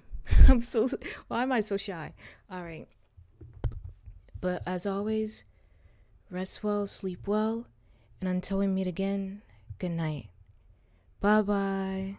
so, why am I so shy? All right. But as always, rest well, sleep well, and until we meet again, good night. Bye-bye.